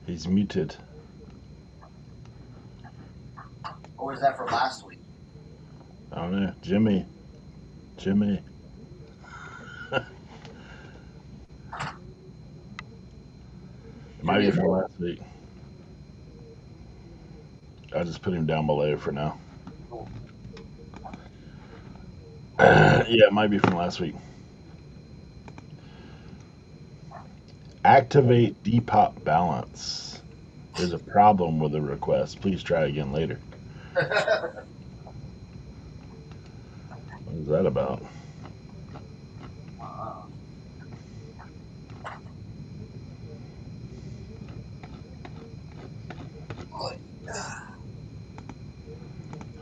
He's muted. Or was that from last week? I don't know. Jimmy. It might be from last week. I just put him down below for now. Cool. Yeah, it might be from last week. Activate Depop balance. There's a problem with the request. Please try again later. What is that about?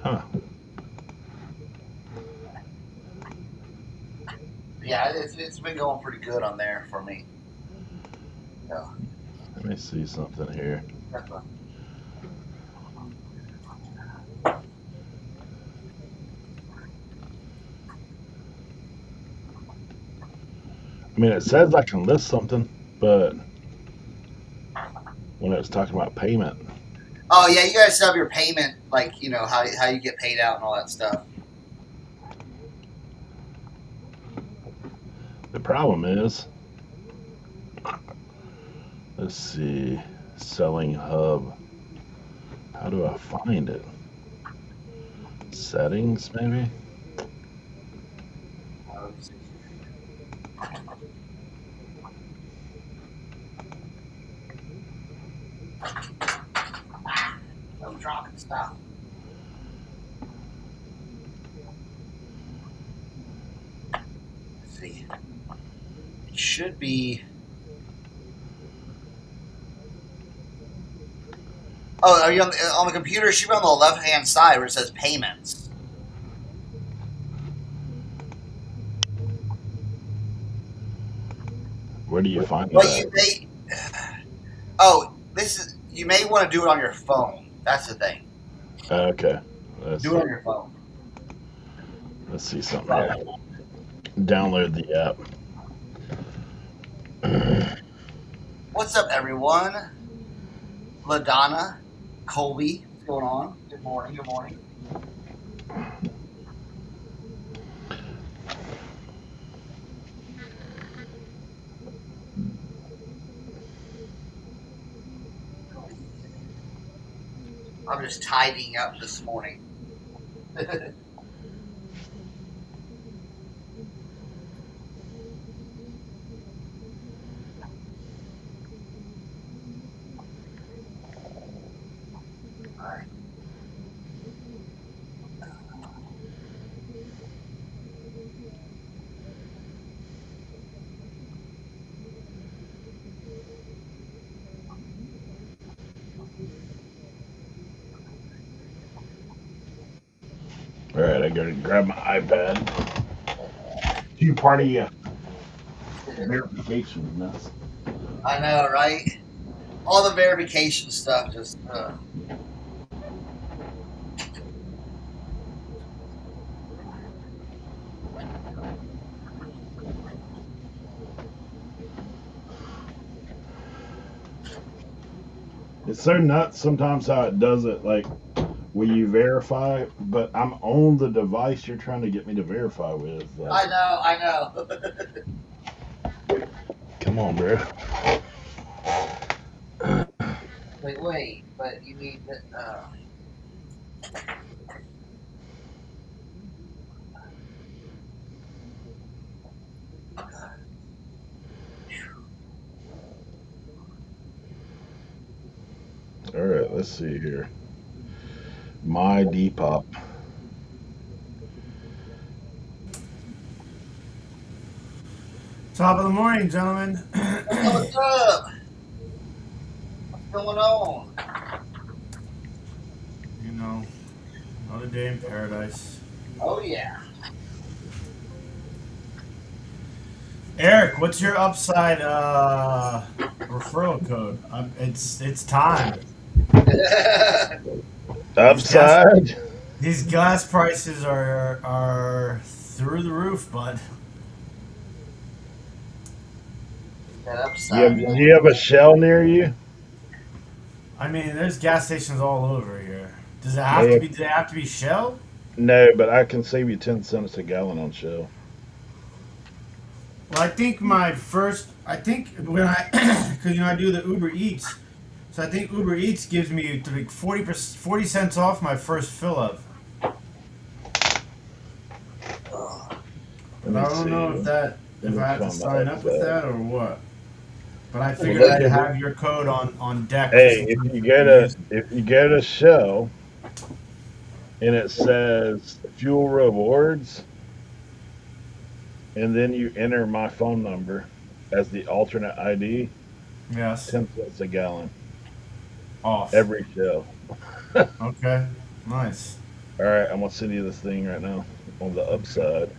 Huh. Yeah, it's been going pretty good on there for me. Yeah. Let me see something here. I mean, it says I can list something, but when it was talking about payment. Oh yeah, you guys have your payment, like you know how you get paid out and all that stuff. The problem is, let's see, selling hub. How do I find it? Settings, maybe? I'm dropping stuff. Let's see. It should be. Oh, are you on the computer? It should be on the left-hand side where it says payments. Where do you find Well, that? you may. Oh, this is. You may want to do it on your phone. That's the thing. Okay. Do it on your phone. Let's see something here. Download the app. What's up, everyone? LaDonna, Colby, what's going on? Good morning. Good morning. I'm just tidying up this morning. Alright. All right, I gotta grab my iPad. Two-party verification mess. I know, right? All the verification stuff just. It's so nuts sometimes how it does it. Like, will you verify? But I'm on the device you're trying to get me to verify with. I know. Come on, bro. Wait, but you need the. All right, let's see here. My Depop. Top of the morning, gentlemen. What's up? What's going on? You know, another day in paradise. Oh yeah. Eric, what's your upside referral code? It's time. Upside. These gas prices are through the roof, bud. That upside. Do you have a Shell near you? I mean, there's gas stations all over here. Does it have to They be? Do they have to be Shell? no, but I can save you 10 cents a gallon on Shell. Well, I think my first. I think when I, because I do the Uber Eats, so I think Uber Eats gives me like 40 cents off my first fill up. Let But me I don't know see. Let if me I have to find my sign up with upside. that or what. But I Well, figured look I'd at it. have your code on deck just Hey, in if case you I go ever to use it. if you go to Shell and it says fuel rewards, and then you enter my phone number as the alternate ID, Yes. 10 cents a gallon Off. every Shell. Okay. Nice. All right, I'm gonna send you this thing right now on the Okay. upside.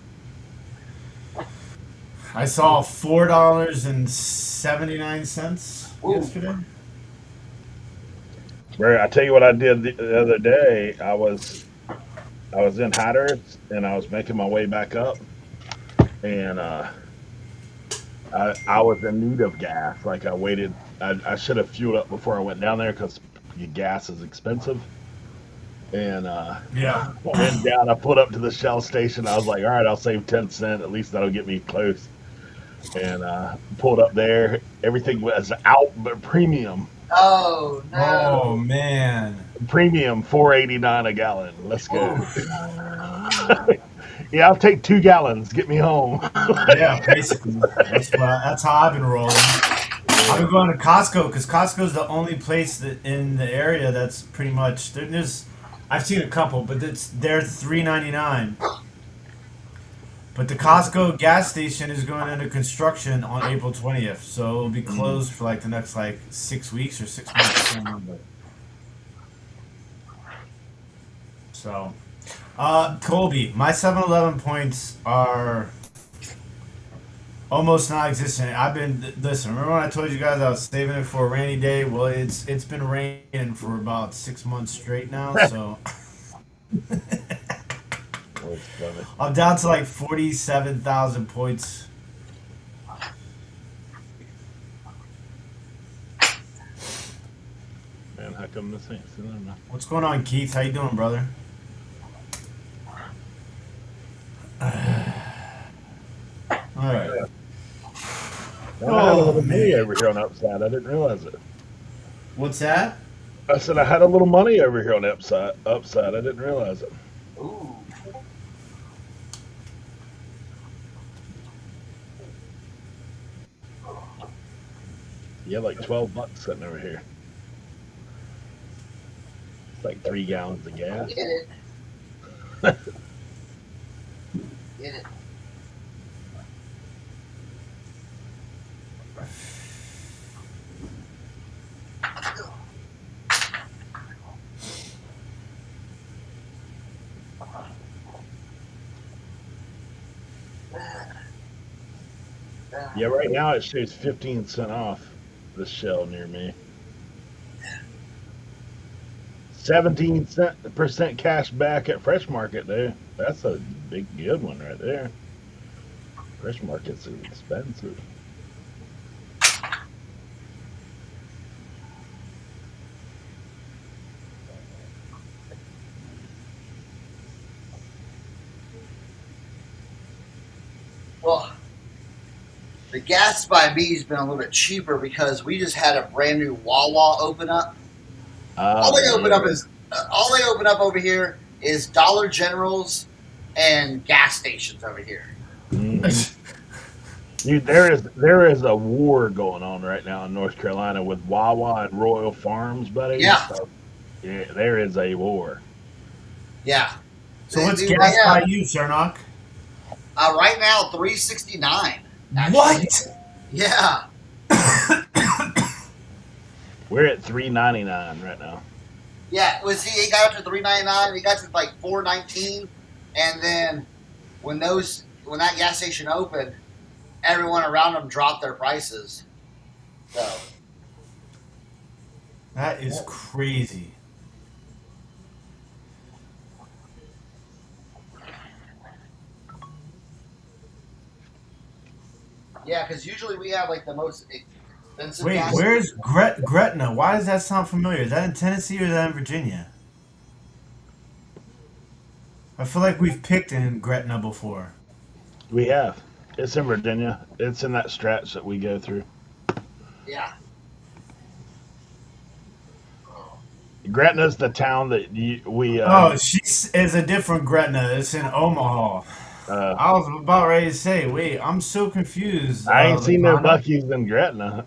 I saw $4.79 Ooh. yesterday. Bro, I tell you what I did the other day. I was in Hatters and I was making my way back up, and I was in need of gas. Like I waited. I should have fueled up before I went down there because gas is expensive. And Yeah. I went down. I pulled up to the Shell station. I was like, all right, I'll save 10 cents. At least that'll get me close. And pulled up there. Everything was out, but premium. Oh Oh no. man. Premium 4.89 a gallon. Let's go. Oof. Yeah, I'll take 2 gallons. Get me home. Yeah, basically. That's how I've been rolling. I've Yeah. been going to Costco because Costco's the only place that in the area that's pretty much there's. I've seen a couple, but they're $3.99. But the Costco gas station is going into construction on April 20th, so it'll be Mm. closed for like the next like 6 weeks or 6 months. I can't remember. So, Colby, my 7-Eleven points are almost non-existent. Listen. Remember when I told you guys I was saving it for a rainy day? Well, it's been raining for about 6 months straight now, so That's funny. I'm down to like 47,000 points. Man, how come this ain't sending me? What's going on, Keith? How you doing, brother? All right. I had a Oh little money man, over here on the upside. I didn't realize it. what's that? I said I had a little money over here on the upside. Upside. I didn't realize it. Ooh. You had like $12 sitting over here. It's like 3 gallons of gas. Get it. Get it. Yeah, right now it shows 15 cents off the Shell near me. 17% cash back at Fresh Market though. That's a big good one right there. Fresh Market's expensive. Well, the gas by me has been a little bit cheaper because we just had a brand new Wawa open up. All Oh they open up yeah. is all they open up over here is Dollar Generals and gas stations over here. Hmm. Dude, there is a war going on right now in North Carolina with Wawa and Royal Farms, buddy. Yeah, So yeah, there is a war. yeah. So what's Dude, they gas by have you, Cernoch? right now 369. Actually, What? yeah, We're at 3.99 right now. yeah. Was he got up to 399? He got to like 419, and then when that gas station opened, everyone around them dropped their prices. So That is crazy. yeah, because usually we have like the most expensive Wait, gas. where's Gretna? Why does that sound familiar? Is that in Tennessee or is that in Virginia? I feel like we've picked in Gretna before. We have. It's in Virginia. It's in that stretch that we go through. Yeah. Gretna's the town that we Oh, she is a different Gretna. It's in Omaha. uh, I was about ready to say, wait, I'm so confused, I ain't seen no Latana. Bucky's in Gretna.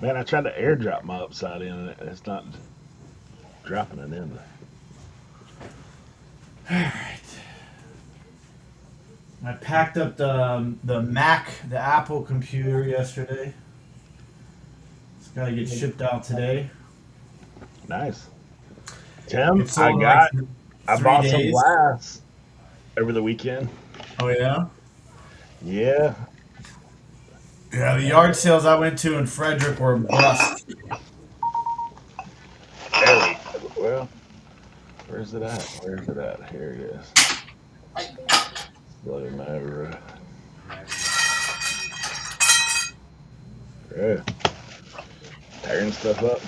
Man, I tried to airdrop my upside in and it's not dropping it in. I packed up the Mac, the Apple computer yesterday. It's gotta get shipped out today. Nice. Tim, It sold in like I three bought some days. glass over the weekend. Oh yeah. Yeah. Yeah, the yard sales I went to in Frederick were bust. Eric. Well, where's it at? Where's it at? Here it is. Let him over. Yeah. Tearing stuff up.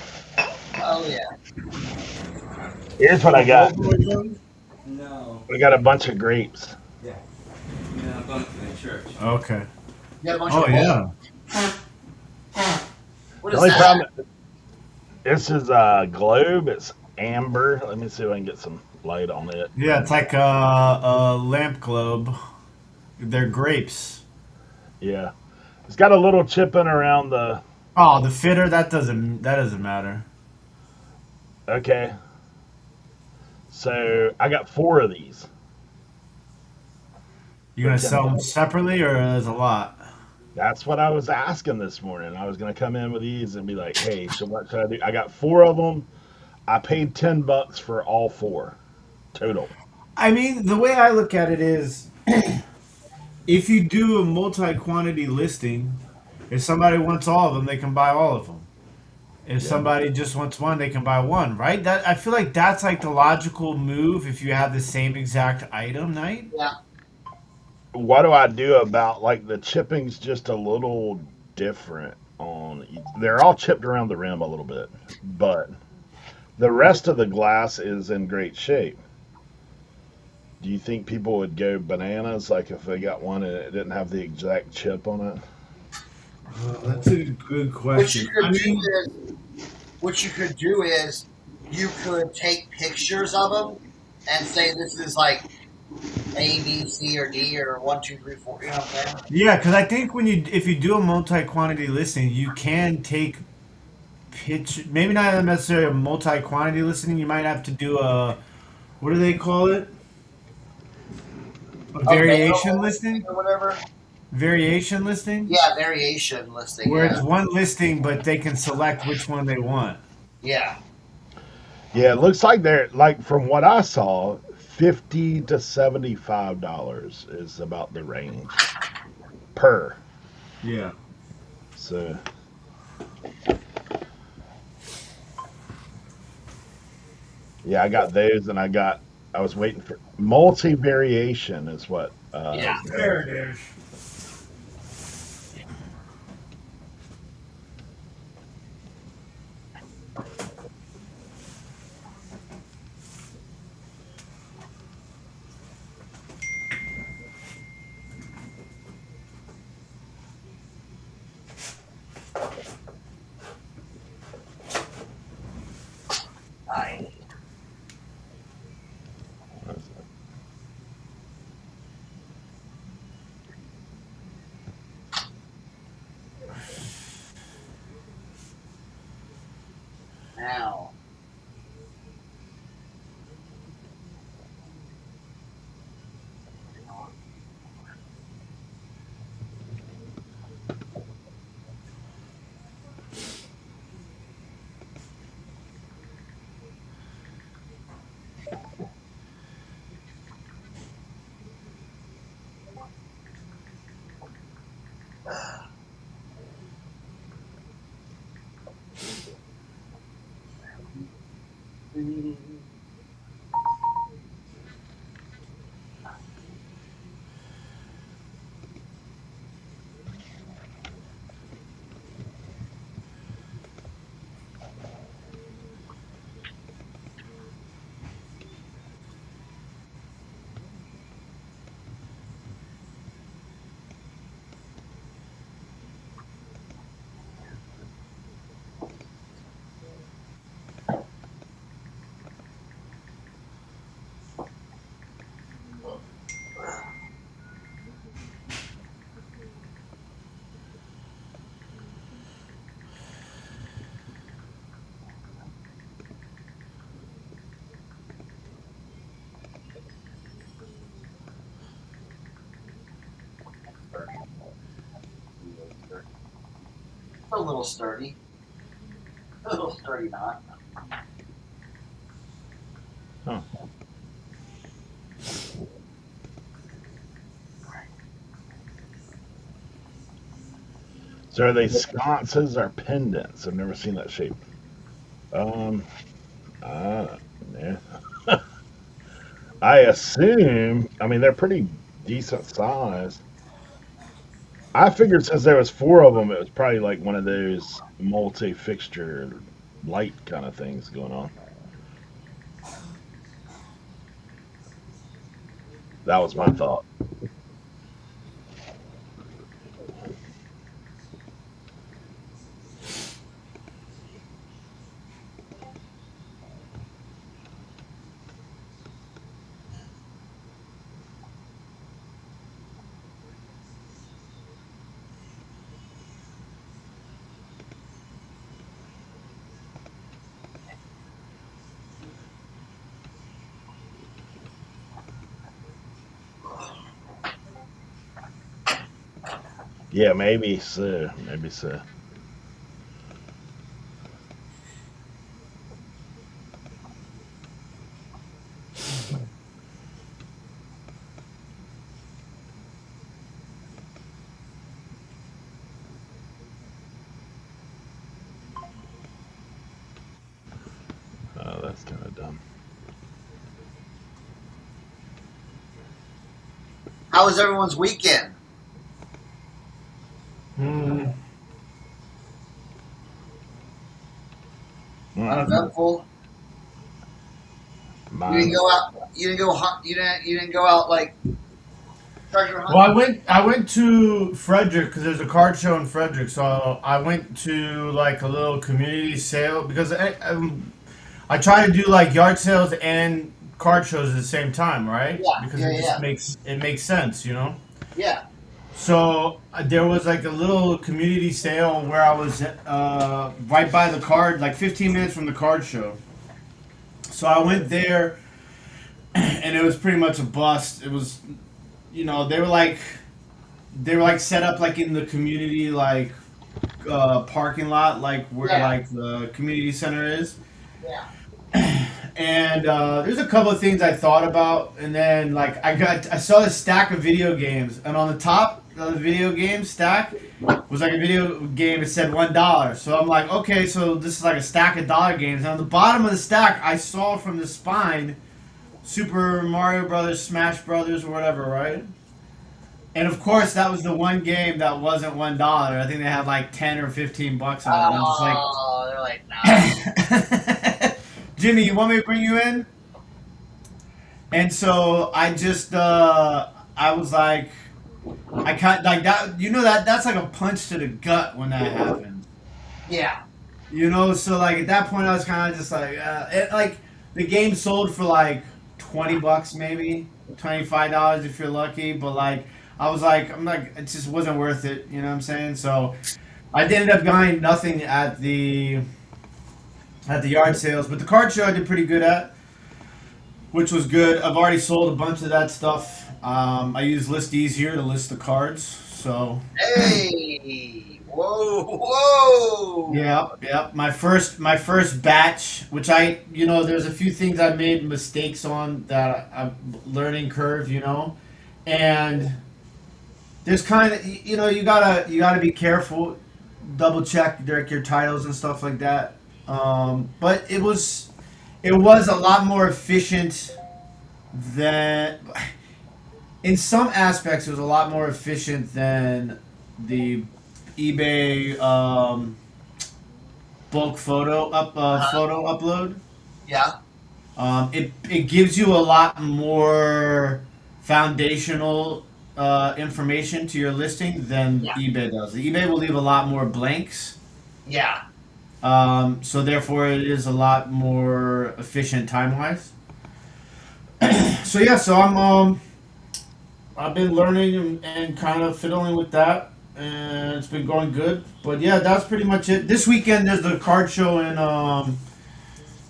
Oh yeah. Here's what I got. No. We got a bunch of grapes. Yeah. Yeah, I'm going to the church. Okay. You got a bunch Oh of yeah. What The is only that? problem, this is a globe. It's amber. Let me see if I can get some light on it. Yeah, it's like a lamp globe. They're grapes. Yeah. It's got a little chipping around the. Oh, the fitter that doesn't matter. Okay. So I got 4 of these. You gonna sell them separately or as a lot? That's what I was asking this morning. I was going to come in with these and be like, hey, so what should I do? I got 4 of them. I paid $10 for all 4 total. I mean, the way I look at it is, if you do a multi-quantity listing, if somebody wants all of them, they can buy all of them. If Yeah. somebody just wants one, they can buy one, right? That I feel like that's like the logical move if you have the same exact item, night. Yeah. What do I do about like the chipping's just a little different on they're all chipped around the rim a little bit, but the rest of the glass is in great shape. Do you think people would go bananas like if they got one and it didn't have the exact chip on it? That's a good What you question. could do is, you could take pictures of them and say this is like A, B, C, or D, or 1, 2, 3, 4. You know what I'm saying? Yeah, because I think if you do a multi-quantity listing, you can take pitch. Maybe not necessarily a multi-quantity listing. You might have to do a, what do they call it? A variation listing. Or whatever. Variation listing. Yeah, variation listing. Where Yeah. it's one listing, but they can select which one they want. Yeah. Yeah, it looks like they're like from what I saw, $50 to $75 is about the range per. Yeah. So yeah, I got those, and I was waiting for multi variation is what. Yeah. There it is. What is it? Now. a little sturdy. A little sturdy knot. Huh. So are they sconces or pendants? I've never seen that shape. Um, yeah. I assume. I mean, they're pretty decent size. I figured since there was four of them, it was probably like one of those multi-fixture light kind of things going on. That was my thought. Yeah, maybe so. Maybe so. Oh, that's kind of dumb. How was everyone's weekend? Hmm. Uneventful. You didn't Mine. go out. You didn't go hunt. You didn't go out like treasure Well, hunting. I went to Frederick because there's a card show in Frederick, so I went to like a little community sale because I try to do like yard sales and card shows at the same time, right? Yeah, Because yeah, it just yeah, makes sense, you know. yeah. So there was like a little community sale where I was right by the card, like 15 minutes from the card show. So I went there, and it was pretty much a bust. It was, they were like set up like in the community like parking lot, like where Yeah, like the community center is. yeah. And there's a couple of things I thought about, and then like I saw this stack of video games, and on the top of the video game stack was like a video game. It said $1, so I'm like, okay, so this is like a stack of dollar games. And on the bottom of the stack, I saw from the spine Super Mario Brothers, Smash Brothers, or whatever, right? And of course, that was the one game that wasn't $1. I think they had like 10 or 15 bucks on it. And I'm just like, Oh, they're like, nah. Jimmy, you want me to bring you in? And so I just, I was like, I can't like that. You know that's like a punch to the gut when that happens. Yeah, So like at that point, I was kind of just like, like the game sold for like $20 maybe, $25 if you're lucky. But like I was like, I'm like, it just wasn't worth it. You know what I'm saying? So I ended up buying nothing at the yard sales, but the card show I did pretty good at, which was good. I've already sold a bunch of that stuff. I use List Easier to list the cards. So hey, whoa, whoa. yeah. My first batch, which there's a few things I made mistakes on that I'm learning curve, and there's kind of you gotta be careful, double check your titles and stuff like that. But it was a lot more efficient than in some aspects it was a lot more efficient than the eBay bulk Uh-huh. photo upload. Yeah, It gives you a lot more foundational information to your listing than yeah, eBay does. The eBay will leave a lot more blanks, yeah. so therefore it is a lot more efficient time wise. So yeah, so I've been learning and kind of fiddling with that, and it's been going good. But yeah, that's pretty much it. This weekend there's the card show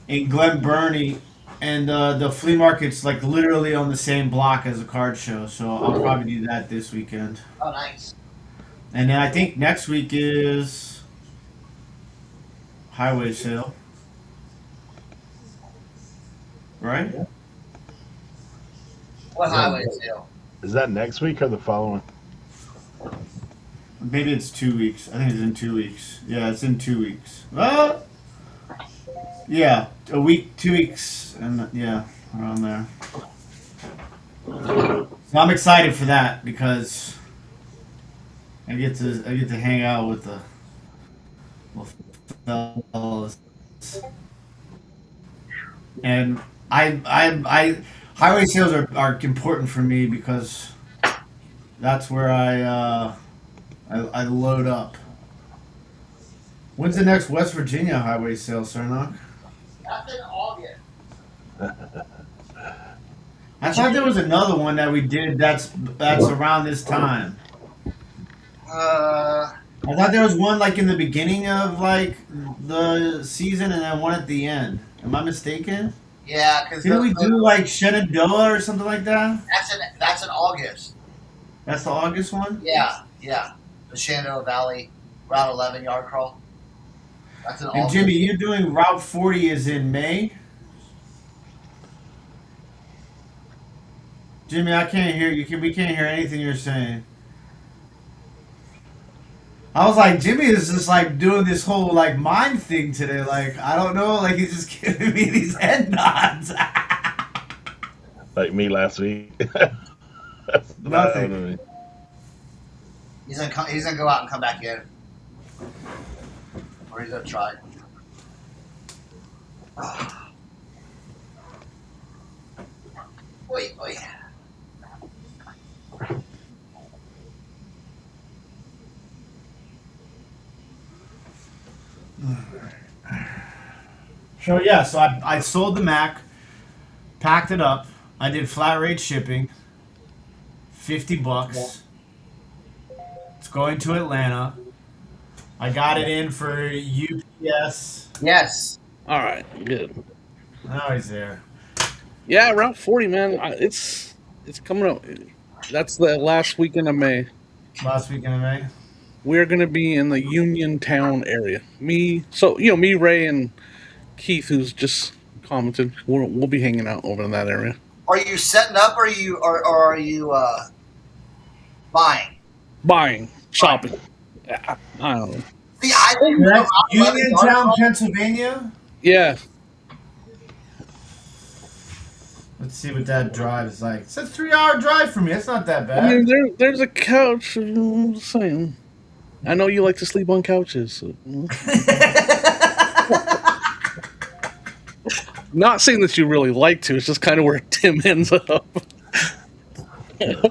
in Glen Burnie, and the flea market's like literally on the same block as the card show. So I'll probably do that this weekend. Oh, nice. And then I think next week is highway sale, right? What Is that, highway sale? is that next week or the following? Maybe it's 2 weeks. I think it's in 2 weeks. Yeah, it's in 2 weeks. Yeah, a week, 2 weeks, and yeah, around there. So I'm excited for that because I get to hang out with the fellas, and I highway sales are important for me because that's where I load up. When's the next West Virginia highway sale, Cernoch? That's in August. I thought there was another one that we did that's around this time. I thought there was one like in the beginning of like the season and then one at the end. Am I mistaken? Yeah, because Didn't we do like Shenandoah or something like that? that's in August. That's the August one? Yeah, yeah. The Shenandoah Valley Route 11 yard crawl. That's in And August. Jimmy, you're doing Route 40 is in May? Jimmy, I can't hear you. We can't hear anything you're saying. I was like, Jimmy is just like doing this whole like mind thing today. Like, I don't know, like he's just giving me these head nods. Like me last week. Nothing. He's gonna go out and come back in, or he's gonna try. Wait. So yeah, so I sold the Mac, packed it up. I did flat rate shipping, $50. It's going to Atlanta. I got it in for UPS. Yes. All right, good. Oh, he's there. Yeah, Route 40, man. It's coming up. That's the last weekend of May. Last weekend of May. We're gonna be in the Uniontown area. Me, Ray, and Keith, who's just commented. We'll be hanging out over in that area. Are you setting up, or are you buying? Buying, shopping. I don't know. See, I didn't know That's how Route 11 yard Uniontown, crawl- Pennsylvania. Yeah, Let's see what that drive is like. It's a 3-hour drive for me. It's not that I mean, bad. there's a couch. I'm just saying. I know you like to sleep on couches. So. Not saying that you really like to. It's just kind of where Tim ends up.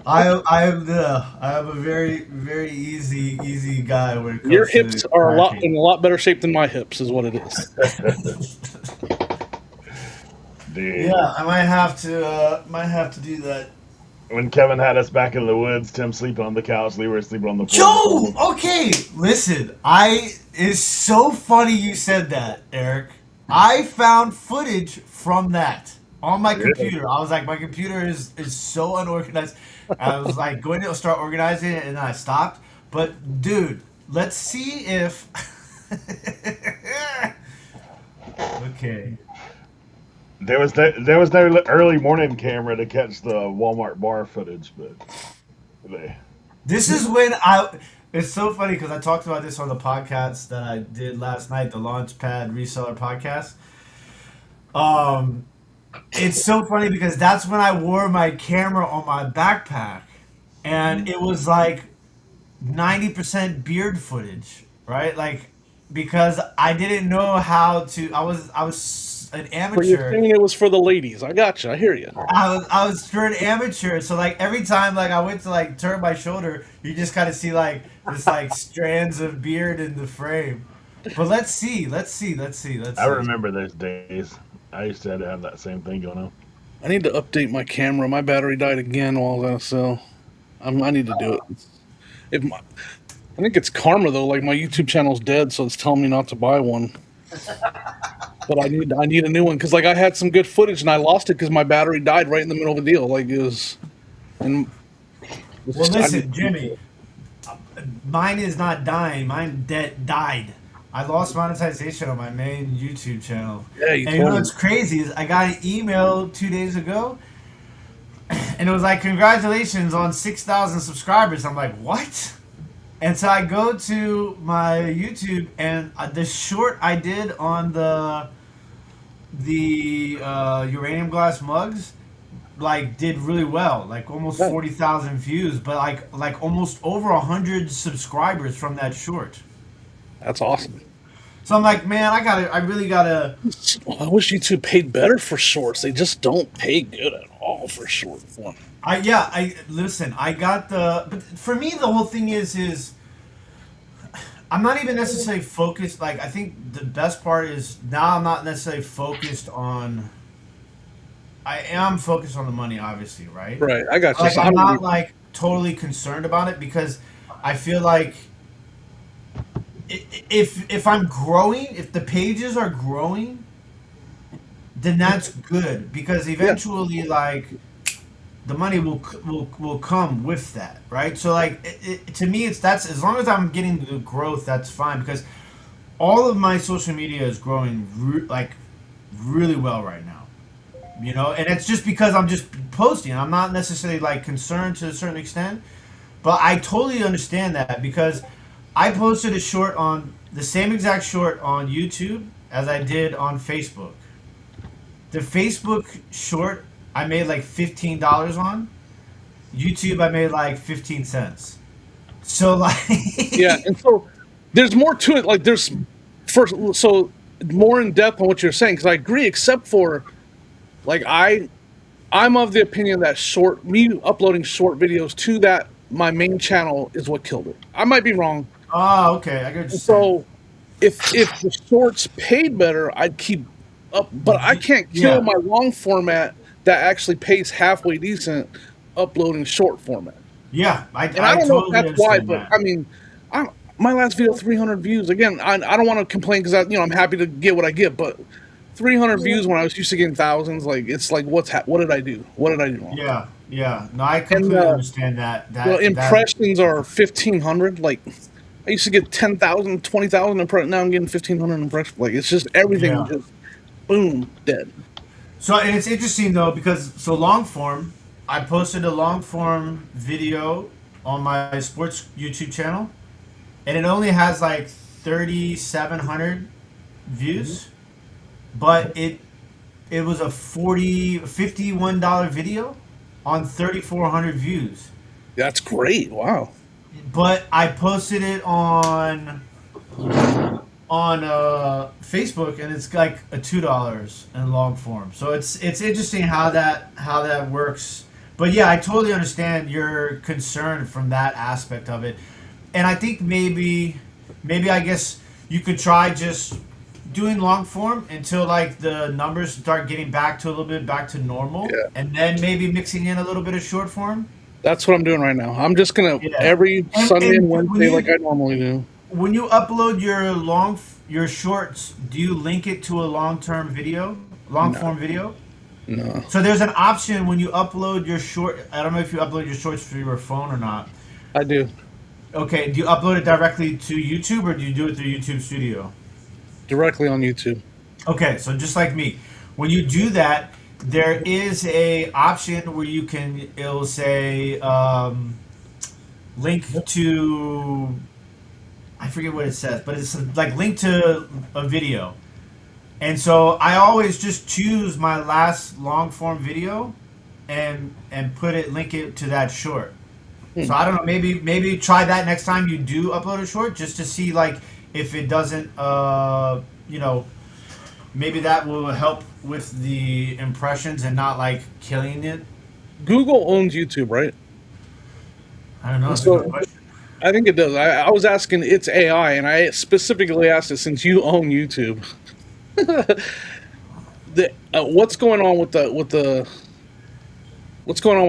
I am a very very easy guy when it comes Your to hips are packing. in a lot better shape than my hips, is what it is. Dude. Yeah, I might have to do that. When Kevin had us back in the woods, Tim sleeping on the couch, Leroy sleeping on the Joe, floor. okay, listen. It's so funny you said that, Eric. I found footage from that on my computer. I was like, my computer is so unorganized. I was like going to start organizing it, and then I stopped. But dude, let's see if. Okay. There was no early morning camera to catch the Walmart bar footage, but This is when It's so funny because I talked about this on the podcast that I did last night, the Launchpad Reseller podcast. It's so funny because that's when I wore my camera on my backpack, and it was like 90% beard footage, right? Like because I didn't know how to. I was an But you're amateur. saying it was for the ladies. I gotcha. I hear you. I was for an amateur, so like every time like I went to like turn my shoulder, you just kind of see like this like strands of beard in the frame. But let's see. I remember those days. I used to have that same thing going on. I need to update my camera. My battery died again while I was on a sale. I need to do it. I think it's karma though. Like my YouTube channel's dead, so it's telling me not to buy one. But I need a new one because like I had some good footage and I lost it because my battery died right in the middle of the deal. Like it was. And Well, listen, Jimmy. Mine is not dying. Mine died. I lost monetization on my main YouTube channel. Yeah, you And you know told me. what's crazy is I got an email 2 days ago, and it was like, "Congratulations on 6,000 subscribers." I'm like, "What?" And so I go to my YouTube, and the short I did on the uranium glass mugs like did really well, like almost Yeah, 40,000 views, but like almost over 100 subscribers from that short. that's awesome. So I'm like, man, I really gotta. I wish YouTube paid better for shorts. They just don't pay good at all for short form. I listen. I got the. But for me, the whole thing is I'm not even necessarily focused. Like, I think the best part is now I'm not necessarily focused on. I am focused on the money, obviously, right? Right, I got you. Like, So I'm how not many? like totally concerned about it because I feel like if I'm growing, if the pages are growing, then that's good because Yeah, eventually, like, the money will come with that, right? So like to me, it's that's as long as I'm getting the growth, that's fine because all of my social media is growing like really well right now, you know, and it's just because I'm just posting. I'm not necessarily like concerned to a certain extent, but I totally understand that because I posted a short on the same exact short on YouTube as I did on Facebook. The Facebook short I made like $15 on. YouTube I made like 15 cents. So like yeah. And so there's more to it. Like there's first, so more in depth on what you're saying because I agree. Except for like I'm of the opinion that me uploading short videos to that my main channel is what killed it. I might be wrong. oh, okay, I get what you're And saying. so if the shorts paid better, I'd keep up. But I can't kill Yeah, my long format that actually pays halfway decent uploading short format. yeah, And I I don't know if totally that's why, understand but that. I mean, my last video 300 views. Again, I don't want to complain because I'm happy to get what I get, but 300 views when I was used to getting thousands, like it's like what did I do? What did I do wrong? Yeah, yeah. No, I And completely understand that. the That. impressions are 1,500. Like I used to get 10,000, 20,000 impressions. Now I'm getting 1,500 impressions. Like it's just everything Yeah. just boom dead. So and it's interesting though because so long form, I posted a long form video on my sports YouTube channel, and it only has like 3,700 views, but it was a $51 video on 3,400 views. That's great. Wow. But I posted it on Facebook, and it's like a $2 in long form. So it's interesting how that works. But yeah, I totally understand your concern from that aspect of it, and I think maybe I guess you could try just doing long form until like the numbers start getting back to a little bit back to normal, Yeah. and then maybe mixing in a little bit of short form. That's what I'm doing right now. I'm just gonna Yeah, every Sunday and and Wednesday like I normally do. when you upload your shorts, do you link it to a long No, form video? no. So there's an option when you upload your short. I don't know if you upload your shorts for your phone or not. I do Okay, do you upload it directly to YouTube or do you do it through YouTube Studio? directly on YouTube. Okay, so just like me, when you do that, there is a option where you can. It'll say link to. I forget what it says, but it's like link to a video. And so I always just choose my last long form video and put it link it to that short. Hmm. So I don't know, maybe try that next time you do upload a short just to see like if it doesn't maybe that will help with the impressions and not like killing it. Google owns YouTube, right? I don't know, And that's a good so question. I think it does. I was asking its AI, and I specifically asked it since you own YouTube. What's going on what's going on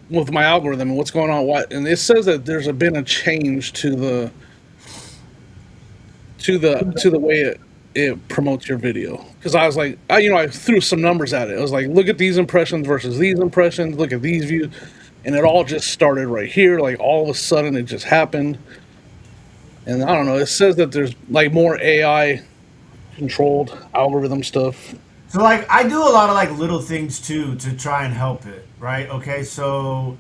with my algorithm and what's going on what and it says that been a change to the way it promotes your video because I was like I threw some numbers at it. I was like, look at these impressions versus these impressions, look at these views, and it all just started right here. Like all of a sudden it just happened. And I don't know. It says that there's like more AI controlled algorithm stuff. So like I do a lot of like little things too to try and help it, right? Okay, so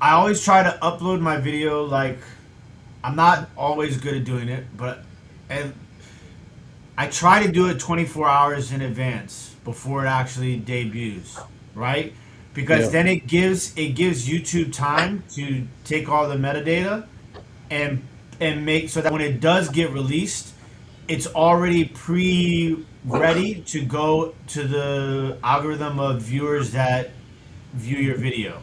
I always try to upload my video like I'm not always good at doing it, but and I try to do it 24 hours in advance before it actually debuts, right? Because Yeah. then it gives YouTube time to take all the metadata and make so that when it does get released, it's already pre-ready to go to the algorithm of viewers that view your video.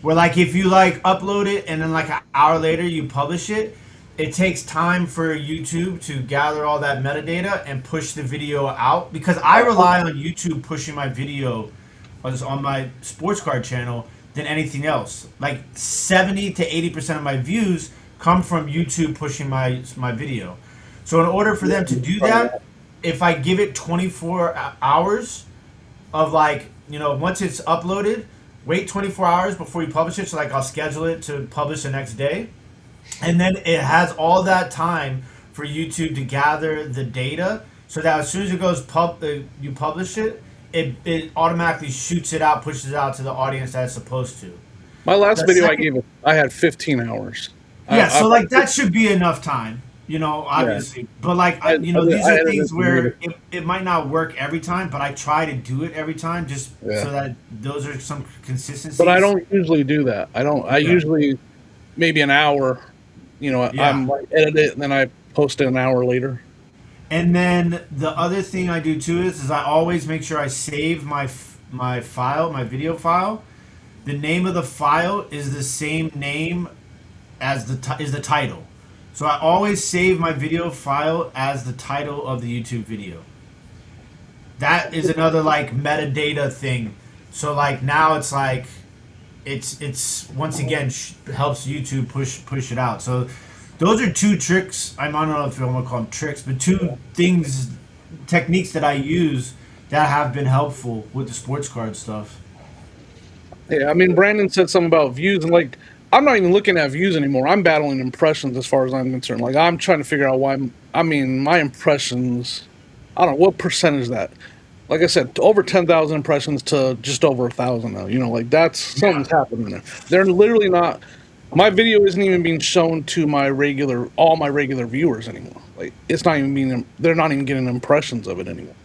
Where like if you like upload it and then like an hour later you publish it, it takes time for YouTube to gather all that metadata and push the video out because I rely on YouTube pushing my video on my sports card channel than anything else. Like 70 to 80% of my views come from YouTube pushing my video. So in order for them to do that, if I give it 24 hours of like, once it's uploaded, wait 24 hours before you publish it. So like I'll schedule it to publish the next day. And then it has all that time for YouTube to gather the data so that as soon as it goes you publish it, it automatically shoots it out, pushes it out to the audience that it's supposed to. My last The video I second, gave it, I had 15 hours. yeah, I so like that should be enough time, yeah. obviously. But like, these I are edited things and made it. where it might not work every time, but I try to do it every time just Yeah. so that those are some But I consistencies. don't usually do that. I don't. I Yeah. usually maybe an hour. Yeah. I'm like edit it and then I post it an hour later. And then the other thing I do too is I always make sure I save my video file. The name of the file is the same name as is the title. So I always save my video file as the title of the YouTube video. That is another like metadata thing. So like now it's like it's once again helps YouTube push it out. So those are two tricks. I don't know if you want to call them tricks, but two things, techniques that I use that have been helpful with the sports card stuff. Yeah, I mean Brandon said something about views and like I'm not even looking at views anymore. I'm battling impressions as far as I'm concerned. Like I'm trying to figure out why. I mean my impressions. I don't know what percentage is that. Like I said, over 10,000 impressions to just over 1,000 now. Like that's Yeah. something's happening there. They're literally not. My video isn't even being shown to all my regular viewers anymore. Like it's not even being. They're not even getting impressions of it anymore.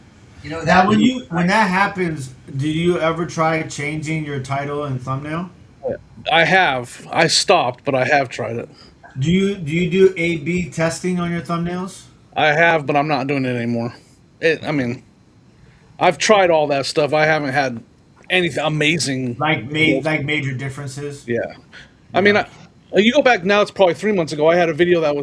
Now, That when that happens, do you ever try changing your title and thumbnail? I have. I stopped, but I have tried it. Do you do A/B testing on your thumbnails? I have, but I'm not doing it anymore. I mean, I've tried all that stuff. I haven't had anything amazing. Like major differences? Yeah. I mean, Yeah. you go back now. It's probably 3 months ago. I had a video that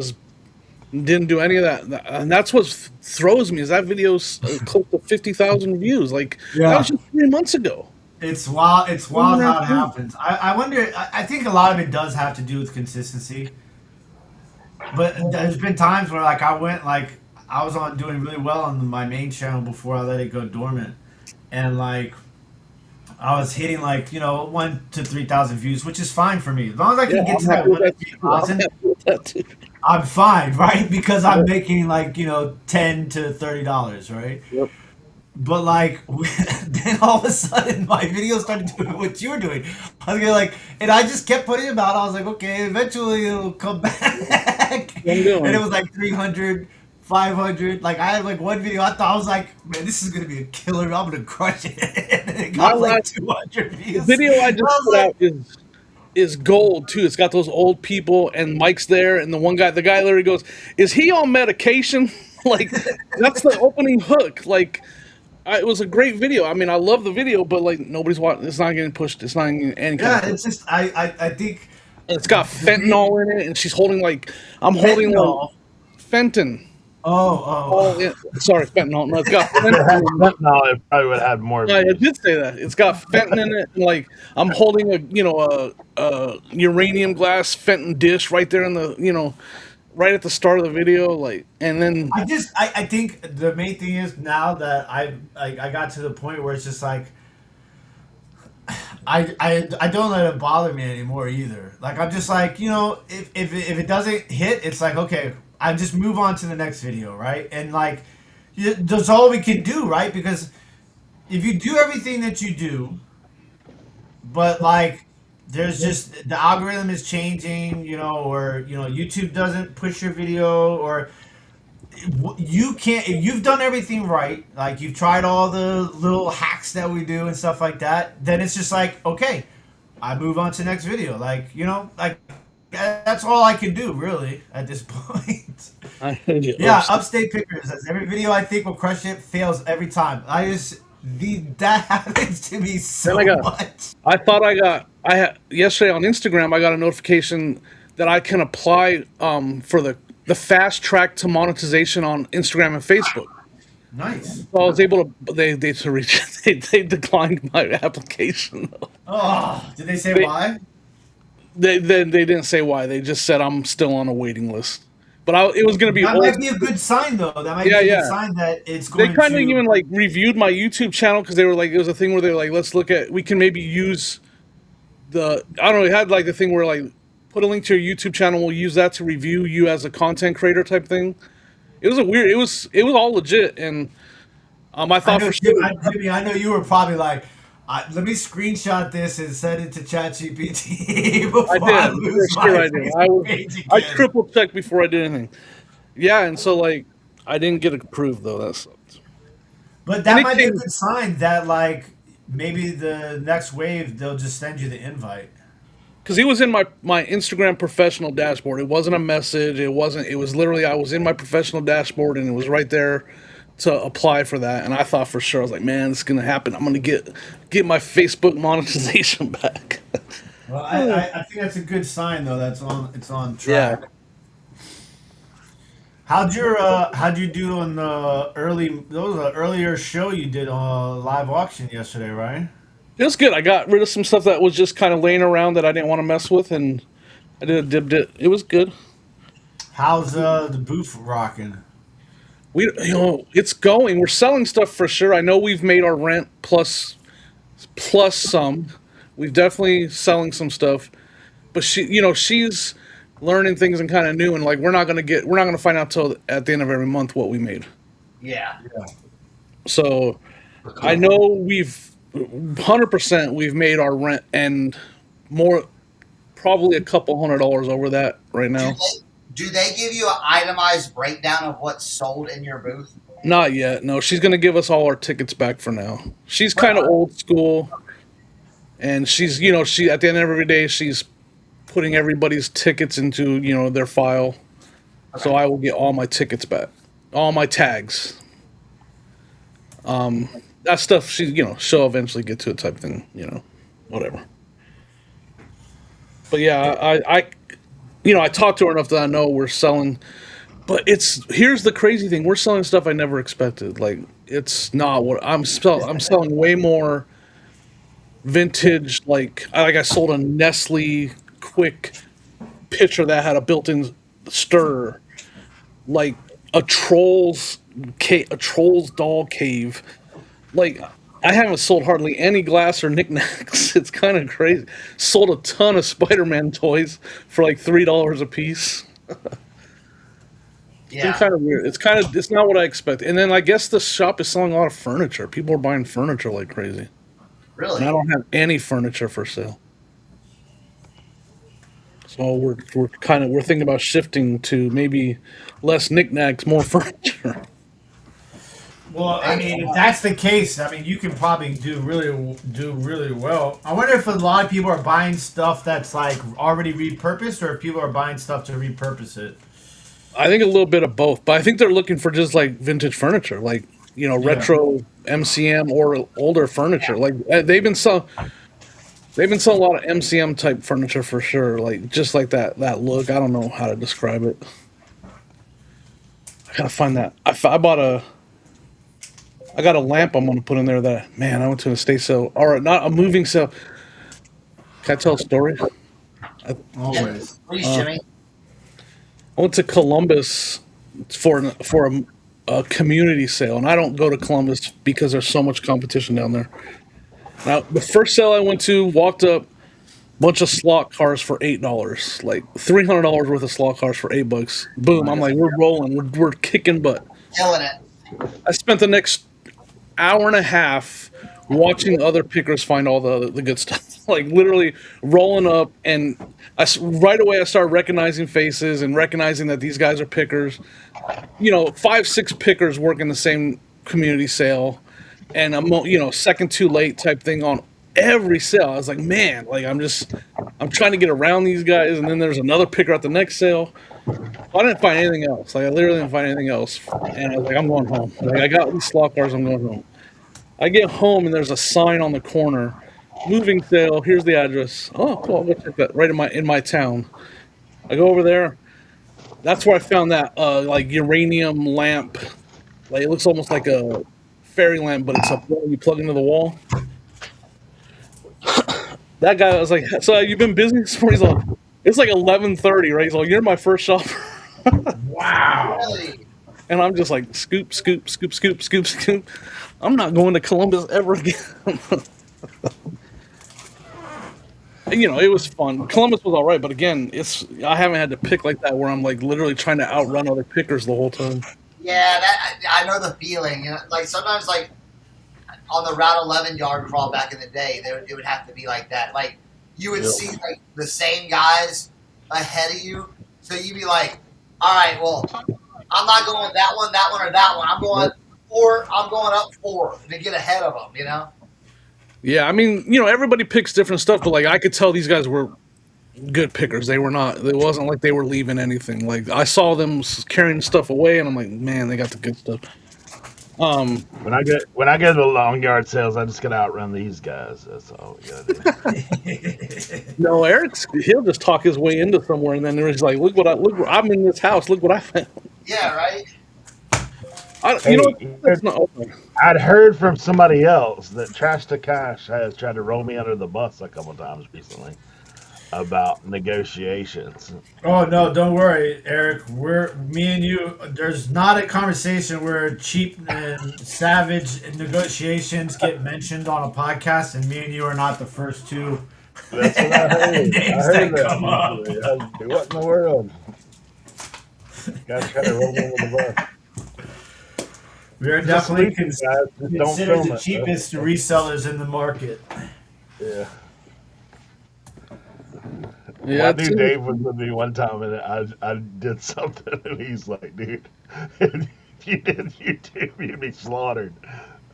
didn't do any of that, and that's what throws me. Is that video's close to 50,000 views? Like that was Yeah. just 3 months ago. It's wild. It's When did wild how that it do? happens. I wonder. I think a lot of it does have to do with consistency. But there's been times where like I was on doing really well on my main channel before I let it go dormant, and like I was hitting like 1 to 3,000 views, which is fine for me as long as I Yeah, can get I'm to that happy with one to that three too. I'm thousand. happy with that too. I'm fine, right? Because I'm making like $10 to $30, right? Yep. But like, then all of a sudden, my videos started doing what you were doing. I was getting like, and I just kept putting them out. I was like, okay, eventually it'll come back. I'm And it doing. was like 300, 500. Like I had like one video. I was like, man, this is gonna be a killer. I'm gonna crush it. And it My got like last 200 the views. video I I just was put like, out is gold too. It's got those old people and Mike's there, and the guy literally goes, "Is he on medication?" Like that's the opening hook. Like it was a great video. I mean, I love the video, but like nobody's watching. It's not getting pushed. It's not getting any kind of yeah, push. it's just I think And it's got to me, fentanyl in it, and she's holding like I'm holding like fentanyl. Fenton. Oh, All in. Sorry, fentanyl. No, it's got If it Fenton had in it. fentanyl, it probably would have had more Yeah, I views. did say that. It's got Fenton in it, and like I'm holding a uranium glass Fenton dish right there in the right at the start of the video, like, and then I think the main thing is now that I got to the point where it's just like I don't let it bother me anymore either. Like I'm just like, if it doesn't hit, it's like okay, I just move on to the next video, right? And like, that's all we can do, right? Because if you do everything that you do, but like there's just the algorithm is changing, or YouTube doesn't push your video, or you can't. If you've done everything right, like you've tried all the little hacks that we do and stuff like that, then it's just like okay, I move on to the next video. Like like that's all I can do really at this point. I get Yeah, upset. upstate pickers. That's every video I think will crush it fails every time. That happens to me Then so much. I had yesterday on Instagram. I got a notification that I can apply for the fast track to monetization on Instagram and Facebook. Nice. So I was able to they to reach they declined my application. Oh, did they say They, why? they didn't say why. They just said I'm still on a waiting list. But it was going to be That old. might be a good sign, though. That might Yeah, be a good yeah. sign that it's They going kind of to. even like reviewed my YouTube channel because they were like, it was a thing where they were like, let's look at, we can maybe use I don't know, it had like the thing where like, put a link to your YouTube channel, we'll use that to review you as a content creator type thing. It was it was all legit. And I I thought know, for sure, Jimmy. I know you were probably like, let me screenshot this and send it to ChatGPT I before I did, for lose sure my I did. Facebook page I again. triple checked before I did anything. Yeah, and so like, I didn't get approved though, that sucked. But And that it might be a came, good sign that like maybe the next wave they'll just send you the invite. because he was in my Instagram professional dashboard. It wasn't a message. It wasn't. It was literally I was in my professional dashboard and it was right there to apply for that. And I thought for sure I was like, man, this is gonna happen. I'm gonna get my Facebook monetization back. Well, I think that's a good sign though. It's on Yeah, track. How'd you do on the early? That was an earlier show you did on live auction yesterday, right? it was good. I got rid of some stuff that was just kind of laying around that I didn't want to mess with, and I did a dib it. It was good. How's the booth rocking? It's going. We're selling stuff for sure. I know we've made our rent plus some. We've definitely selling some stuff, but she's learning things and kind of new, and like we're not gonna find out till at the end of every month what we made. Yeah. So I know we've 100% we've made our rent and more, probably a couple $100 over that right Do now. they do they give you an itemized breakdown of what's sold in your booth? Not yet. No, she's gonna give us all our tickets back for now. She's Right kind of on. old school, and she's she at the end of every day she's putting everybody's tickets into their file. Okay. So I will get all my tickets back, all my tags. That stuff she'll eventually get to it type thing. Whatever. But yeah, I talked to her enough that I know we're selling. But here's the crazy thing: we're selling stuff I never expected. Like it's not what I'm selling way more vintage. Like I sold a Nestle quick pitcher that had a built-in stir, like a trolls doll cave. Like I haven't sold hardly any glass or knickknacks. It's kind of crazy. Sold a ton of Spider-Man toys for like $3 a piece. It's been Yeah. kind of weird. It's not what I expected. And then I guess the shop is selling a lot of furniture. People are buying furniture like crazy. And I Really? don't have any furniture for sale. So we're thinking about shifting to maybe less knickknacks, more furniture. Well, I Hey, mean, if that's the case, I mean, you can probably do really well. I wonder if a lot of people are buying stuff that's like already repurposed, or if people are buying stuff to repurpose it. I think a little bit of both, but I think they're looking for just like vintage furniture, like Yeah. retro MCM or older furniture. Like they've been selling a lot of MCM type furniture for sure. Like just like that look. I don't know how to describe it. I gotta find that. I got a lamp I'm gonna put in there that man I went to an estate sale or not a moving sale. Can I tell a story? yeah, Always. please, Jimmy. I went to Columbus a community sale, and I don't go to Columbus because there's so much competition down there. Now, the first sale I went to, walked up, bunch of slot cars for $8, like $300 worth of slot cars for $8. Boom! I'm Nice. like, we're rolling, we're kicking butt. Killing it. I spent the next hour and a half watching other pickers find all the good stuff. Like literally rolling up, and right away I started recognizing faces and recognizing that these guys are pickers. 5, 6 pickers working the same community sale, and I'm second too late type thing on every sale. I was like, man, like I'm trying to get around these guys, and then there's another picker at the next sale. I didn't find anything else. Like I literally didn't find anything else, and I was like, I'm going home. Like I got these slot cars, I'm going home. I get home and there's a sign on the corner, moving sale. Here's the address. Oh, cool. I'll go check that right in my town. I go over there. That's where I found that like uranium lamp. Like it looks almost like a fairy lamp, but it's a wall you plug into the wall. That guy was like, "So you've been busy this morning?" He's like, "It's like 11:30, right?" He's like, "You're my first shopper." Wow. Really? And I'm just like, scoop, scoop, scoop, scoop, scoop, scoop. I'm not going to Columbus ever again. It was fun. Columbus was all right, but again, I haven't had to pick like that where I'm like literally trying to outrun other pickers the whole time. Yeah, I know the feeling. Like sometimes, like on the Route 11 yard crawl back in the day, it would have to be like that. Like you would see like the same guys ahead of you, so you'd be like, "All right, well, I'm not going with that one, or that one. I'm going up 4 to get ahead of them." Yeah, I mean, everybody picks different stuff, but like I could tell these guys were good pickers. They were not. It wasn't like they were leaving anything. Like I saw them carrying stuff away, and I'm like, man, they got the good stuff. When I get to the long yard sales, I just gotta outrun these guys. That's all we gotta do. No, he'll just talk his way into somewhere, and then he's like, look, I'm in this house. Look what I found. Yeah, right. Hey, That's not open. I'd heard from somebody else that Trash to Cash has tried to roll me under the bus a couple times recently about negotiations. Oh no, don't worry, Eric. Me and you. There's not a conversation where cheap and savage negotiations get mentioned on a podcast, and me and you are not the first two That's what I heard. names I heard that come up. that. I was like, what in the world? Guys trying to roll me under the bus. We are definitely Guys, just don't considered film the it. cheapest resellers in the market. Yeah. Yeah, My dude Dave was with me one time, and I did something, and he's like, "Dude, if you did YouTube, you'd be slaughtered."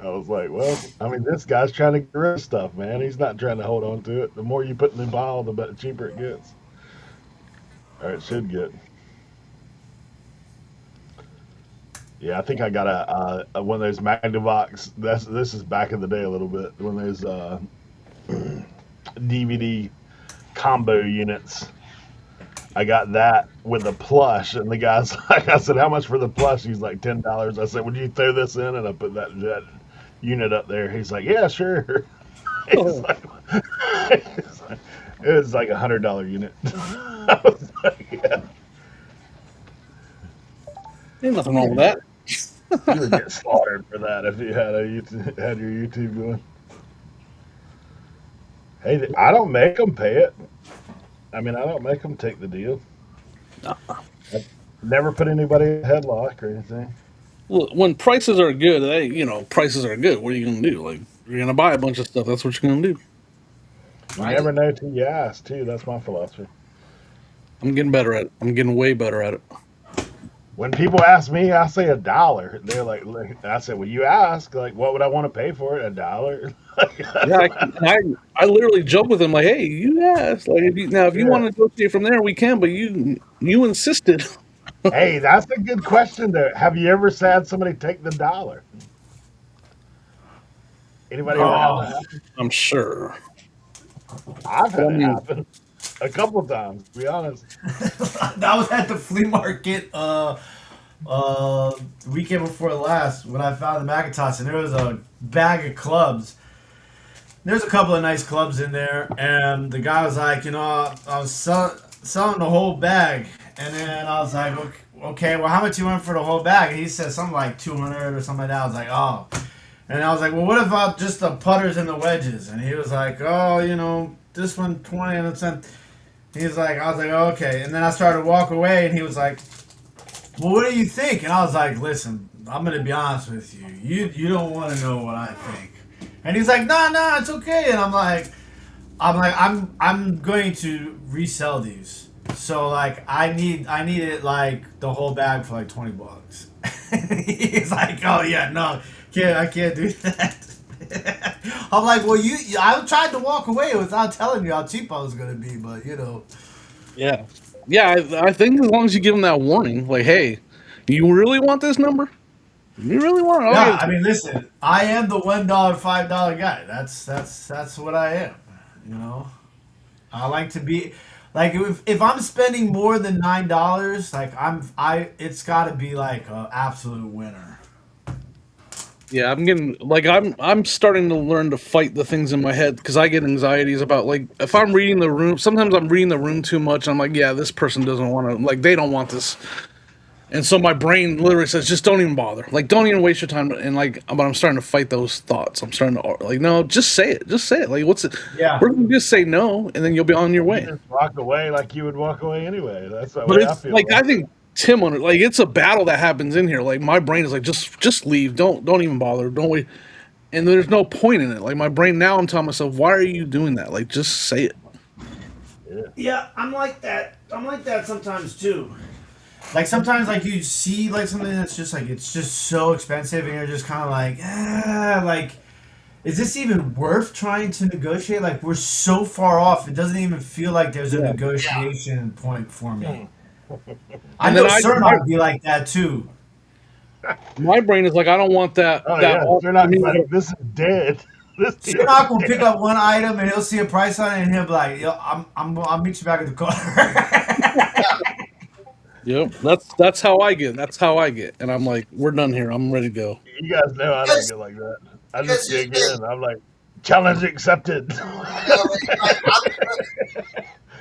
I was like, "Well, I mean, this guy's trying to get rid of stuff, man. He's not trying to hold on to it. The more you put in the pile, the better, cheaper it gets, or it should get." Yeah, I think I got a one of those Magnavox. This is back in the day a little bit. One of those DVD combo units. I got that with a plush, and the guy's like, I said, "How much for the plush?" He's like, $10. I said, "Would you throw this in?" And I put that unit up there. He's like, "Yeah, sure." He's like, it was like $100 unit. I was like, "Yeah." Ain't nothing wrong with that. You would get slaughtered for that if you had your YouTube going. Hey, I don't make them pay it. I mean, I don't make them take the deal. I've never put anybody in a headlock or anything. Look, when prices are good, prices are good. What are you gonna do? Like you're gonna buy a bunch of stuff. That's what you're gonna do. You Right. never know till you ask, too. That's my philosophy. I'm getting better at it. I'm getting way better at it. When people ask me, I say $1. They're like, I said, "Well, you ask, like, what would I want to pay for it? $1?" Yeah, I literally joke with him like, "Hey, you asked. Like, if you Yeah. want to negotiate from there, we can. But you insisted." Hey, that's a good question there. Have you ever had somebody take the dollar? Anybody ever have that Oh, happen? I'm sure. I've Well, had I it mean, happen a couple times, to be honest. that was at the flea market weekend before last when I found the Macintosh, and there was a bag of clubs. There's a couple of nice clubs in there, and the guy was like, I was selling the whole bag, and then I was like, okay, well, how much you want for the whole bag? And he said something like 200 or something like that. I was like, oh. And I was like, well, what about just the putters and the wedges? And he was like, oh, this one 20 and it's he was like, I was like, oh, okay. And then I started to walk away, and he was like, well, what do you think? And I was like, listen, I'm gonna be honest with you. You don't want to know what I think. And he's like, no, it's okay. And I'm going to resell these. So like I need it like the whole bag for like $20. He's like, oh yeah, no, I can't do that. I'm like, well, I tried to walk away without telling you how cheap I was gonna be, but Yeah. Yeah, I think as long as you give them that warning, like, hey, you really want this number? You really want it? I'll give Yeah, it I to you. mean, listen, I am the $1, $5 guy. That's what I am. You know, I like to be like if I'm spending more than $9, like it's got to be like an absolute winner. Yeah, I'm starting to learn to fight the things in my head because I get anxieties about like if I'm reading the room. Sometimes I'm reading the room too much. I'm like, yeah, this person doesn't want to. Like, they don't want this. And so my brain literally says, just don't even bother. Like, don't even waste your time. And like, but I'm starting to fight those thoughts. I'm starting to like, no, just say it. Just say it. Like, what's it? Yeah, We're gonna just say no, and then you'll be on your You way. just walk away like you would walk away anyway. That's the But way I it's feel like I about it. think Tim on it. Like, it's a battle that happens in here. Like, my brain is like, just leave. Don't even bother. Don't wait. And there's no point in it. Like, my brain now, I'm telling myself, why are you doing that? Like, just say it. Yeah. yeah, I'm like that. I'm like that sometimes too. Like sometimes, like you see like something that's just like it's just so expensive, and you're just kind of like, like is this even worth trying to negotiate? Like we're so far off, it doesn't even feel like there's a Yeah. negotiation point for me. I And know then Cernoch would be like that too. my brain is like, I don't want that Oh that yeah, off they're to not me. like this is dead. This deal is Cernoch will pick dead. up one item and he'll see a price on it and he'll be like, "Yo, I'll meet you back at the car." Yep, that's how I get. That's how I get. And I'm like, we're done here. I'm ready to go. You guys know I don't Because get like that. I because just here's dig the thing, in. I'm like, challenge accepted. it's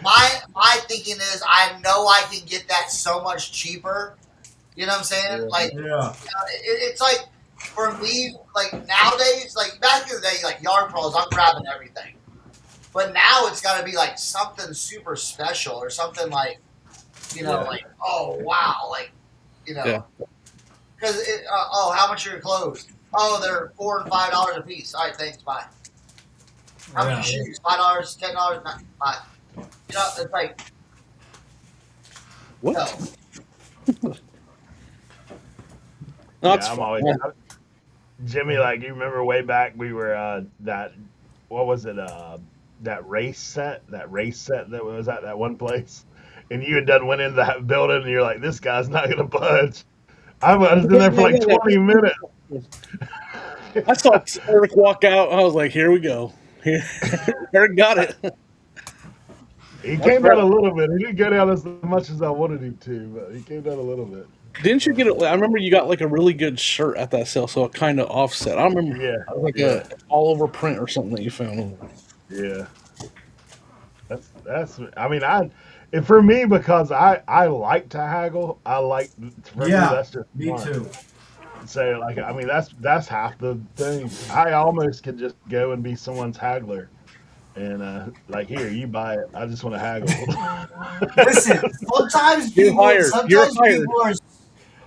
like my thinking is I know I can get that so much cheaper. You know what I'm saying? Yeah. Like Yeah. it's like for me, like nowadays, like back in the day, like yard pros, I'm grabbing everything. But now it's got to be like something super special or something like Yeah. like oh wow, like Yeah. because oh how much are your clothes? Oh, they're $4 and $5 a piece. All right, thanks, bye. How Yeah. many shoes? $5, $10, bye. It's like no. What? No, it's Yeah, I'm fine. always Jimmy. Like you remember way back, we were that what was it? That race set that was at that one place, and you had done went into that building, and you're like, this guy's not gonna budge. I was in there for like 20 minutes. I saw Eric walk out. I was like, here we go. Eric got it. He That's came right. down a little bit. He didn't go down as much as I wanted him to, but he came down a little bit. Didn't you get it? I remember you got like a really good shirt at that sale, so it kind of offset. I remember Yeah, like yeah, a all over print or something that you found. yeah. That's. I mean, and for me because I like to haggle. I like for me Yeah. that's just Me fun. too. So like I mean that's half the thing. I almost could just go and be someone's haggler and like here you buy it. I just want to haggle. Listen, sometimes You're people hired. You're sometimes hired. people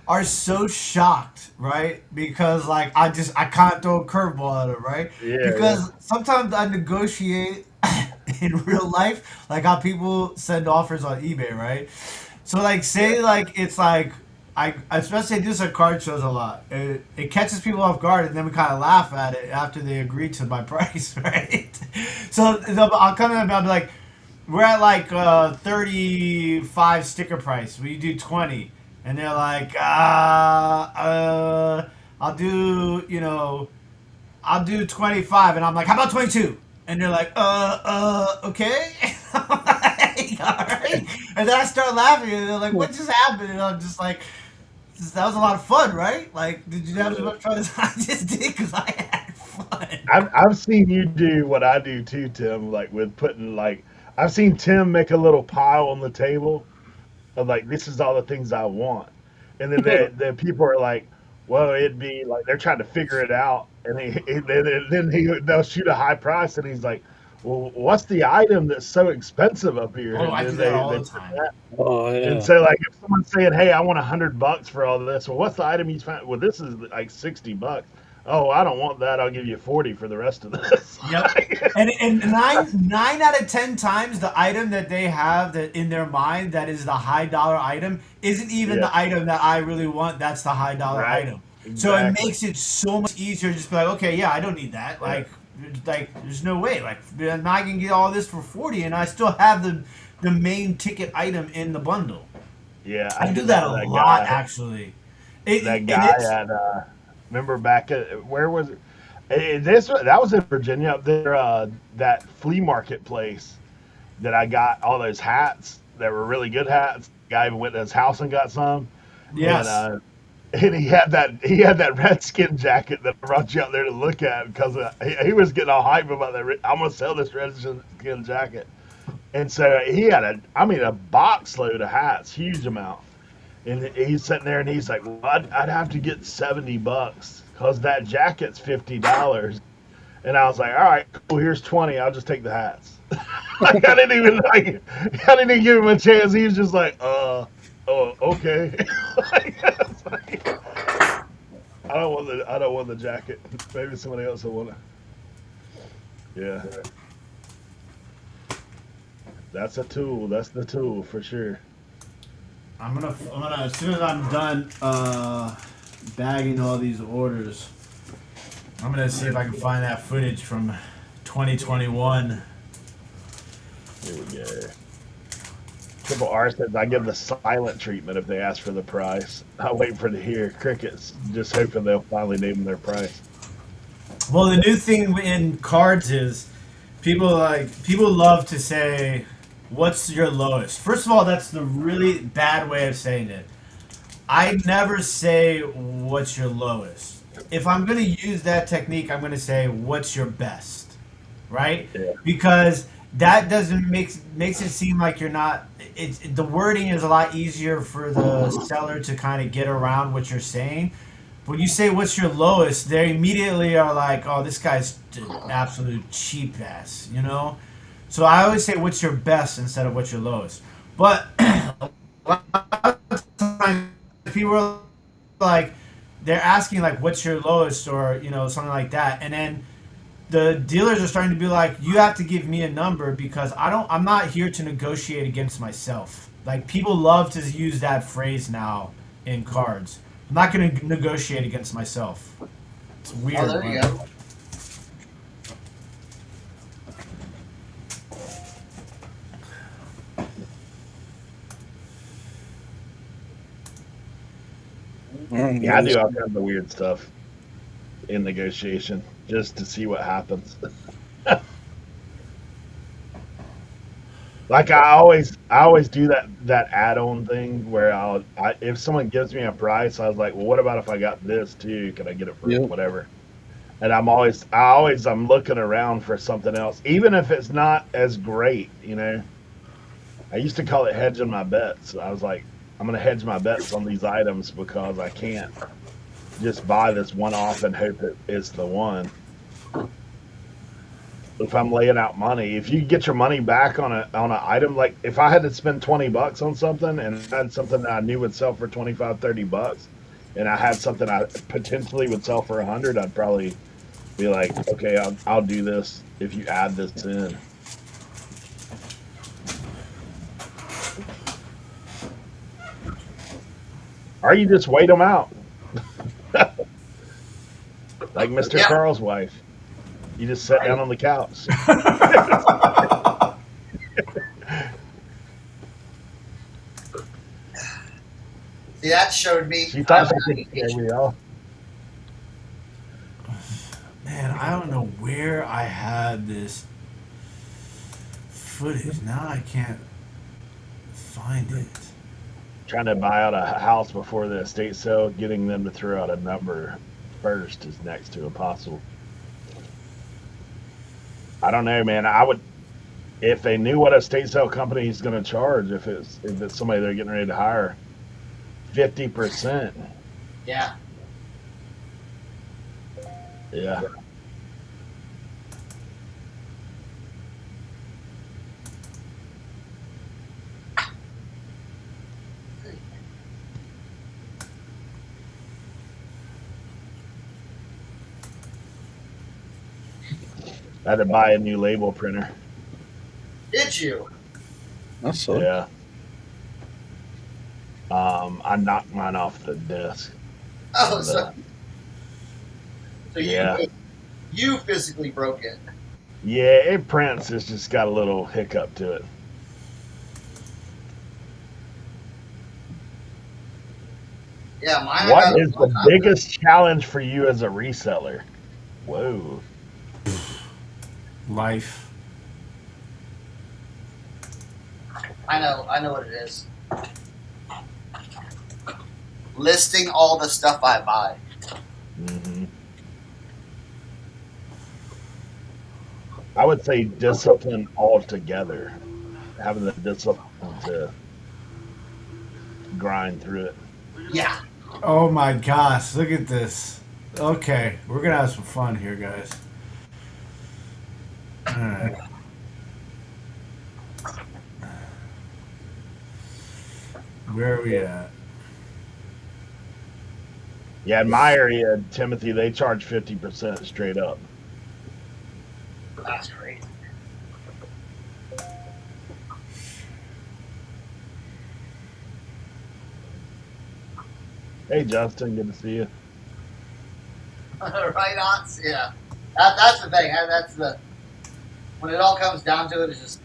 are so shocked, right? Because like I can't throw a curveball at it, right? Yeah, yeah, Because sometimes I negotiate in real life, like how people send offers on eBay, right? So like yeah. say like it's like I especially do this at card shows a lot. It catches people off guard, and then we kind of laugh at it after they agree to my price, right? So I'll come in and I'll be like, we're at like 35 sticker price. Will you do 20? And they're like, I'll do, I'll do 25. And I'm like, how about 22? And they're like, okay. I'm like, all right. And then I start laughing, and they're like, what just happened? And I'm just like, that was a lot of fun, right? Like, did you have as Yeah. much fun as I just did? Because I had fun. I've seen you do what I do too, Tim. Like with putting like I've seen Tim make a little pile on the table of like this is all the things I want, and then the people are like, Well, it'd be like they're trying to figure it out, and they'll shoot a high price, and he's like, "Well, what's the item that's so expensive up here?" Oh, And I do then that they all the put time. that. Oh And yeah. so, like, if someone's saying, "Hey, I want $100 for all this," well, what's the item you find? Well, this is like $60. Oh, I don't want that. I'll give you 40 for the rest of this. Yep. And nine out of 10 times the item that they have that in their mind that is the high dollar item isn't even Yeah, the item that I really want. That's the high dollar right. item. So it Exactly. makes it so much easier to just be like, okay, yeah, I don't need that. Yeah, Like there's no way. Like now I can get all this for 40, and I still have the main ticket item in the bundle. yeah. I I do did that that a with lot actually. that And guy it's at remember back at where was it? This that was in Virginia up there. That flea market place that I got all those hats that were really good hats. The guy even went to his house and got some, and yes. and he had that redskin jacket that I brought you out there to look at because he was getting all hype about that. I'm gonna sell this redskin jacket, and so he had a box load of hats, huge amount. And he's sitting there and he's like, well, I'd have to get $70 because that jacket's $50. And I was like, all right, cool, here's 20. I'll just take the hats. Like, I didn't even give him a chance. He was just like, oh, okay. Like, it's like, I don't want the jacket. Maybe somebody else will want it. Yeah, that's a tool. That's the tool for sure. I'm gonna as soon as I'm done bagging all these orders, I'm gonna see if I can find that footage from 2021. Here we go. Triple R says I give the silent treatment if they ask for the price. I wait for to hear crickets, just hoping they'll finally name their price. Well, the new thing in cards is people love to say, "What's your lowest?" First of all, that's the really bad way of saying it. I never say, "What's your lowest?" If I'm gonna use that technique, I'm gonna say, "What's your best?" Right? Yeah, Because that doesn't makes it seem like you're not. The wording is a lot easier for the seller to kind of get around what you're saying. When you say what's your lowest, they immediately are like, "Oh, this guy's an absolute cheap ass," you know. So I always say what's your best instead of what's your lowest. But a lot of times people are like, they're asking like what's your lowest or something like that, and then the dealers are starting to be like, you have to give me a number because I'm not here to negotiate against myself. Like people love to use that phrase now in cards. I'm not going to negotiate against myself. It's Oh, weird, there you but go. yeah, I do all kinds of weird stuff in negotiation just to see what happens. Like I always do that add-on thing where if someone gives me a price, I was like, well, what about if I got this too? Can I get it for Yep. whatever? And I'm looking around for something else, even if it's not as great. I used to call it hedging my bets. I was like, I'm gonna hedge my bets on these items because I can't just buy this one off and hope it is the one. If I'm laying out money, if you get your money back on an item, like if I had to spend $20 on something and I had something that I knew would sell for 25, $30, and I had something I potentially would sell for 100, I'd probably be like, okay, I'll do this if you add this in. Or you just wait them out, like Mr. Yeah. Carl's wife. You just sit down on the couch. See, that showed me. She thought she could scare me off. man, I don't know where I had this footage. Now I can't find it. Trying to buy out a house before the estate sale, getting them to throw out a number first is next to impossible. I don't know, man. I would if they knew what a estate sale company is going to charge. If it's somebody they're getting ready to hire, 50%. Yeah. Yeah. I had to buy a new label printer. Did you? That sucks. Yeah. I knocked mine off the desk, Oh, and so yeah, you physically broke it. yeah, it prints. It's just got a little hiccup to it. Yeah, mine. I What got is the biggest challenge for you as a reseller? Whoa. Life. I know what it is. Listing all the stuff I buy. Hmm. I would say discipline altogether. Having the discipline to grind through it. Yeah. Oh my gosh, look at this. Okay, we're gonna have some fun here, guys. Alright. Where are we at? Yeah, in my area, Timothy, they charge 50% straight up. That's crazy. Hey, Justin, good to see you. Right on. Yeah. That's the thing. That's the when it all comes down to it. It's just.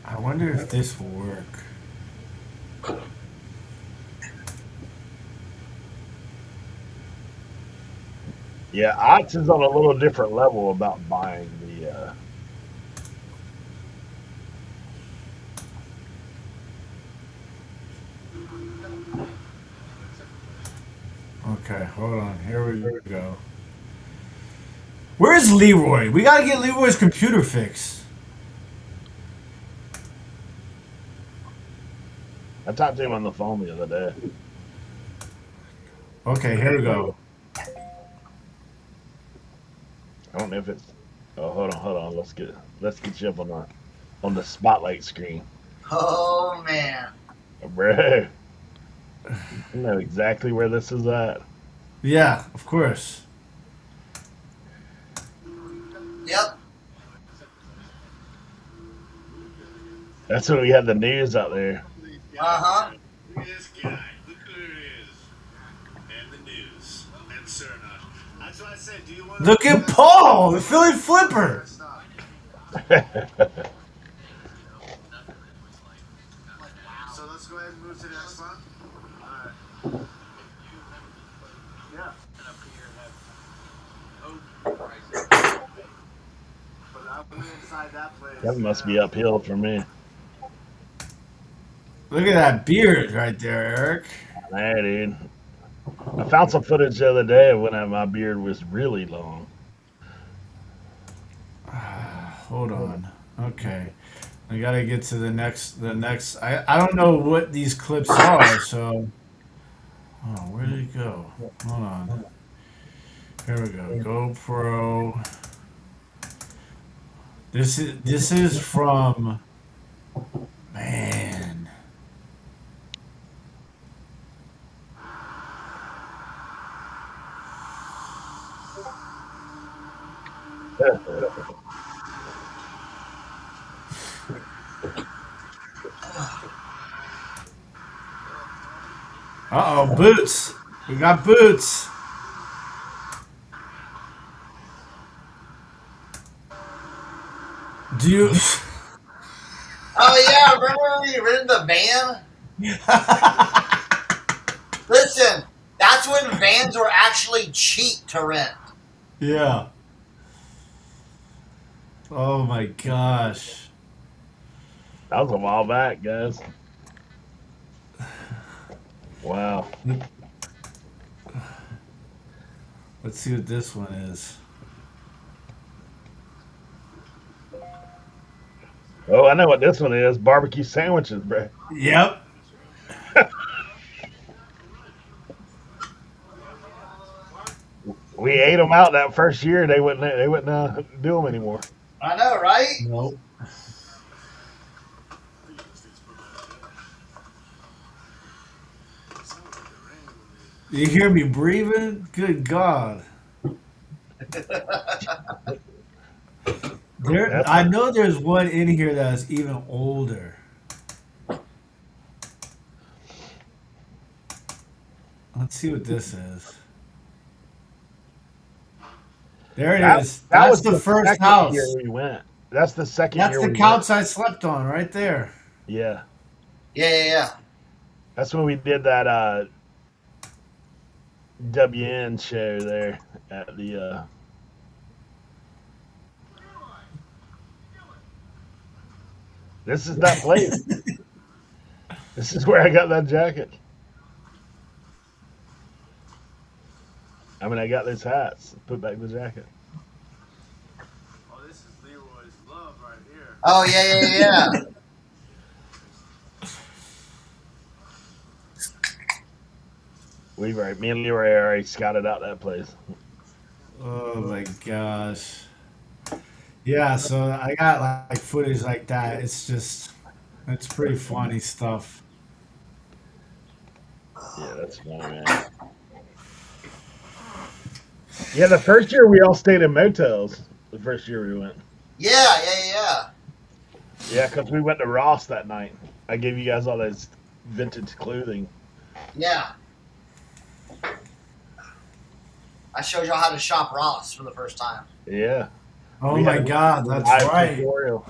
I wonder if this will work. Yeah, Ox is on a little different level about buying the. Okay, hold on. Here we go. Where's Leroy? We gotta get Leroy's computer fixed. I talked to him on the phone the other day. Okay, here we go. I don't know if it's. Oh, hold on. Let's get you up on the spotlight screen, Oh man. bro. You know exactly where this is at. Yeah, of course. Yep. That's when we had the news out there. Uh-huh. This guy, look who it is. And the news. And Cernoch. That's what I said. Do you want Look at Paul, the Philly Flipper. So let's go ahead and move to the next one. Alright. Yeah. But I'm inside that place. That must be uphill for me. Look at that beard right there, Eric. Hey, dude. I found some footage the other day of when my beard was really long. Hold on. Okay. I gotta get to the next I don't know what these clips are, so oh, where did it go? Hold on. Here we go. GoPro. This is from man. Uh-oh, boots. We got boots. Do you Oh yeah. Remember when we rented the van? Listen, that's when vans were actually cheap to rent. Yeah. Oh my gosh. That was a while back, guys. Wow. Let's see what this one is. Oh, I know what this one is. Barbecue sandwiches, bro. Yep. We ate them out that first year. They wouldn't do them anymore. I know, right? Nope. You hear me breathing? Good God. There, That's I know there's one in here that's even older. Let's see what this is. There it that is. that That's was the the first second year house. we went. That's the second That's year the we went. couch I slept on right there. Yeah, Yeah. that's when we did that WN show there at the. This is that place. This is where I got that jacket. I mean, I got these hats. Put back the jacket. Oh, this is Leroy's love right here. Oh, yeah. Me and Leroy already scouted out that place. Oh my gosh. Yeah, so I got like footage like that. It's pretty funny stuff. Yeah, that's funny, man. Yeah, the first year we all stayed in motels. The first year we went. Yeah. Yeah, because we went to Ross that night. I gave you guys all this vintage clothing. Yeah. I showed y'all how to shop Ross for the first time. Yeah. Oh We my had God, a that's live right. tutorial.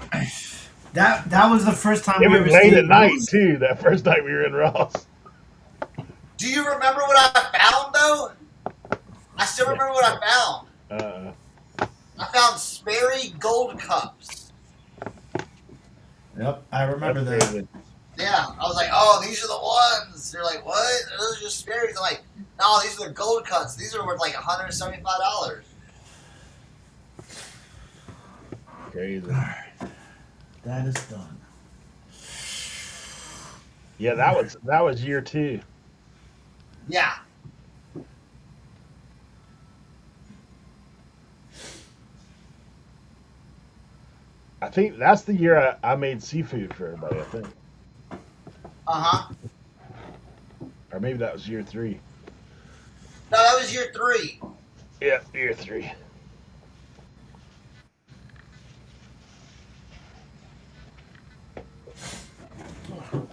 That was the first time It we was ever late stayed at in night those. too. That first night we were in Ross. Do you remember what I found, though? I still remember what I found. I found Sperry gold cups. Yep, I remember That's that. crazy. Yeah. I was like, oh, these are the ones. They're like, what? Those are just Sperry's. I'm like, no, these are the gold cups. These are worth like $175. Crazy. That is done. Yeah, that was year two. Yeah. I think that's the year I made seafood for everybody. I think, Uh-huh. or maybe that was year three. No, that was year 3. Yeah, year three.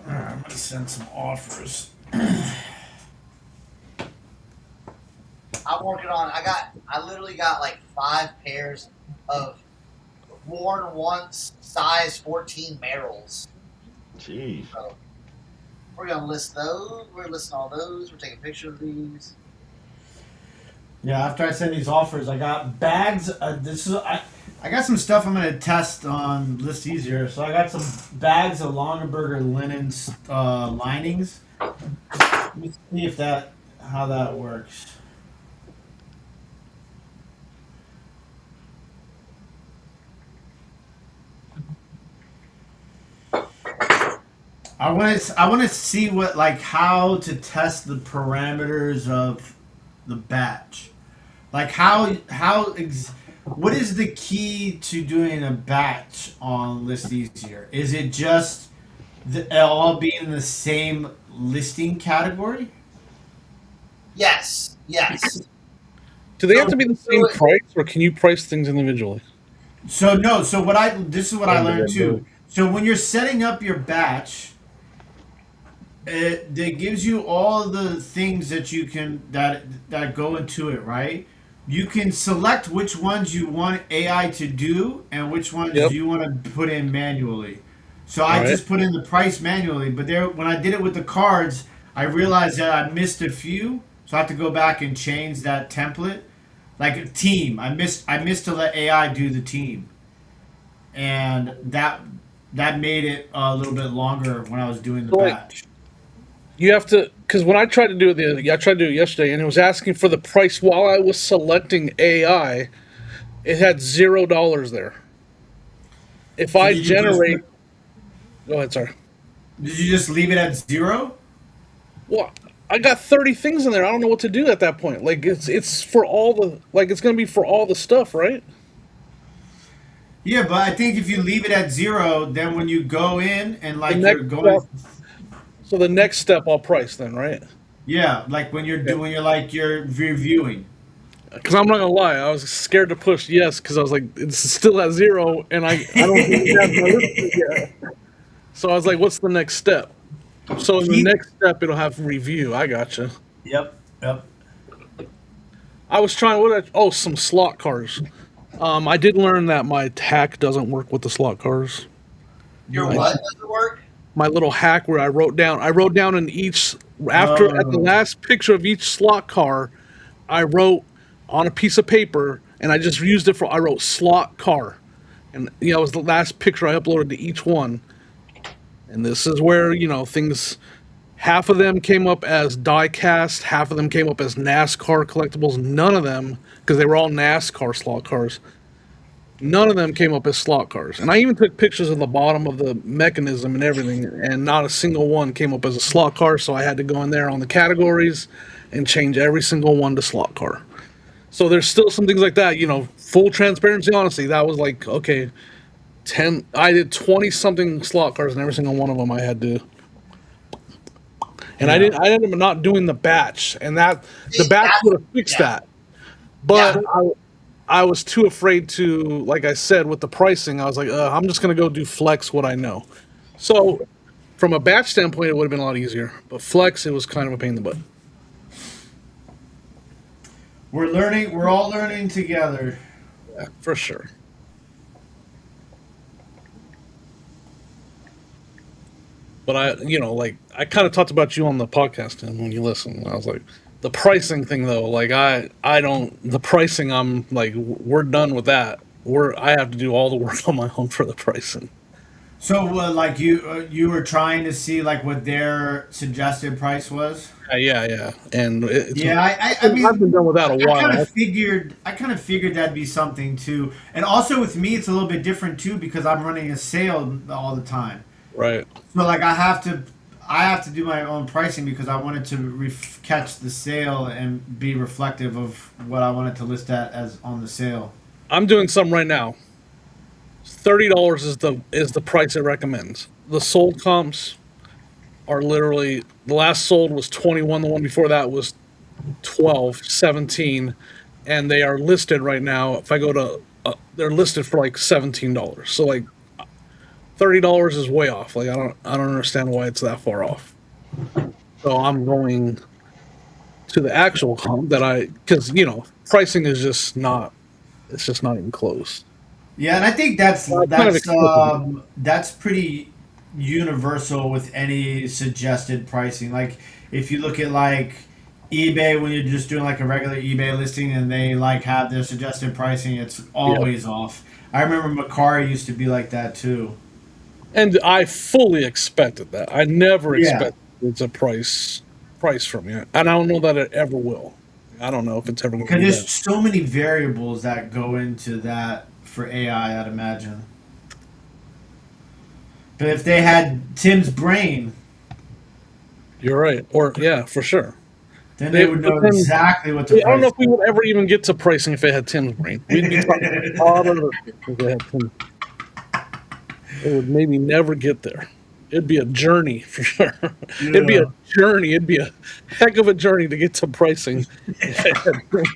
I'm gonna send some offers. I'm working on. I literally got like 5 pairs of worn once size 14 Merrills. Jeez. So we're gonna list those. We're listing all those. We're taking pictures of these. Yeah, after I send these offers, I got bags. I got some stuff I'm gonna test on List Easier. So I got some bags of Longaberger linen linings. Let me see if how that works. I want to see how to test the parameters of the batch. Like what is the key to doing a batch on List Easier? Is it just all being in the same listing category? Yes. Do they So- have to be the so same it- price, or can you price things individually? So no. So this is what I learned Individual. too. So when you're setting up your batch, it gives you all the things that you can that go into it, right? You can select which ones you want AI to do and which ones Yep. you want to put in manually. So I Right. just put in the price manually, but when I did it with the cards, I realized that I missed a few, so I have to go back and change that template. Like a team, I missed to let AI do the team, and that made it a little bit longer when I was doing the So, like, batch. You have to, because when I tried to do it, I tried to do it yesterday, and it was asking for the price while I was selecting AI. It had $0 there. If I Did you just- generate, go ahead, sorry. Did you just leave it at 0? Well, I got 30 things in there. I don't know what to do at that point. Like it's for all the like it's gonna be for all the stuff, right? Yeah, but I think if you leave it at 0, then when you go in and The like you're next going, step. So the next step I'll price then, right? yeah, like when you're Okay. doing, you're reviewing. Because I'm not gonna lie, I was scared to push yes because I was like, it's still at 0, and I don't even have my listing yet. So I was like, what's the next step? So in the Keep. next step, it'll have review. I gotcha. Yep. Yep. I was trying. Some slot cars. I did learn that my hack doesn't work with the slot cars. Your I, what doesn't work? my little hack where I wrote down in each after at the Oh. last picture of each slot car, I wrote on a piece of paper and I just used it for I wrote slot car, and it was the last picture I uploaded to each one. And this is where things. Half of them came up as die cast, half of them came up as NASCAR collectibles. None of them, because they were all NASCAR slot cars, none of them came up as slot cars. And I even took pictures of the bottom of the mechanism and everything, and not a single one came up as a slot car. So I had to go in there on the categories and change every single one to slot car. So there's still some things like that, full transparency, honestly. That was like, okay, 10, I did 20 something slot cars, and every single one of them I had to. And Yeah. I ended up not doing the batch, and that the See, batch that's would have fixed yeah, that. But yeah. I was too afraid to, like I said, with the pricing, I was like, I'm just gonna go do flex what I know. So from a batch standpoint, it would have been a lot easier. But flex, it was kind of a pain in the butt. We're learning. We're all learning together. Yeah, for sure. But I kind of talked about you on the podcast, and when you listen, I was like, the pricing thing though, like I don't the pricing. I'm like, we're done with that. I have to do all the work on my own for the pricing. So, like you were trying to see like what their suggested price was. Yeah, and Yeah, I I've been mean, done with that a while. I kind of figured that'd be something too. And also with me, it's a little bit different too because I'm running a sale all the time. Right. So like I have to do my own pricing because I wanted to catch the sale and be reflective of what I wanted to list at as on the sale. I'm doing some right now. $30 is the price it recommends. The sold comps are literally the last sold was 21. The one before that was 12, 17, and they are listed right now. If I go to, they're listed for like $17. So like $30 is way off. Like I don't understand why it's that far off. So I'm going to the actual comp because pricing is just not. It's just not even close. Yeah, and I think I kind of expected it. that's pretty universal with any suggested pricing. Like if you look at like eBay when you're just doing like a regular eBay listing and they like have their suggested pricing, it's Yeah. always off. I remember Macari used to be like that too. And I fully expected that. I never Yeah. expected it's a price from you, and I don't know that it ever will. I don't know if it's ever going to Because be there's that. so many variables that go into that for AI, I'd imagine. But if they had Tim's brain, You're right, or yeah, for sure. then they would But know then exactly what to I don't know price. if we would ever even get to pricing if it had Tim's brain. We'd be talking a lot of other things if it had Tim. It would maybe never get there. It'd be a journey for sure. It'd be a Yeah. journey. It'd be a heck of a journey to get to pricing. If it had Tim's brain.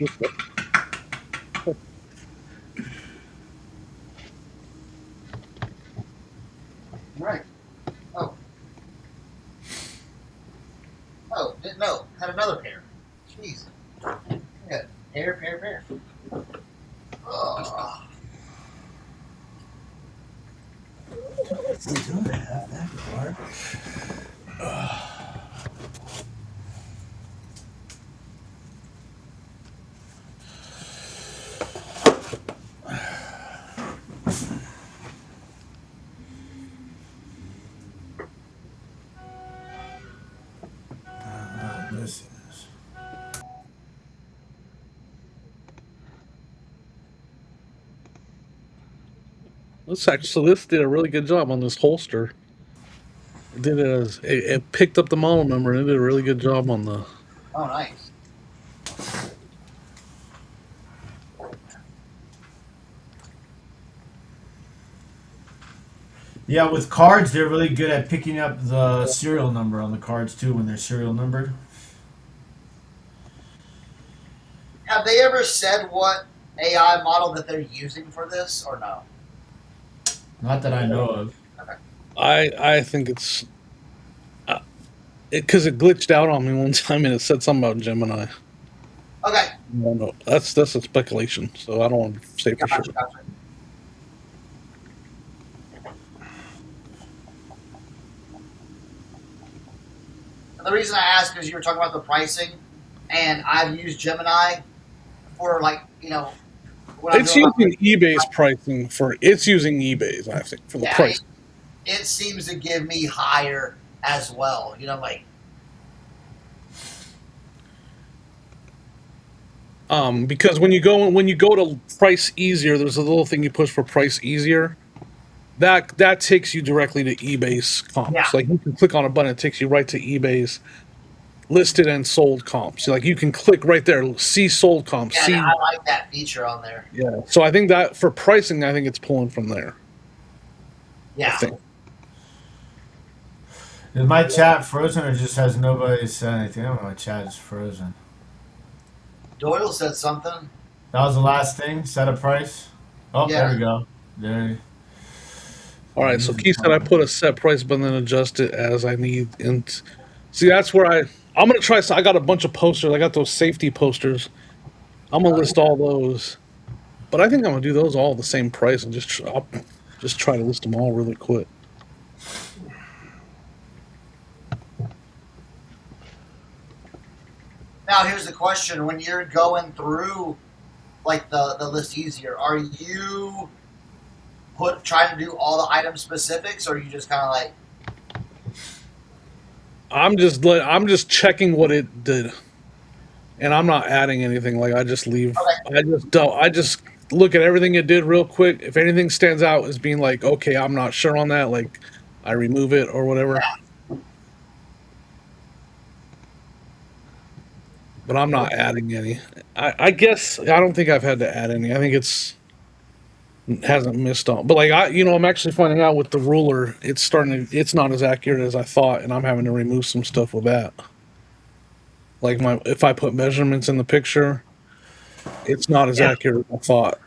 Right. Oh. Oh, didn't know. Had another pair. Jeez. Yeah. Pair. Oh. Still have that part. This is. So this did a really good job on this holster. It picked up the model number and it did a really good job on the. Oh, nice. Yeah, with cards, they're really good at picking up the serial number on the cards too when they're serial numbered. Have they ever said what AI model that they're using for this, or no? Not that I know of. I think it's because it glitched out on me one time and it said something about Gemini. Okay. No, that's a speculation, so I don't want to say for sure. Gotcha. And the reason I ask is you were talking about the pricing, and I've used Gemini for when It's using eBay's pricing for. It's using eBay's, I think, for the price. It seems to give me higher as well. Because when you go to price easier, there's a little thing you push for price easier. That takes you directly to eBay's comps. Yeah. Like you can click on a button, it takes you right to eBay's listed and sold comps. Like you can click right there, see sold comps. Yeah, see, I like that feature on there. yeah. So I think that for pricing, I think it's pulling from there. Yeah. I think. Is my chat frozen or just has nobody said anything? I don't know, my chat is frozen. Doyle said something. That was the last thing? Set a price? Oh, Yeah. there we go. There. All right, so Keith said I put a set price, but then adjust it as I need. And see, that's where I'm gonna try. I got a bunch of posters. I got those safety posters. I'm gonna list all those, but I think I'm gonna do those all the same price and I'll just try to list them all really quick. Now here's the question: when you're going through like the list easier, are you trying to do all the item specifics, or are you just kind of like? I'm just checking what it did, and I'm not adding anything. Like I just leave. Okay. I just look at everything it did real quick. If anything stands out as being like, okay, I'm not sure on that, like I remove it or whatever. Yeah. But I'm not adding any. I guess I don't think I've had to add any. I think it hasn't missed on. But like I'm actually finding out with the ruler, it's not as accurate as I thought, and I'm having to remove some stuff with that. Like if I put measurements in the picture, it's not as accurate as I thought.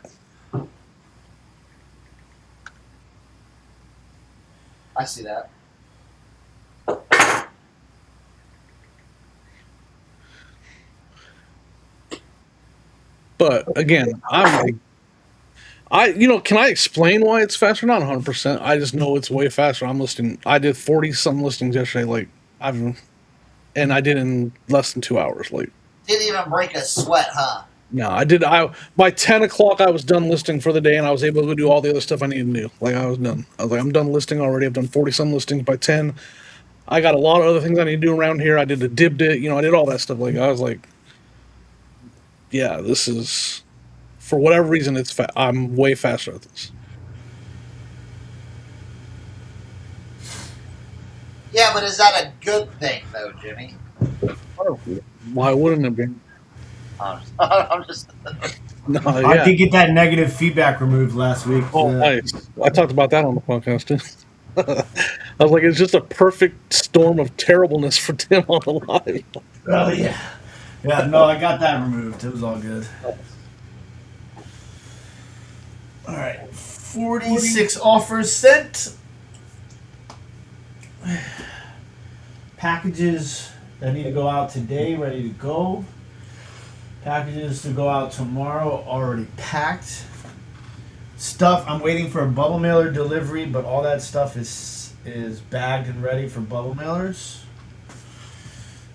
I see that. But again, I'm like, can I explain why it's faster? Not 100%. I just know it's way faster. I did 40 some listings yesterday. And I did in less than 2 hours. Like, didn't even break a sweat, huh? No, I did. By 10 o'clock, I was done listing for the day, and I was able to do all the other stuff I needed to do. Like, I was done. I was like, I'm done listing already. I've done 40 some listings by 10. I got a lot of other things I need to do around here. I did the dibbed it. I did all that stuff. Like, I was like, yeah, this is, for whatever reason, I'm way faster at this. Yeah, but is that a good thing, though, Jimmy? Why wouldn't it be? I'm just. No, I did get that negative feedback removed last week. Oh, nice. I talked about that on the podcast, too. I was like, it's just a perfect storm of terribleness for Tim on the live. Oh, yeah. Yeah, no, I got that removed. It was all good. All right. 46 offers sent. Packages that need to go out today, ready to go. Packages to go out tomorrow, already packed. Stuff, I'm waiting for a bubble mailer delivery, but all that stuff is bagged and ready for bubble mailers.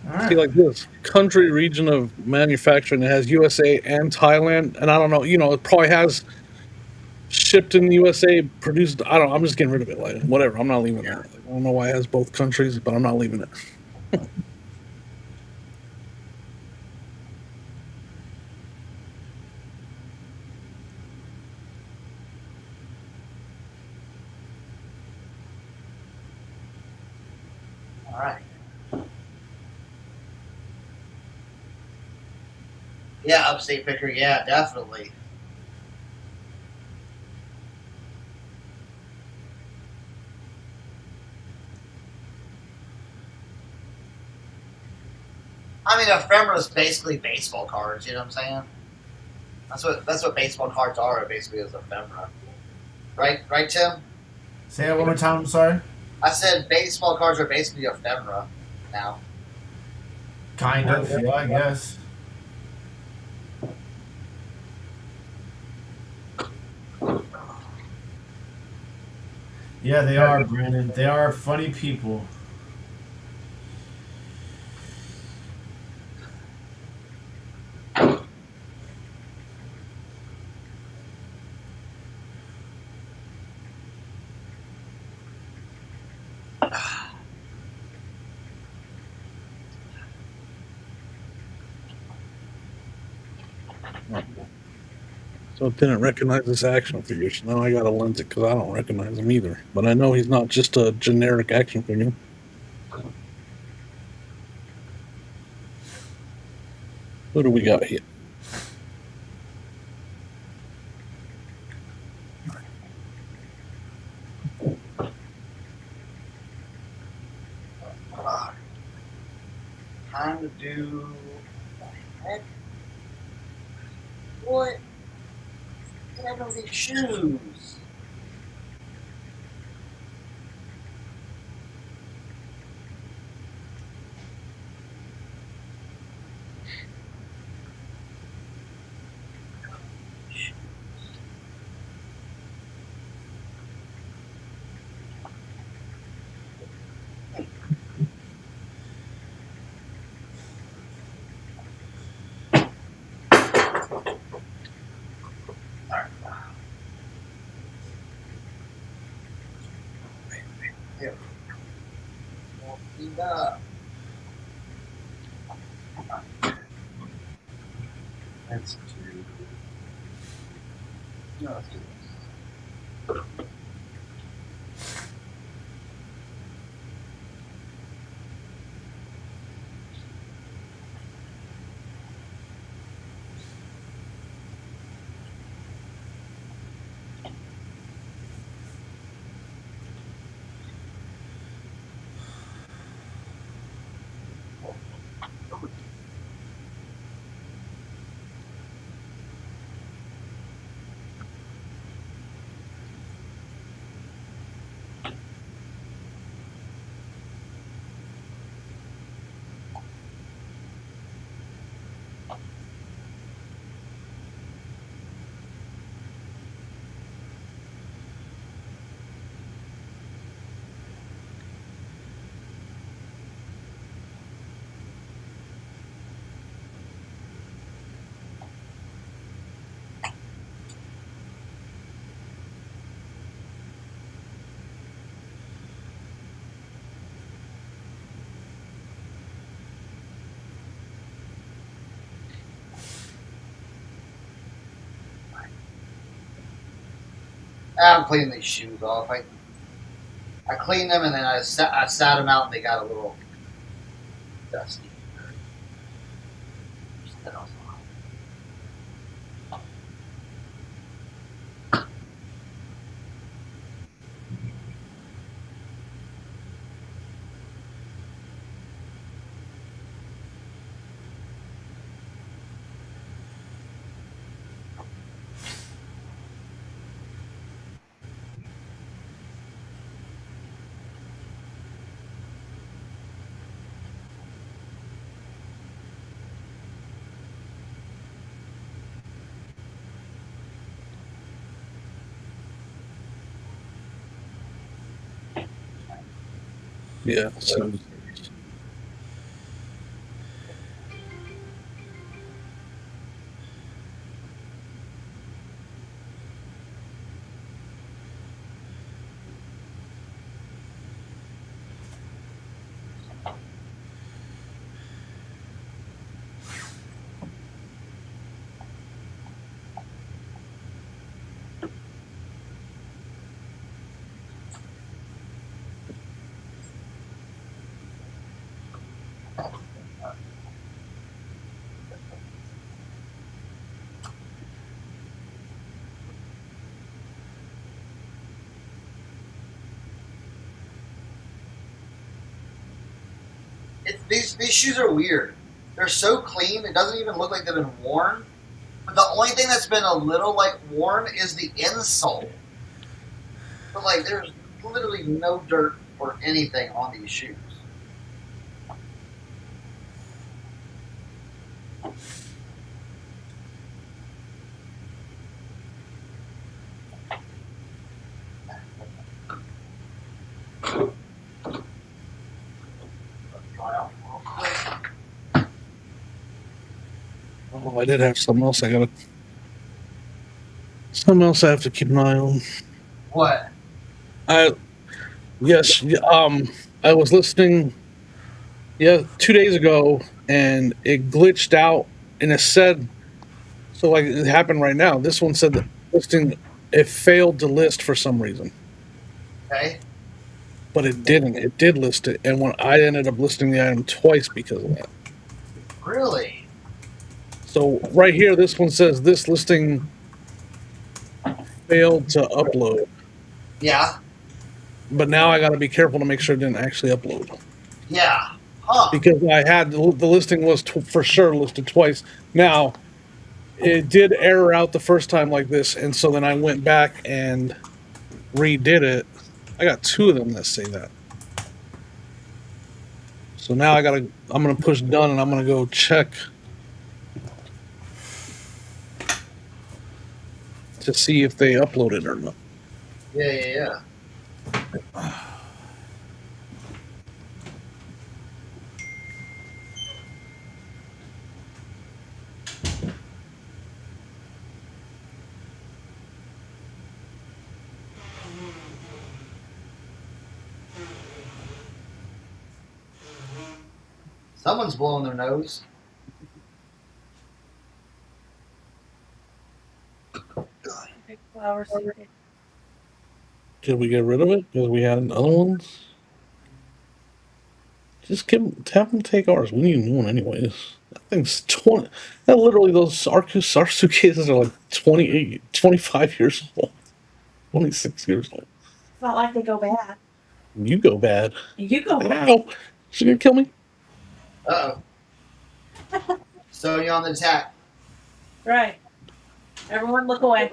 All right. See, like this country region of manufacturing, it has USA and Thailand, and I don't know, it probably has shipped in the USA, produced. I don't know, I'm just getting rid of it. Like, whatever, I'm not leaving it. Like, I don't know why it has both countries, but I'm not leaving it. right. Yeah, upstate picker. Yeah, definitely. I mean, ephemera is basically baseball cards. You know what I'm saying? That's what baseball cards are. Basically, is ephemera. Right, Tim. Say that one more time. I'm sorry. I said baseball cards are basically ephemera now. Kind of. Yeah, I guess. Yeah, they are, Brandon. They are funny people. So it didn't recognize this action figure. So now I gotta lens it because I don't recognize him either. But I know he's not just a generic action figure. What do we got here? Time to do. Heck? What? What are these shoes? Here. Walking up. Let's do. No, let's do this. I'm cleaning these shoes off. I cleaned them and then I sat them out and they got a little dusty. Yeah. So These shoes are weird. They're so clean, it doesn't even look like they've been worn. But the only thing that's been a little like worn is the insole. But like, there's literally no dirt or anything on these shoes. Oh, I did have something else. Something else I have to keep an eye on. What? Yes, I was listening, 2 days ago, and it glitched out, and it said, so like it happened right now. This one said that listing, it failed to list for some reason, Okay. but it didn't. It did list it, and when I ended up listing the item twice because of that. Really? So right here, this one says this listing failed to upload, Yeah. but now I got to be careful to make sure it didn't actually upload. Yeah. Huh. Because I had the listing was for sure listed twice. Now it did error out the first time like this, and so then I went back and redid it. I got two of them that say that. So now I'm gonna push done, and I'm gonna go check to see if they uploaded or not. Yeah. Someone's blowing their nose. Did we get rid of it because we had other ones? Just have them take ours. We need a new one anyways. That thing's 20. That literally, those our suitcases are like 28, 25 years old. 26 years old. It's not like they go bad. You go bad. You go bad. Ow! She gonna kill me? Uh-oh. Sonya on the attack. Right. Everyone look away.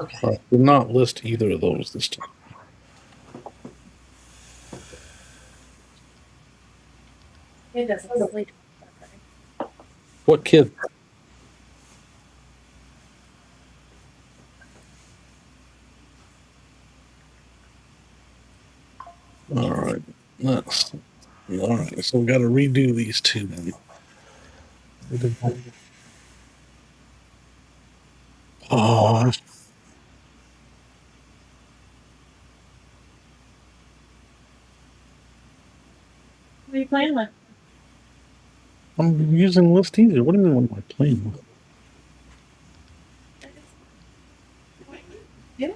Okay. Did not list either of those this time. It doesn't sleep. What kid? All right. All right. So we got to redo these two then. Oh, What are you playing with? I'm using list easier. What do you mean? What am I playing with? Yeah.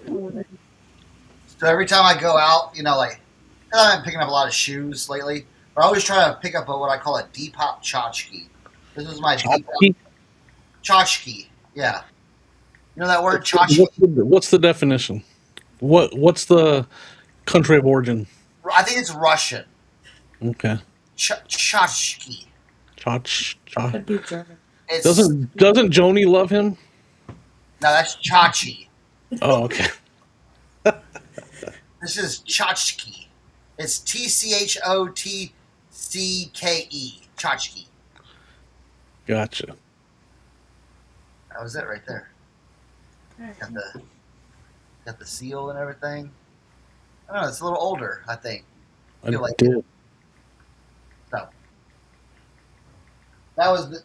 So every time I go out, like, I've been picking up a lot of shoes lately, but I always try to pick up what I call a Depop tchotchke. This is my Depop tchotchke. Yeah. You know that word, tchotchke? What's the definition? What's the country of origin? I think it's Russian. Okay. Tchotchke. Could be German. Doesn't Joni love him? No, that's Chachi. Oh, okay. This is tchotchke. It's Tchotcke. Tchotchke. Gotcha. That was it right there. Got the seal and everything. I don't know, it's a little older, I think. I feel like did. So that was the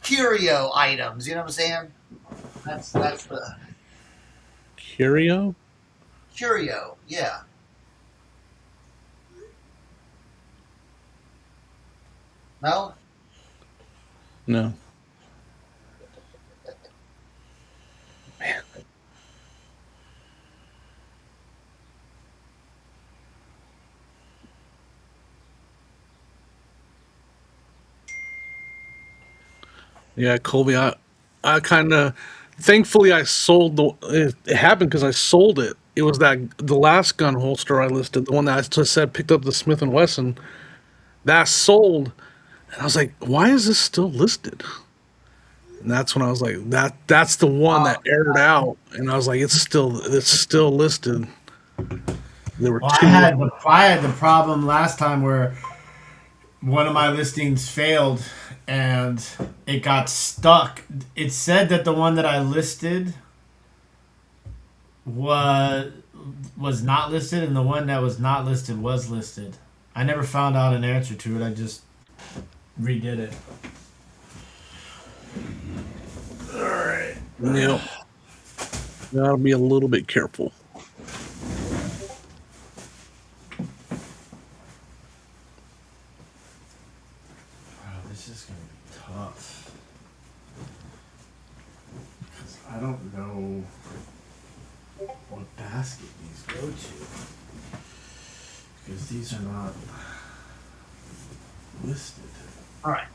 curio items, you know what I'm saying? That's the Curio? curio, yeah. No? No. Yeah, Colby, I kind of thankfully I sold it happened because I sold it. It was the last gun holster I listed, the one that I just said picked up the Smith and Wesson. That sold, and I was like, why is this still listed? And that's when I was like, that's the one that aired out, and I was like, it's still listed. There were Well, two. I had the problem last time where one of my listings failed and it got stuck. It said that the one that I listed was not listed, and the one that was not listed was listed. I never found out an answer to it. I just redid it. All right. Yep. Gotta be a little bit careful. Wow, this is gonna be tough. 'Cause I don't know what basket these go to. Because these are not listed. All right.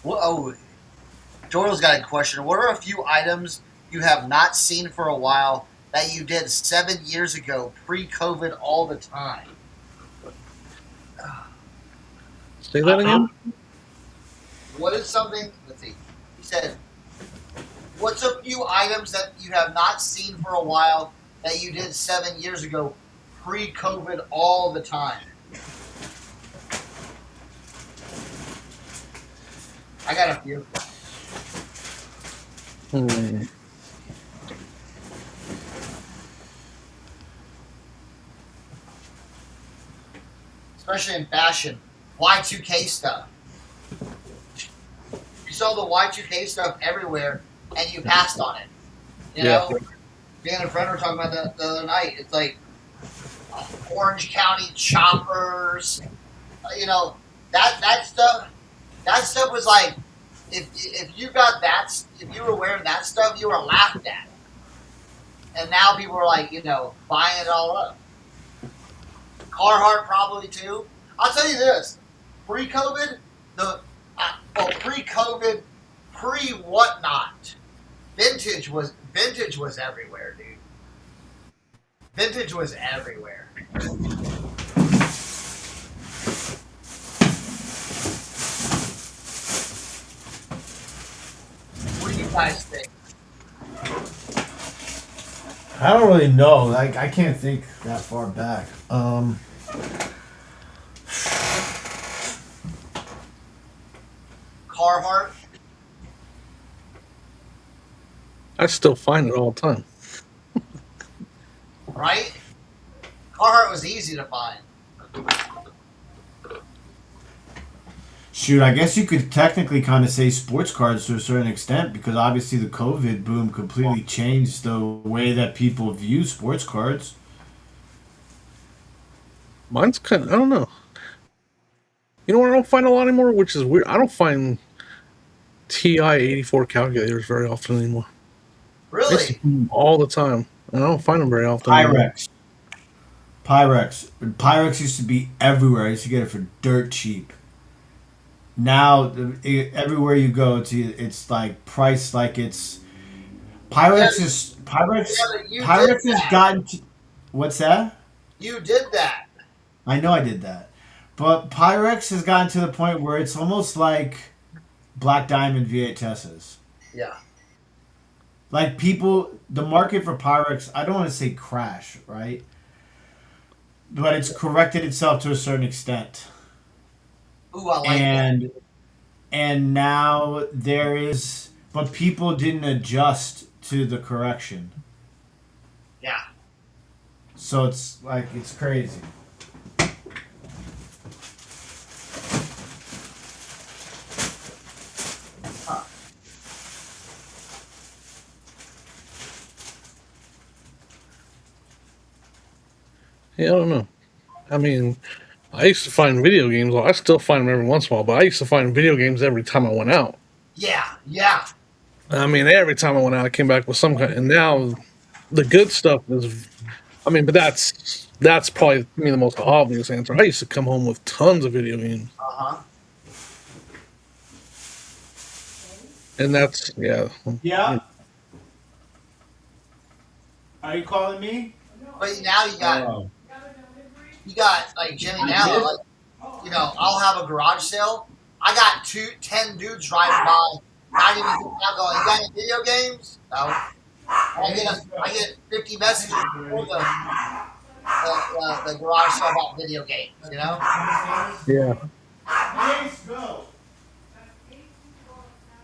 Oh, Jordan's got a question. What are a few items you have not seen for a while that you did 7 years ago, pre-COVID, all the time? Say that again. What is something? Let's see. He said, "What's a few items that you have not seen for a while that you did 7 years ago, pre-COVID, all the time?" I got a few. Especially in fashion. Y2K stuff. You saw the Y2K stuff everywhere, and you passed on it. You know? Me and a friend were talking about that the other night. It's like Orange County choppers. You know, that stuff. That stuff was like, if you got that, if you were wearing that stuff, you were laughed at. And now people are like, buying it all up. Carhartt probably too. I'll tell you this: pre-COVID, pre-COVID, pre-whatnot, vintage was everywhere, dude. Vintage was everywhere. What do you guys think? I don't really know. Like, I can't think that far back. Carhartt. I still find it all the time. Right? Carhartt was easy to find. Shoot, I guess you could technically kind of say sports cards to a certain extent because obviously the COVID boom completely changed the way that people view sports cards. Mine's kind of, I don't know. You know what I don't find a lot anymore, which is weird. I don't find TI-84 calculators very often anymore. Really? All the time. I don't find them very often. Pyrex used to be everywhere. I used to get it for dirt cheap. Now, everywhere you go, it's like priced like it's... Pyrex has gotten... What's that? You did that. I know I did that. But Pyrex has gotten to the point where it's almost like Black Diamond VHSs. Yeah. Like the market for Pyrex, I don't want to say crash, right? But it's corrected itself to a certain extent. Ooh, I like that. And now there is... but people didn't adjust to the correction. Yeah. So it's like it's crazy. Yeah, I don't know. I mean, I used to find video games. Well, I still find them every once in a while, but I used to find video games every time I went out. Yeah. Yeah. I mean, every time I went out, I came back with some kind. And now, the good stuff is. I mean, but that's probably to me the most obvious answer. I used to come home with tons of video games, Uh-huh. and that's yeah. Yeah. Are you calling me? But now you got like Jimmy now, like, I'll have a garage sale. I got 10 dudes driving by, not even going, you got any video games? No. I get 50 messages before the garage sale about video games, Yeah. Please go.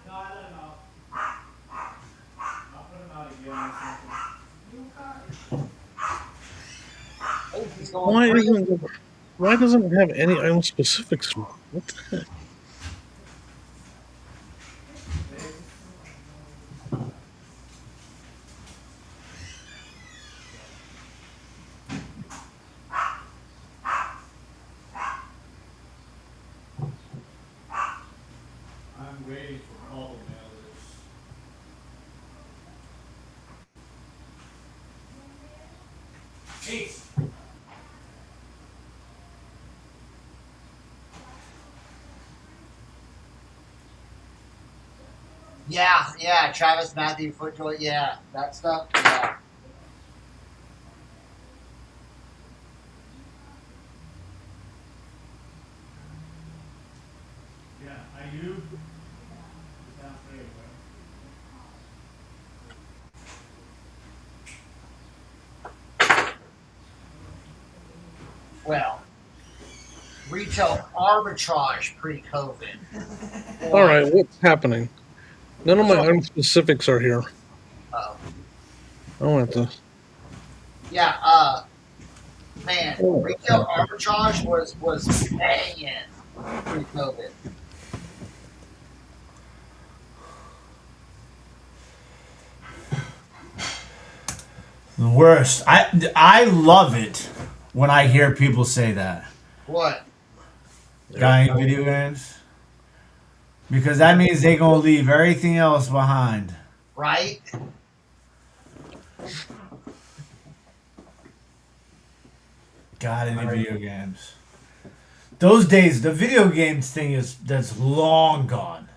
No, I don't know. I'll put them out again or something. He's going Why doesn't it have any item specifics? What the heck? I'm waiting for all the mailers. Chase. Yeah, Travis Matthew, Footjoy, yeah, that stuff, yeah. Yeah, are you? Sounds great, Well, retail arbitrage pre-COVID. All right, what's happening? None of my item specifics are here. Uh, I don't have to. yeah, man, retail arbitrage was banging pre-COVID. The worst. I love it when I hear people say that. What? Got any video games? Because that means they gonna leave everything else behind. Right? Got any video games? Those days, the video games thing that's long gone.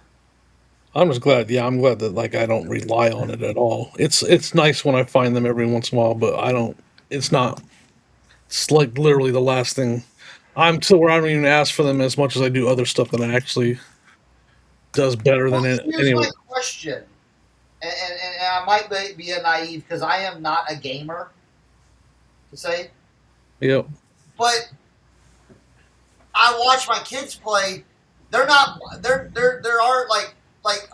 I'm just glad. Yeah, I'm glad that like I don't rely on it at all. It's nice when I find them every once in a while, but I don't. It's not. It's like literally the last thing. I'm to where I don't even ask for them as much as I do other stuff that actually does better than it. Here's Anyway, my question, and I might be a naive because I am not a gamer, to say, yep. but I watch my kids play. They're not. There are like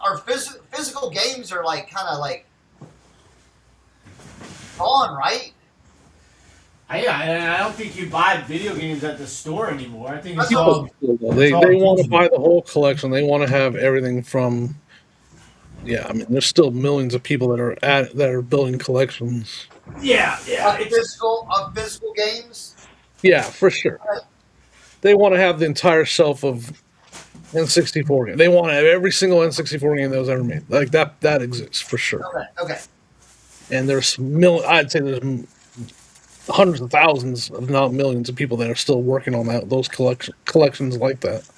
our physical games are like kind of like gone, right? I don't think you buy video games at the store anymore. I think it's That's all. They want to buy the whole collection. They want to have everything from. Yeah, I mean, there's still millions of people that are building collections. Yeah. Of physical games. Yeah, for sure. They want to have the entire shelf of N64 games. They want to have every single N64 game that was ever made. Like that exists for sure. Okay. And there's I'd say there's hundreds of thousands, if not millions, of people that are still working on those collections like that.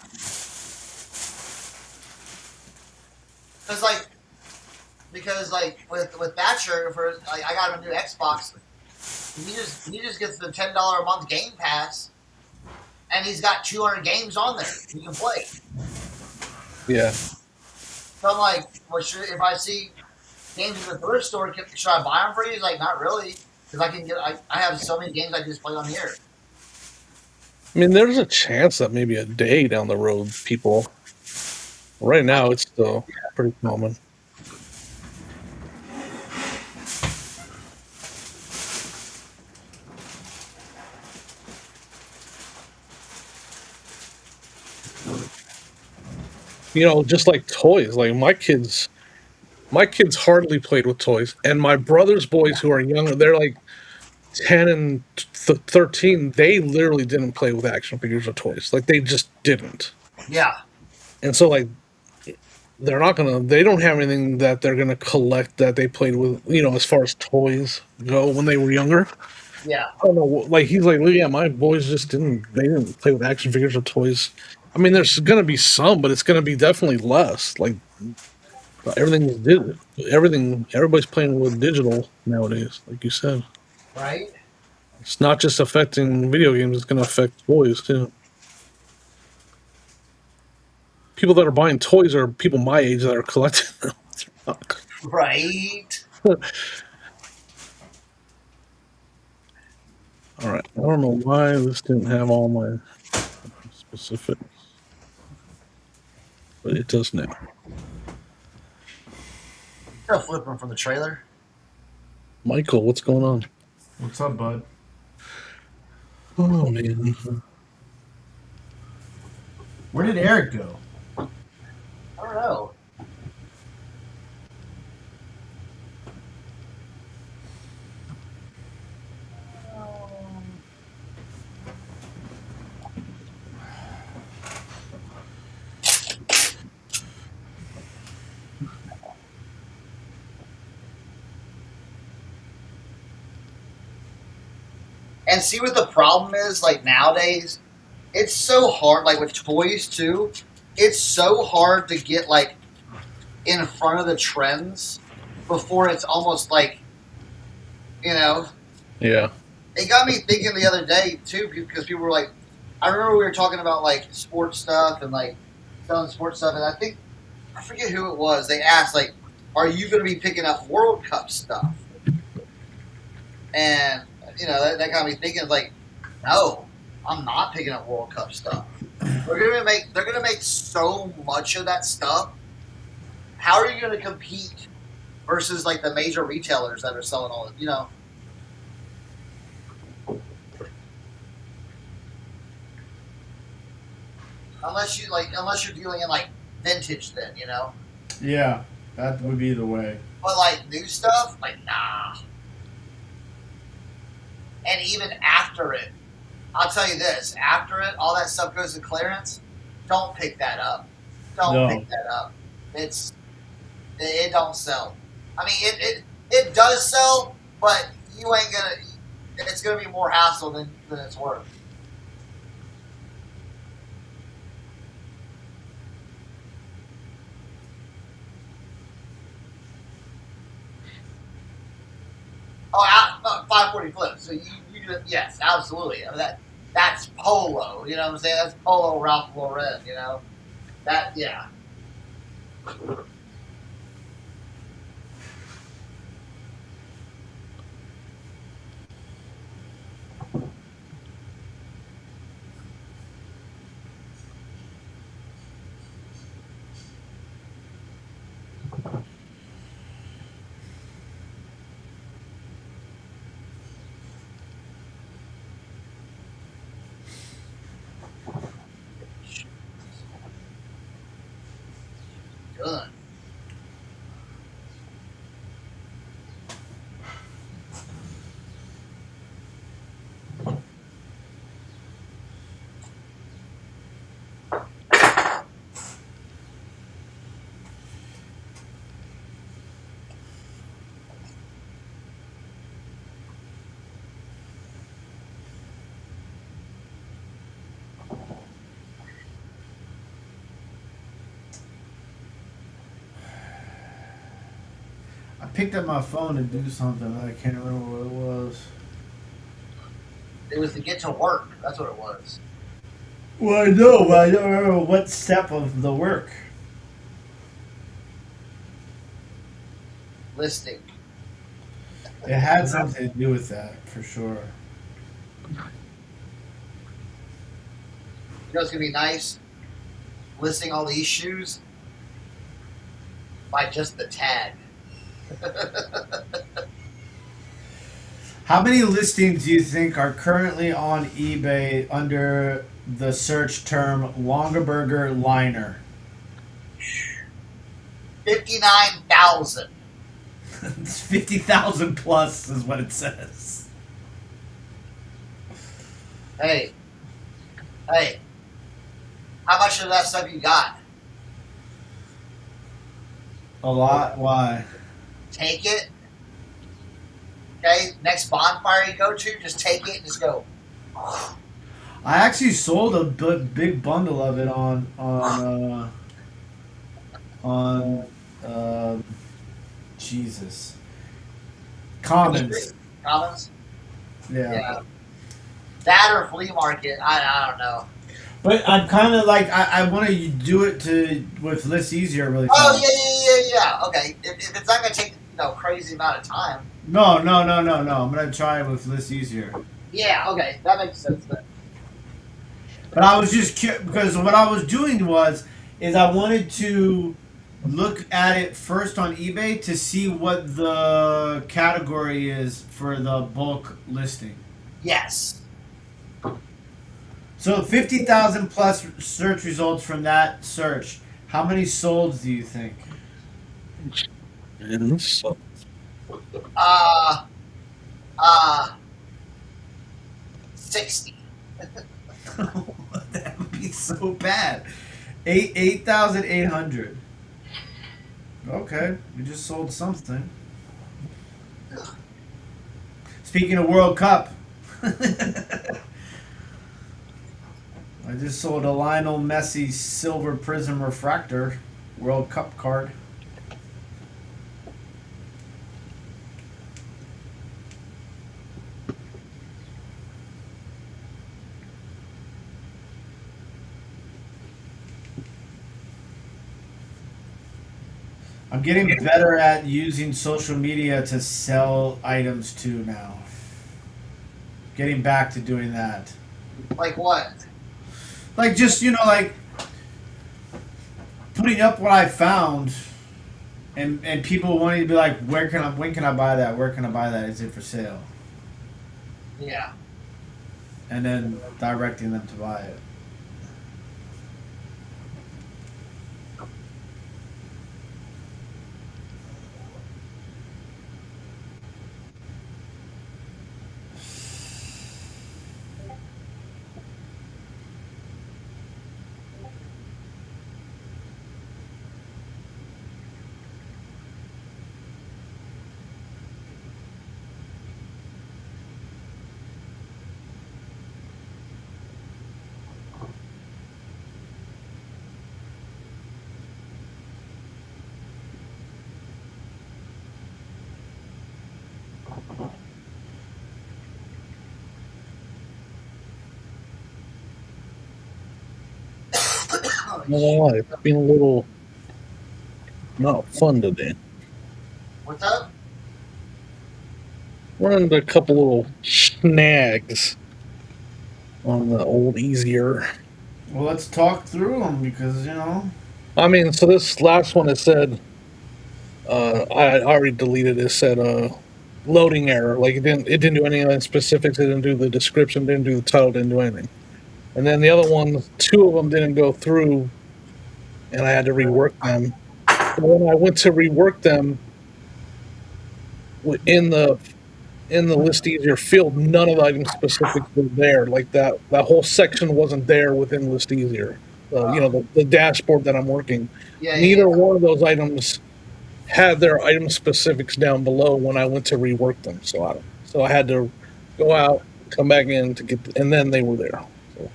Because with Thatcher, I got him a new Xbox. He just gets the $10 a month Game Pass, and he's got 200 games on there he can play. Yeah. So I'm like, well, if I see games in the thrift store, should I buy them for you? He's like, not really, because I have so many games I just play on here. I mean, there's a chance that maybe a day down the road, people. Right now, it's still pretty common. Just like toys. Like my kids hardly played with toys, and my brother's boys who are younger, they're like 10 and 13. They literally didn't play with action figures or toys. Like they just didn't. Yeah. And so like they don't have anything that they're gonna collect that they played with, as far as toys go when they were younger. Yeah. I don't know, like he's like, well, yeah, my boys they didn't play with action figures or toys. I mean, there's gonna be some, but it's gonna be definitely less. Like everybody's playing with digital nowadays, like you said. Right? It's not just affecting video games, it's gonna affect toys too. People that are buying toys are people my age that are collecting them. Right. All right. I don't know why this didn't have all my specifics, but it does now. Still flipping from the trailer. Michael, what's going on? What's up, bud? Oh man. Where did Eric go? I don't know. And see what the problem is, like nowadays, it's so hard, like with toys too, it's so hard to get like in front of the trends before it's almost like, Yeah. it got me thinking the other day too, because people were like, I remember we were talking about like sports stuff and like selling sports stuff, and I forget who it was, they asked like, are you going to be picking up World Cup stuff? And that got me thinking, like, no, I'm not picking up World Cup stuff. They're gonna make so much of that stuff. How are you gonna compete versus like the major retailers that are selling all it? Unless you're dealing in like vintage, then Yeah, that would be the way. But like new stuff, like nah. And even after it, I'll tell you this: after it, all that stuff goes to clearance. Don't pick that up. Don't pick that up. It don't sell. I mean, it does sell, but you ain't gonna. It's gonna be more hassle than it's worth. Oh, 540 flips. So you do it, yes, absolutely. I mean, that's polo. You know what I'm saying? That's polo Ralph Lauren. That, yeah. Good. I picked up my phone to do something. I can't remember what it was. It was to get to work. That's what it was. Well, I know, but I don't remember what step of the work. Listing. It had something to do with that, for sure. It's gonna be nice listing all these shoes by just the tag. How many listings do you think are currently on eBay under the search term Longaberger Liner? $59,000. It's 50,000 plus is what it says. Hey, how much of that stuff you got? A lot. Why? Take it. Okay, next bonfire you go to, just take it and just go. I actually sold a big bundle of it on Jesus Commons. Commons? Yeah. Yeah. That or flea market, I don't know. But I'm kind of like I want to do it with List Easier really Oh, fast. yeah. Okay, if it's not going to take, crazy amount of time. No. I'm gonna try it with List Easier. Yeah, okay, that makes sense then. But I was just because what I was doing is I wanted to look at it first on eBay to see what the category is for the bulk listing. Yes. So 50,000 plus search results from that search. How many solds do you think? So, Uh, uh, 60. That would be so bad. 8,800. Okay, we just sold something. Speaking of World Cup, I just sold a Lionel Messi Silver Prism Refractor World Cup card. I'm getting better at using social media to sell items too now. Getting back to doing that. Like what? Like just, like putting up what I found and people wanting to be like, when can I buy that? Where can I buy that? Is it for sale? Yeah. And then directing them to buy it. no lie, it's been a little not fun today. What's up? Run into a couple little snags on the old easier. Well, let's talk through them because, I mean, so this last one it said, I already deleted it. It said, loading error. Like it didn't do any of the specifics. It didn't do the description. Didn't do the title. Didn't do anything. And then the other ones, two of them didn't go through, and I had to rework them. So when I went to rework them in the list easier field, none of the item specifics were there. Like that whole section wasn't there within list easier. The dashboard that I'm working. Yeah. Neither one of those items had their item specifics down below when I went to rework them. So I had to go out, come back in to get, and then they were there. So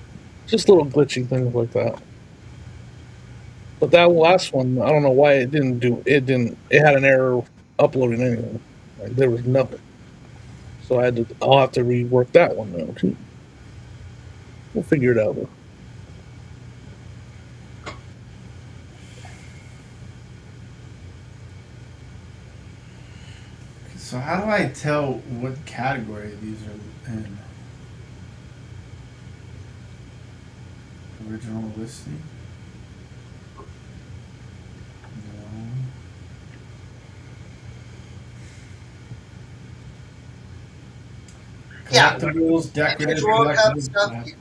just little glitchy things like that. But that last one, I don't know why it didn't do. It had an error uploading anything. Like there was nothing. So I'll have to rework that one now too. We'll figure it out though. So how do I tell what category these are in? Original listing? No. Yeah. Collectibles, decorative, World Cup collectibles. stuff. Yeah.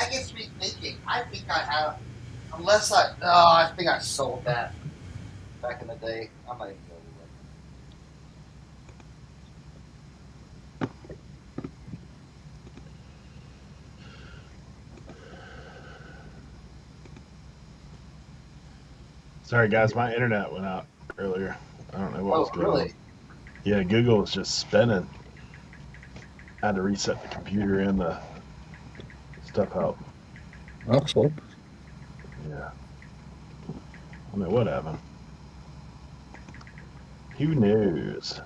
that gets me thinking. I think I have, I think I sold that back in the day. I might go with it. Sorry, guys, my internet went out earlier. I don't know what was Oh, going on. really? Yeah, Google was just spinning. I had to reset the computer and the stuff out. Excellent. Yeah. I don't know what happened. Who knows?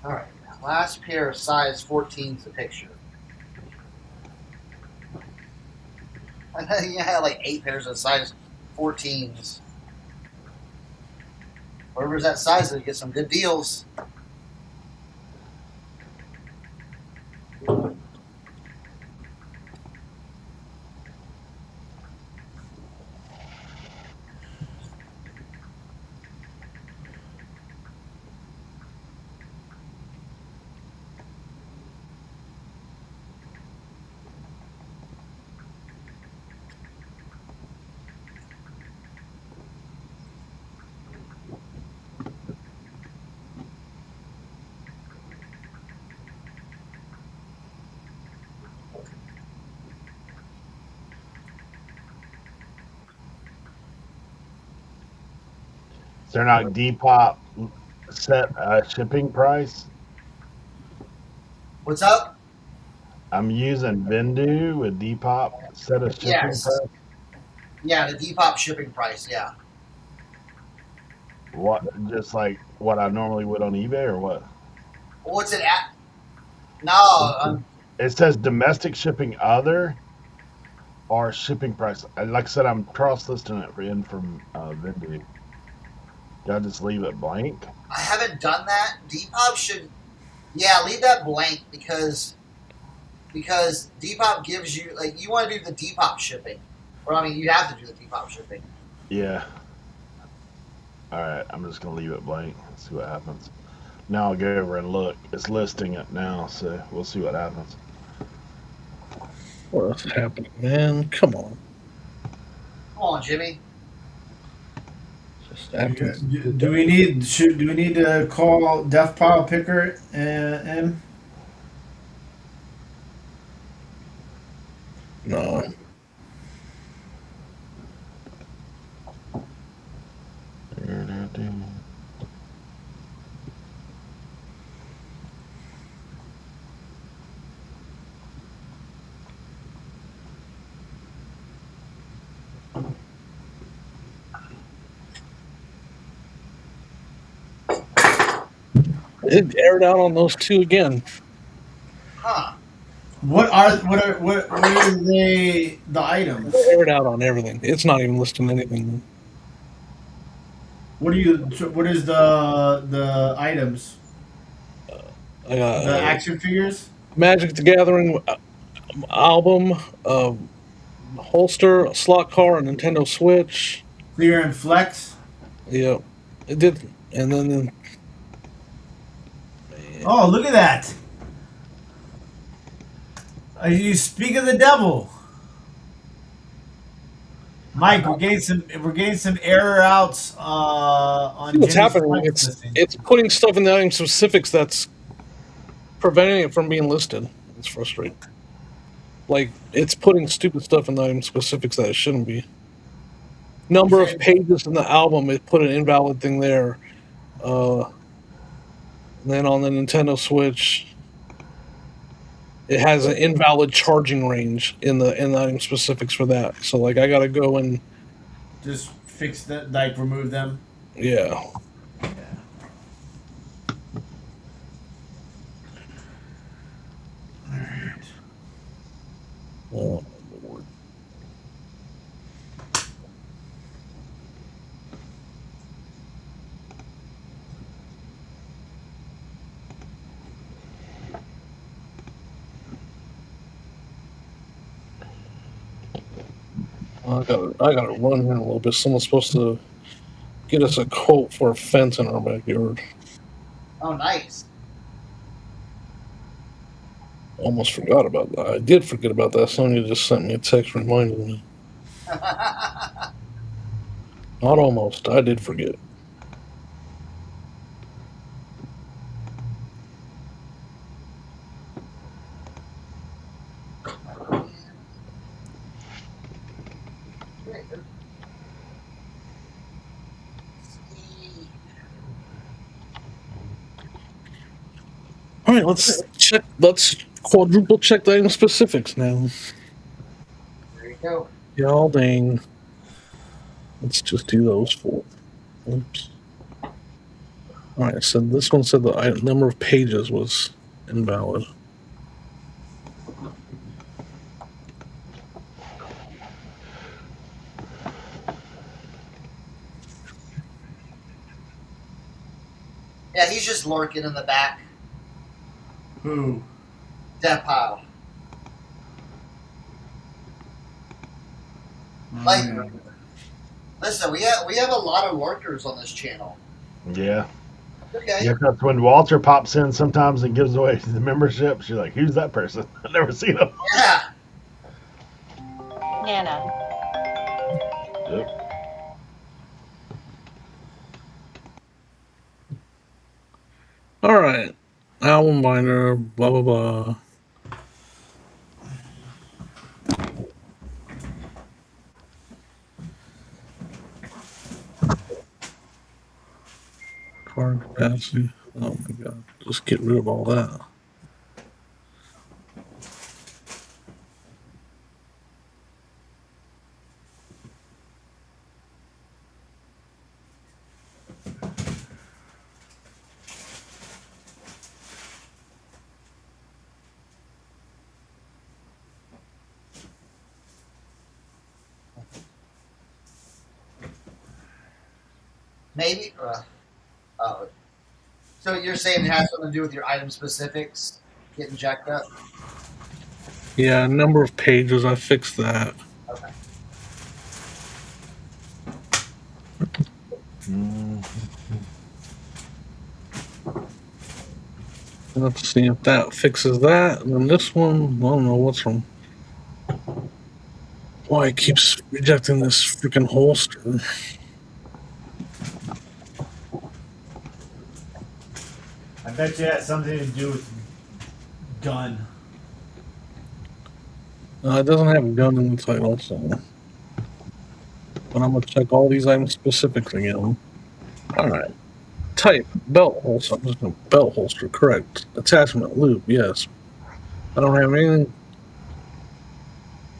All right. Last pair of size 14's the picture. I think I had like 8 pairs of size 14s. Whoever's that size, they get some good deals. Cernoch Depop set shipping price. What's up? I'm using Vendoo with Depop set a shipping Yes. price. Yeah, the Depop shipping price. Yeah. What, just like what I normally would on eBay or what? What's it at? No, It says domestic shipping other or shipping price. Like I said, I'm cross listing it in from Vendoo. Do I just leave it blank? I haven't done that. Depop should, yeah, leave that blank because Depop gives you like you want to do the Depop shipping. Well, I mean, you have to do the Depop shipping. Yeah. All right, I'm just gonna leave it blank. See what happens. Now I'll go over and look. It's listing it now, so we'll see what happens. What's happening, man? Come on. Come on, Jimmy. Just acting. Do we need to call Death Pile Picker in? No. It aired out on those two again. Huh. What are they? The items. It aired out on everything. It's not even listing anything. What is the items? I got The action figures. Magic the Gathering album, holster, a slot car, a Nintendo Switch. Clear and flex. Yeah, it did. And then Oh, look at that! You speak of the devil, Mike. We're getting some error outs on. see what's Jimmy's happening. flex listing. It's putting stuff in the item specifics that's preventing it from being listed. It's frustrating. Like it's putting stupid stuff in the item specifics that it shouldn't be. Number of pages in the album, it put an invalid thing there. And then on the Nintendo Switch, it has an invalid charging range in the item specifics for that. So like I gotta go and Just fix that, like remove them. All Oh, Lord. I gotta run here in a little bit. Someone's supposed to get us a quote for a fence in our backyard. Oh, nice. Almost forgot about that. I did forget about that. Sonya just sent me a text reminding me. Not almost. I did forget. All right, let's check. Let's quadruple check the item specifics now. There you go. Y'all dang. Let's just do those four. Oops. All right, so this one said the item, number of pages was invalid. Yeah, he's just lurking in the back. Who? Death pile. Like, listen, we have a lot of lurkers on this channel. Yeah. Okay. Yeah, that's when Walter pops in sometimes and gives away the memberships. You're like, who's that person? I've never seen him. Yeah. Nana. Yep. All right, album binder, blah blah blah. Card capacity. Oh my god, just get rid of all that. Maybe. Oh. So you're saying it has something to do with your item specifics getting jacked up? Yeah, number of pages, I fixed that. Okay. Let's see if that fixes that. And then this one, I don't know what's wrong. Why it keeps rejecting this freaking holster. I bet you it had something to do with gun. It doesn't have a gun in the title, so. But I'm going to check all these items specifics again. Alright. Type, belt holster. I'm just going to belt holster, correct. Attachment, loop, yes. I don't have anything.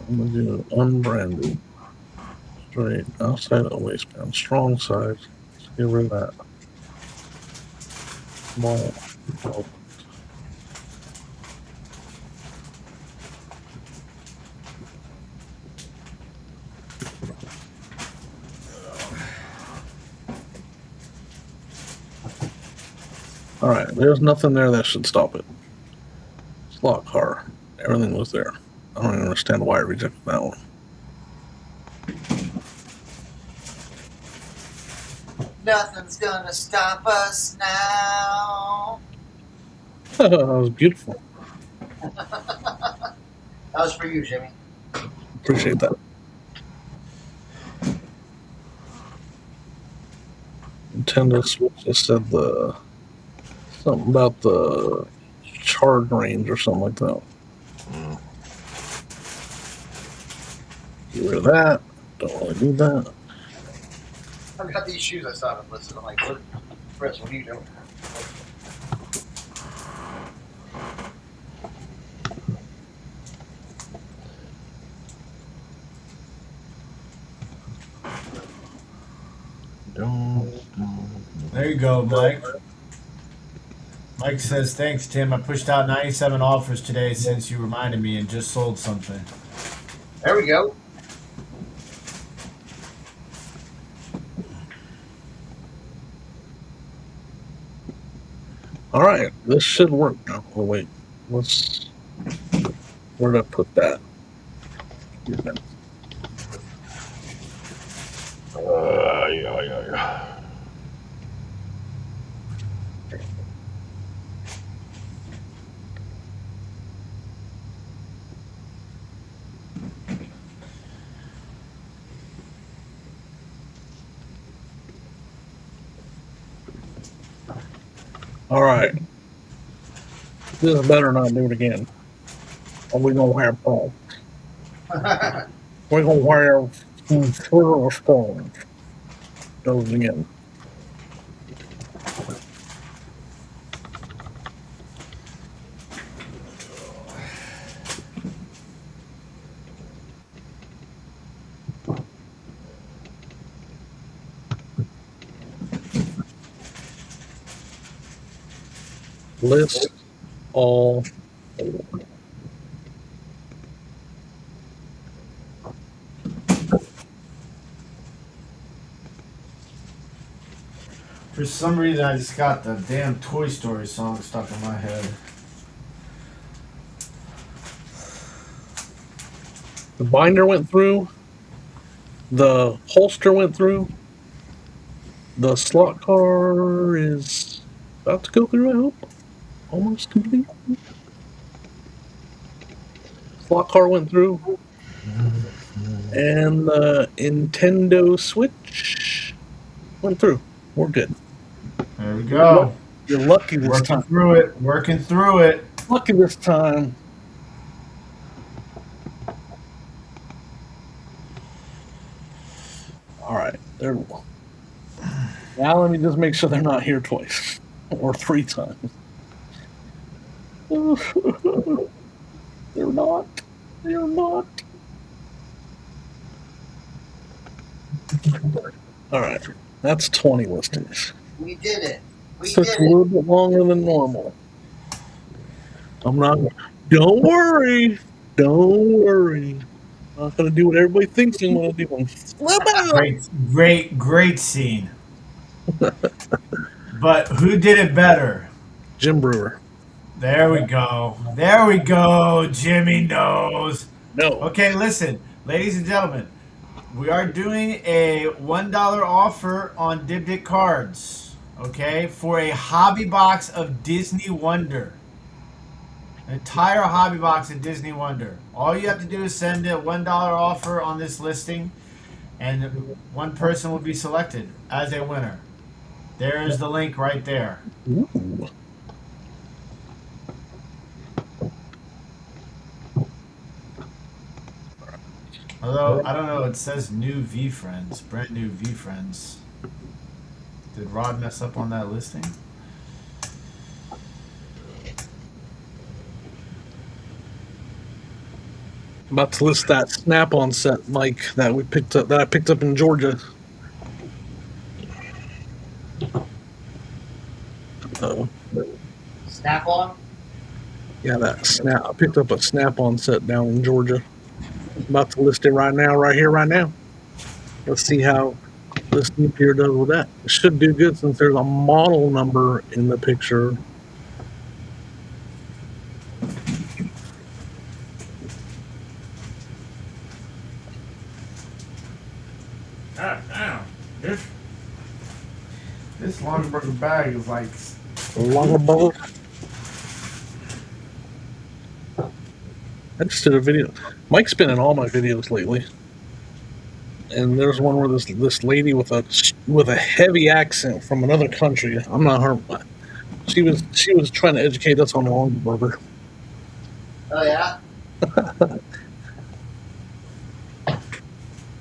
I'm going to do unbranded. Straight, outside of the waistband. Strong side. Let's get rid of that. Small. Oh. Alright, there's nothing there that should stop it. Slot car. Everything was there. I don't even understand why I rejected that one. Nothing's gonna stop us now. That was beautiful. That was for you, Jimmy. Appreciate that. Nintendo Switch just said something about the charge range or something like that. Get rid of that. Don't really need that. I've got these shoes I saw them listed. I'm like, what, Chris, what are you doing? There you go, Mike. Mike says, thanks, Tim. I pushed out 97 offers today since you reminded me and just sold something. There we go. All right, this should work now. Oh wait, where did I put that? Yeah. All right, this better not do it again. Or we gonna wear Paul. We're gonna wear some stones. Those again. List all. For some reason, I just got the damn Toy Story song stuck in my head. The binder went through. The holster went through. The slot car is about to go through, I hope. Almost complete. Slot car went through. And the Nintendo Switch went through. We're good. There we go. You're lucky this Working time. through it. Working through it. Lucky this time. All right, there we go. Now let me just make sure they're not here twice or 3 times. They're not. They're not. All right, that's 20 listings. We did it. We Took did a it. little bit longer than normal. I'm not. Don't worry. Don't worry. I'm not gonna do what everybody thinks I'm gonna do. I'm flip out. Great scene. But who did it better? Jim Brewer. There we go. There we go. Jimmy knows. No. Okay, listen, ladies and gentlemen, we are doing a $1 offer on Dipdick cards, okay, for a hobby box of Disney Wonder. An entire hobby box of Disney Wonder. All you have to do is send a $1 offer on this listing, and one person will be selected as a winner. There is the link right there. Ooh. Although, I don't know, it says new V-Friends, brand new V-Friends. Did Rod mess up on that listing? About to list that Snap-on set, Mike, that I picked up in Georgia. Snap-on? Yeah, I picked up a Snap-on set down in Georgia. About to list it right now, right here, right now. Let's see how this new gear does with that. It should do good since there's a model number in the picture. God damn. This Longaberger bag is like... Longaberger. I just did a video. Mike's been in all my videos lately. And there's one where this lady with a heavy accent from another country. I'm not her. She was trying to educate us on Longaberger. Oh, yeah?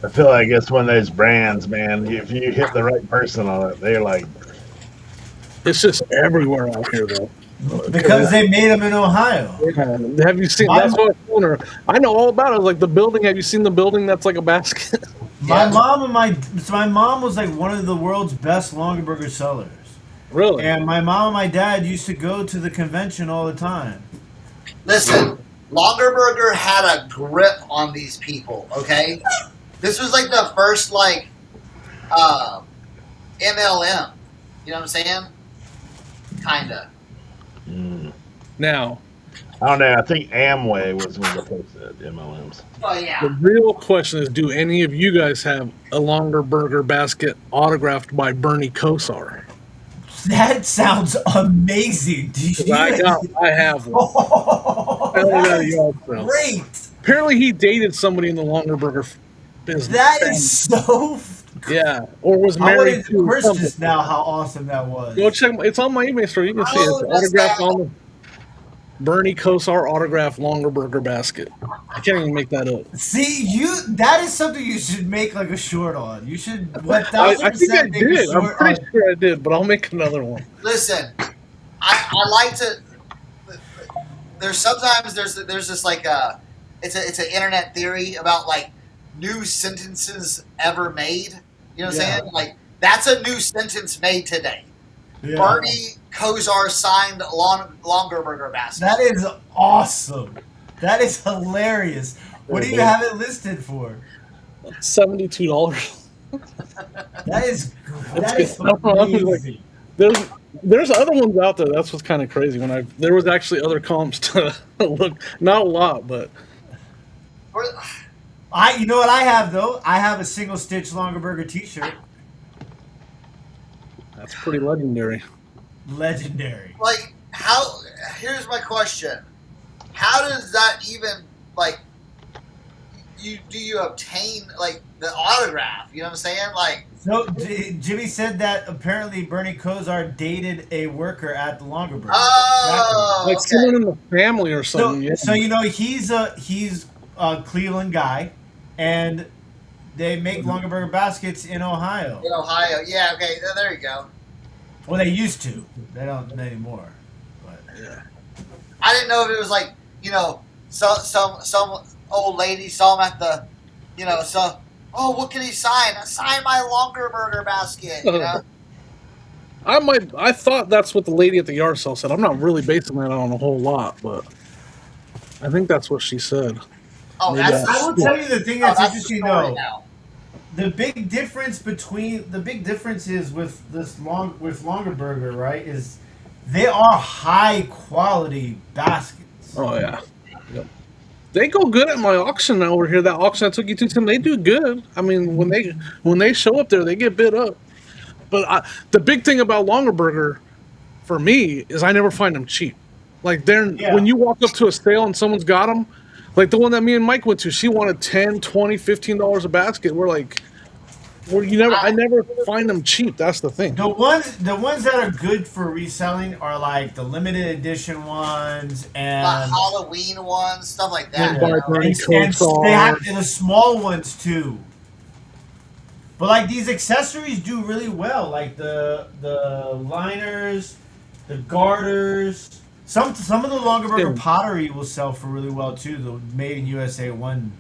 I feel like it's one of those brands, man. If you hit the right person on it, they're like... It's just everywhere out here, though. Because they made them in Ohio. Yeah. Have you seen? That's what I told her. I know all about it. Like the building. Have you seen the building that's like a basket? My mom was like one of the world's best Longaberger sellers. Really? And my mom and my dad used to go to the convention all the time. Listen, Longerberger had a grip on these people. Okay, this was like the first like MLM. You know what I'm saying? Kinda. Mm. Now, I don't know. I think Amway was one of the first MLMs. Oh the yeah. real question is, do any of you guys have a longer burger basket autographed by Bernie Kosar? That sounds amazing. Do 'Cause you? I have one. Oh, I only got that a is yard sale. great. Apparently, he dated somebody in the longer burger business. That is so. Yeah, or was I married wanted to to curse something. just now how awesome that was. Go check. It's on my eBay store. You can see it. It's Oh, that's autographed that. on the Bernie Kosar autographed longer burger basket. I can't even make that up. See, that is something you should make like a short on. You should I think I 1000% make a did. I'm short pretty on. sure I did, but I'll make another one. Listen, I like to. There's sometimes there's this like it's an internet theory about like new sentences ever made. You know what I'm Yeah. saying? Like that's a new sentence made today. Yeah. Bernie Kosar signed Longerberger basket. That is awesome. That is hilarious. What do you have it listed for? $72. That is It's good. amazing. There's other ones out there. That's what's kind of crazy. There was actually other comps to look, not a lot, but You know what I have though? I have a single stitch Longerberger T-shirt. that's pretty legendary. Legendary. Like how? Here's my question: how does that even like? Do you obtain like the autograph? You know what I'm saying? Like So Jimmy said that apparently Bernie Kosar dated a worker at the Longerberger. oh, Like okay. someone in the family or So, something. Yeah. so you know he's a Cleveland guy, and they make Longerberger baskets in Ohio. In Ohio, yeah, okay, there you go. Well, they used to. They don't anymore. But Yeah. I didn't know if it was like some old lady saw him at the, oh, what can he sign? Sign my Longerberger basket, you know. I thought that's what the lady at the yard sale said. I'm not really basing that on a whole lot, but I think that's what she said. Oh, Maybe that's I will tell you the thing that's the interesting story though. now. The big difference is with Longerberger, right? Is they are high quality baskets. Oh yeah. Yep. They go good at my auction over here. That auction I took you to, Tim, they do good. I mean, when they show up there, they get bid up. But the big thing about Longerberger for me is I never find them cheap. Like when you walk up to a sale and someone's got them, like the one that me and Mike went to, she wanted $10, $20, $15 a basket. We're like, I never find them cheap. That's the thing. The ones that are good for reselling are like the limited edition ones and Halloween ones, stuff like that. And by Bernie and Kosar. they have the small ones too. But like these accessories do really well, like the liners, the garters. Some of the Longerberger pottery will sell for really well too. The made in USA ones.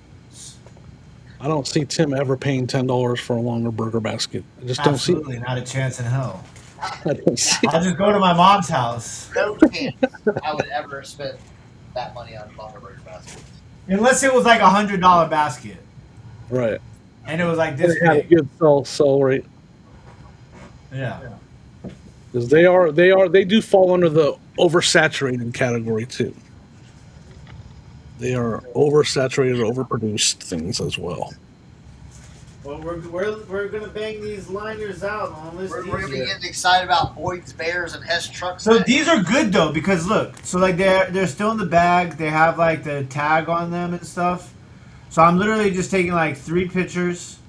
I don't see Tim ever paying $10 for a Longerberger basket. I just Absolutely not a chance in hell. I don't see. I'll just go to my mom's house. No chance I would ever spend that money on Longerberger baskets. Unless it was like $100 basket. Right. And it was like this They had a big. good sell rate. Yeah. Because they do fall under the oversaturated category too. They are oversaturated, overproduced things as well. Well, we're gonna bang these liners out on this. We're gonna be getting excited about Boyd's Bears and Hess trucks. So these are good though because look, so like they're still in the bag. They have like the tag on them and stuff. So I'm literally just taking like 3 pictures,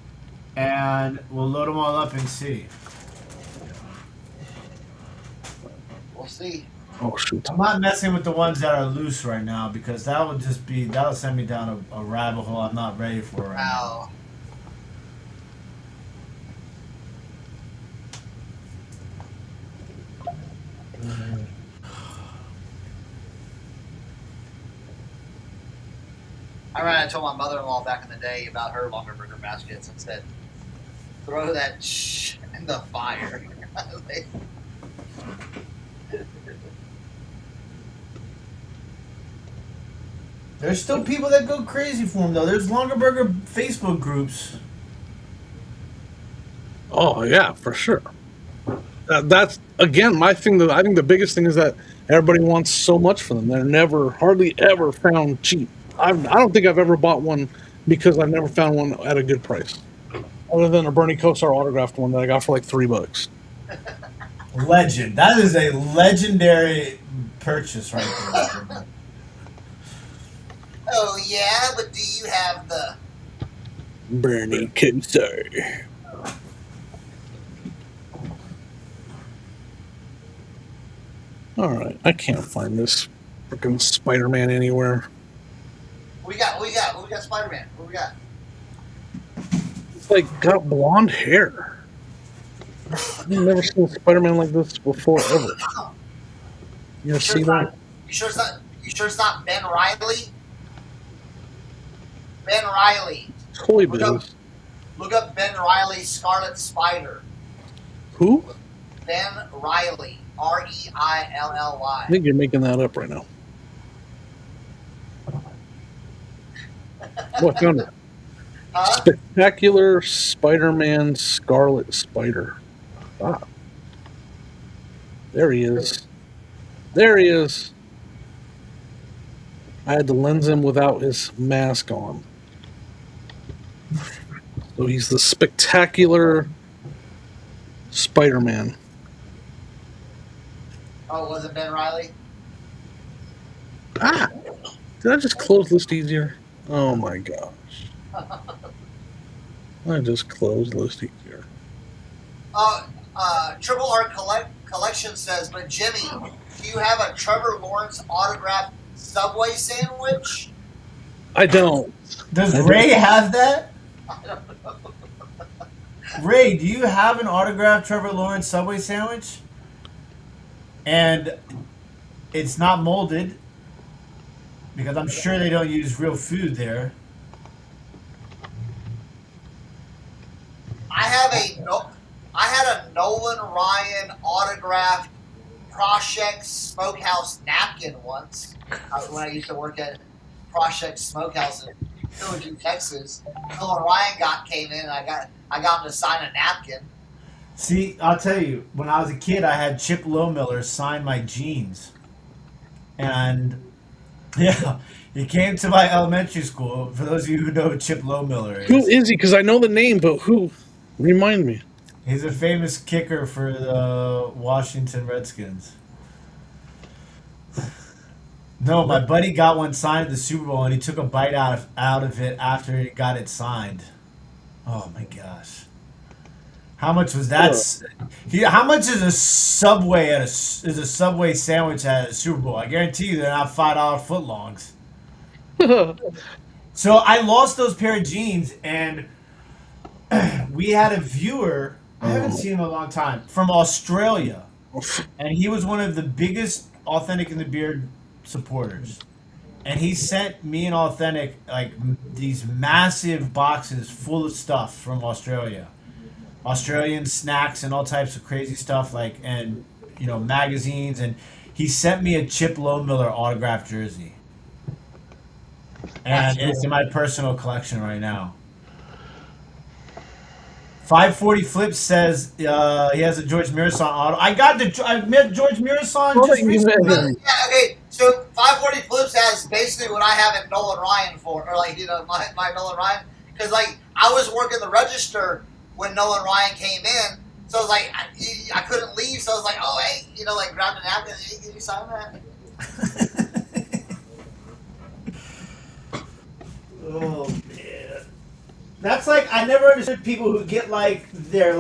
and we'll load them all up and see. We'll see. Oh shoot! I'm not messing with the ones that are loose right now because that'll send me down a rabbit hole I'm not ready for right now. Wow. I told my mother-in-law back in the day about her Longerberger baskets and said, "Throw that in the fire." There's still people that go crazy for him though. There's Longaberger Facebook groups. Oh yeah, for sure. That's again my thing. That I think the biggest thing is that everybody wants so much for them. They're never, hardly ever found cheap. I don't think I've ever bought one because I've never found one at a good price, other than a Bernie Kosar autographed one that I got for like $3. Legend. That is a legendary purchase right there. Oh yeah, but do you have the? Bernie Kosar. All right, I can't find this freaking Spider-Man anywhere. What we got? What we got? What we got? Spider-Man. What we got? It's like got blonde hair. I've never seen Spider-Man like this before ever. You ever see that? You sure it's not? You sure it's not Ben Riley? Ben Riley. Toy Biz. Look up Ben Riley Scarlet Spider. Who? Ben Riley. Reilly. I think you're making that up right now. What found it? Huh? Spectacular Spider-Man Scarlet Spider. Ah. There he is. There he is. I had to lens him without his mask on. So he's the Spectacular Spider-Man. Oh, was it Ben Riley? Ah! Did I just close list easier? Oh my gosh. I just closed list easier. Triple R Collection says, but Jimmy, do you have a Trevor Lawrence autographed Subway sandwich? I don't. Does Ray have that? Ray, do you have an autographed Trevor Lawrence Subway sandwich? And it's not molded because I'm sure they don't use real food there. I had a Nolan Ryan autographed Proshek Smokehouse napkin once when I used to work at Proshek Smokehouse in Trilogy, Texas. Nolan Ryan came in and I got him to sign a napkin. See, I'll tell you, when I was a kid, I had Chip Lowmiller sign my jeans. And, yeah, he came to my elementary school. For those of you who know who Chip Lowmiller is. Who is he? Because I know the name, but who? Remind me. He's a famous kicker for the Washington Redskins. No, my buddy got one signed at the Super Bowl, and he took a bite out of it after he got it signed. Oh, my gosh. How much was that? How much is a Subway Subway sandwich at a Super Bowl? I guarantee you they're not $5 footlongs. So I lost those pair of jeans, and we had a viewer. I haven't seen him in a long time from Australia, and he was one of the biggest Authentic in the Beard supporters. And he sent me and Authentic like these massive boxes full of stuff from Australia. Australian snacks and all types of crazy stuff, like, and magazines, and he sent me a Chip Lowmiller autographed jersey, and it's in my personal collection right now. 540 Flips says he has a George Mirasan auto. I met George Mirasan just recently. Yeah, okay. So 540 Flips has basically what I have at Nolan Ryan for, or like my Nolan Ryan, because like I was working the register when Nolan Ryan came in, so I was like, I couldn't leave, so I was like, oh, hey, like grabbed a napkin, hey, can you sign that? Oh man, that's like I never understood people who get like their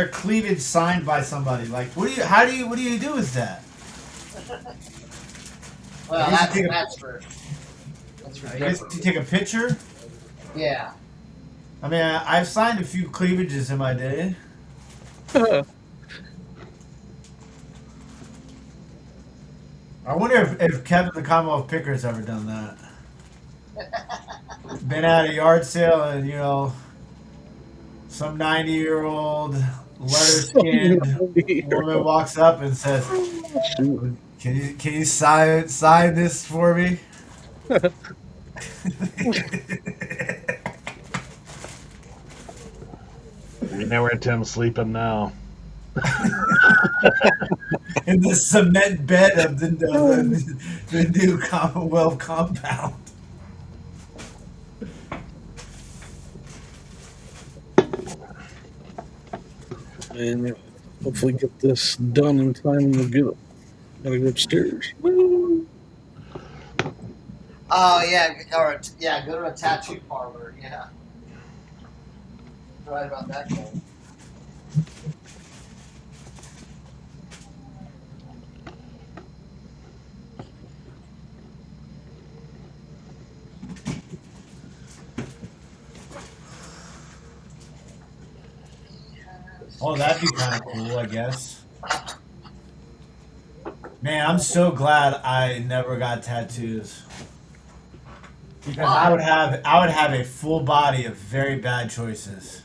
cleavage signed by somebody. Like, what do you do with that? Well, that's true. That's true. You take a picture? Yeah. I mean, I've signed a few cleavages in my day. I wonder if Kevin the Commonwealth Picker's ever done that. Been at a yard sale and, some 90-year-old leather-skinned woman walks up and says, "Can you sign this for me?" We know where Tim's sleeping now. In the cement bed of the new Commonwealth compound. And hopefully get this done in time and we'll get it. Gotta go upstairs. Woo. Oh yeah, or yeah, go to a tattoo parlor. Yeah, right about that guy. Oh, that'd be kind of cool, I guess. Man, I'm so glad I never got tattoos. Because I would have a full body of very bad choices.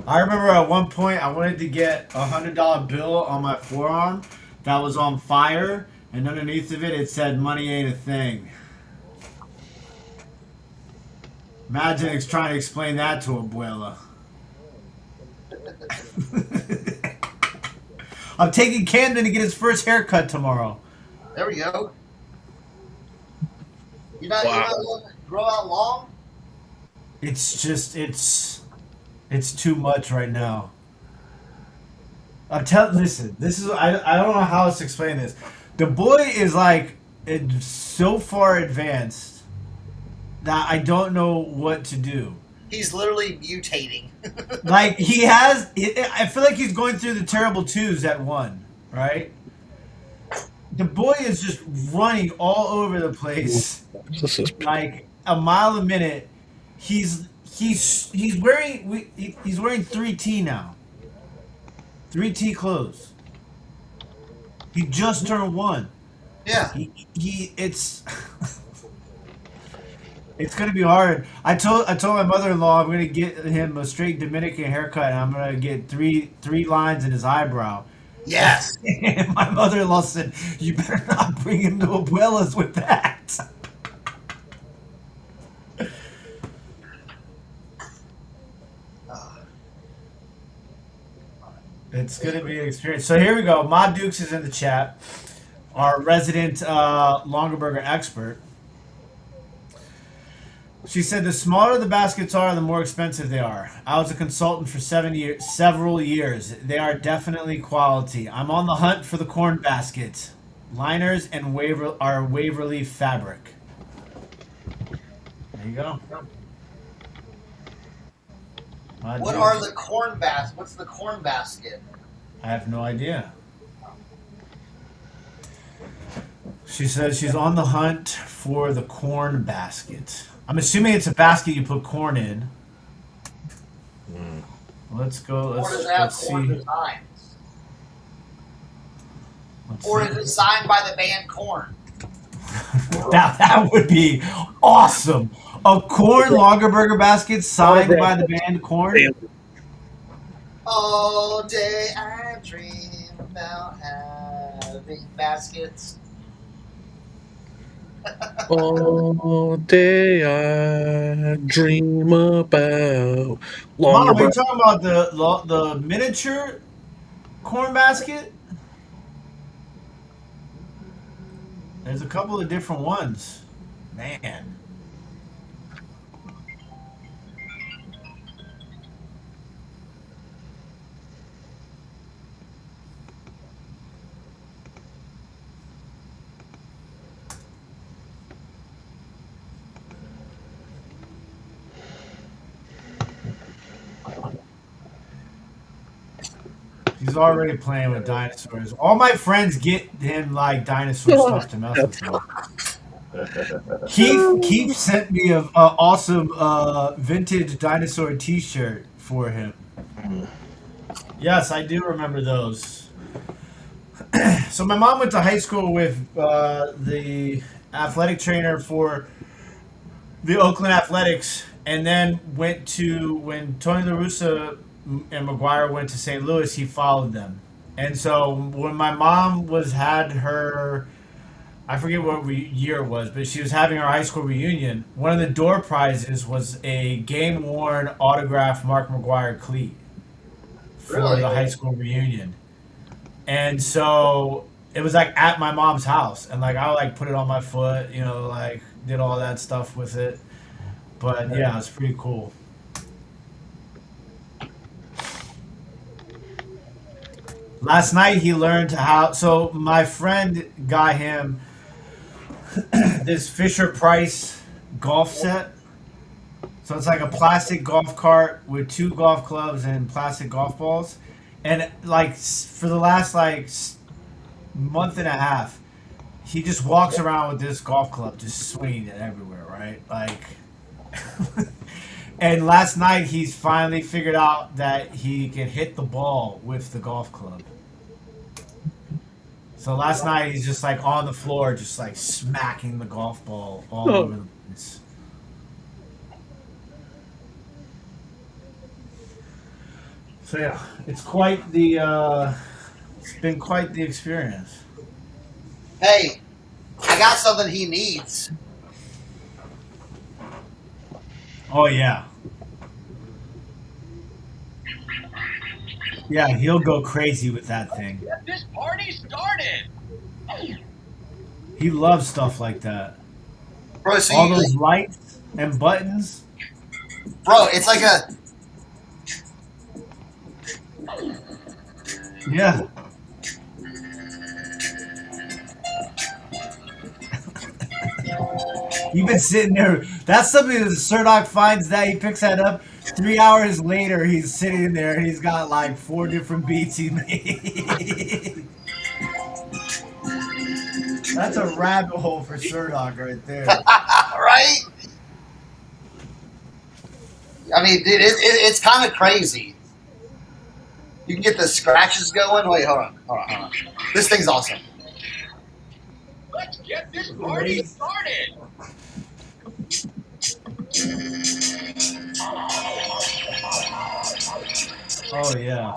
I remember at one point I wanted to get $100 bill on my forearm that was on fire, and underneath of it said "Money ain't a thing." Imagine trying to explain that to Abuela. I'm taking Camden to get his first haircut tomorrow. There we go. You're not going to grow out long? It's just it's too much right now. Listen, this is I don't know how else to explain this. The boy is like so far advanced that I don't know what to do. He's literally mutating. Like he has, I feel like he's going through the terrible twos at one, right? The boy is just running all over the place, like a mile a minute. He's wearing 3T now. 3T clothes. He just turned 1. Yeah. It's it's gonna be hard. I told my mother-in-law I'm gonna get him a straight Dominican haircut, and I'm gonna get three lines in his eyebrow. Yes. And my mother-in-law said, "You better not bring him to Abuela's with that." It's gonna be an experience. So here we go. Ma Dukes is in the chat, our resident Longaberger expert. She said, "The smaller the baskets are, the more expensive they are. I was a consultant for several years. They are definitely quality. I'm on the hunt for the corn basket. Liners and Waverly fabric." There you go. What are the corn basket? What's the corn basket? I have no idea. She says she's on the hunt for the corn basket. I'm assuming it's a basket you put corn in. Let's go. Let's see. Corn designs? Or is it signed by the band Korn? That would be awesome. A corn Longaberger basket signed by the band Korn. All day I dream about having baskets. All day I dream about Mom, are you talking about the miniature corn basket? There's a couple of different ones. Man. He's already playing with dinosaurs. All my friends get him like dinosaur stuff to mess with. Keith sent me a awesome vintage dinosaur T-shirt for him. Yes, I do remember those. So my mom went to high school with the athletic trainer for the Oakland Athletics, and then went to when Tony La Russa and McGuire went to St. Louis, he followed them. And so when my mom had her I forget what year it was, but she was having her high school reunion. One of the door prizes was a game worn autographed Mark McGuire cleat for Really? the high school reunion. And so it was like at my mom's house, and like I like put it on my foot, you know, like did all that stuff with it. But yeah, it's pretty cool. Last night he learned how. So my friend got him this Fisher Price golf set. So it's like a plastic golf cart with 2 golf clubs and plastic golf balls. And like for the last like month and a half, he just walks around with this golf club, just swinging it everywhere, right? Like, and last night he's finally figured out that he can hit the ball with the golf club. So last night he's just like on the floor, just like smacking the golf ball all over the place. So yeah, it's quite the. It's been quite the experience. Hey, I got something he needs. Oh yeah. Yeah, he'll go crazy with that thing. Get this party started. He loves stuff like that. Bro, so All those lights and buttons. bro, it's like a Yeah. You've been sitting there. That's something that Cernoch finds that he picks that up. 3 hours later, he's sitting there and he's got like 4 different beats he made. That's a rabbit hole for Cernoch right there. right? I mean, dude, it's kind of crazy. You can get the scratches going. Wait, hold on. This thing's awesome. Let's get this party started. Oh yeah.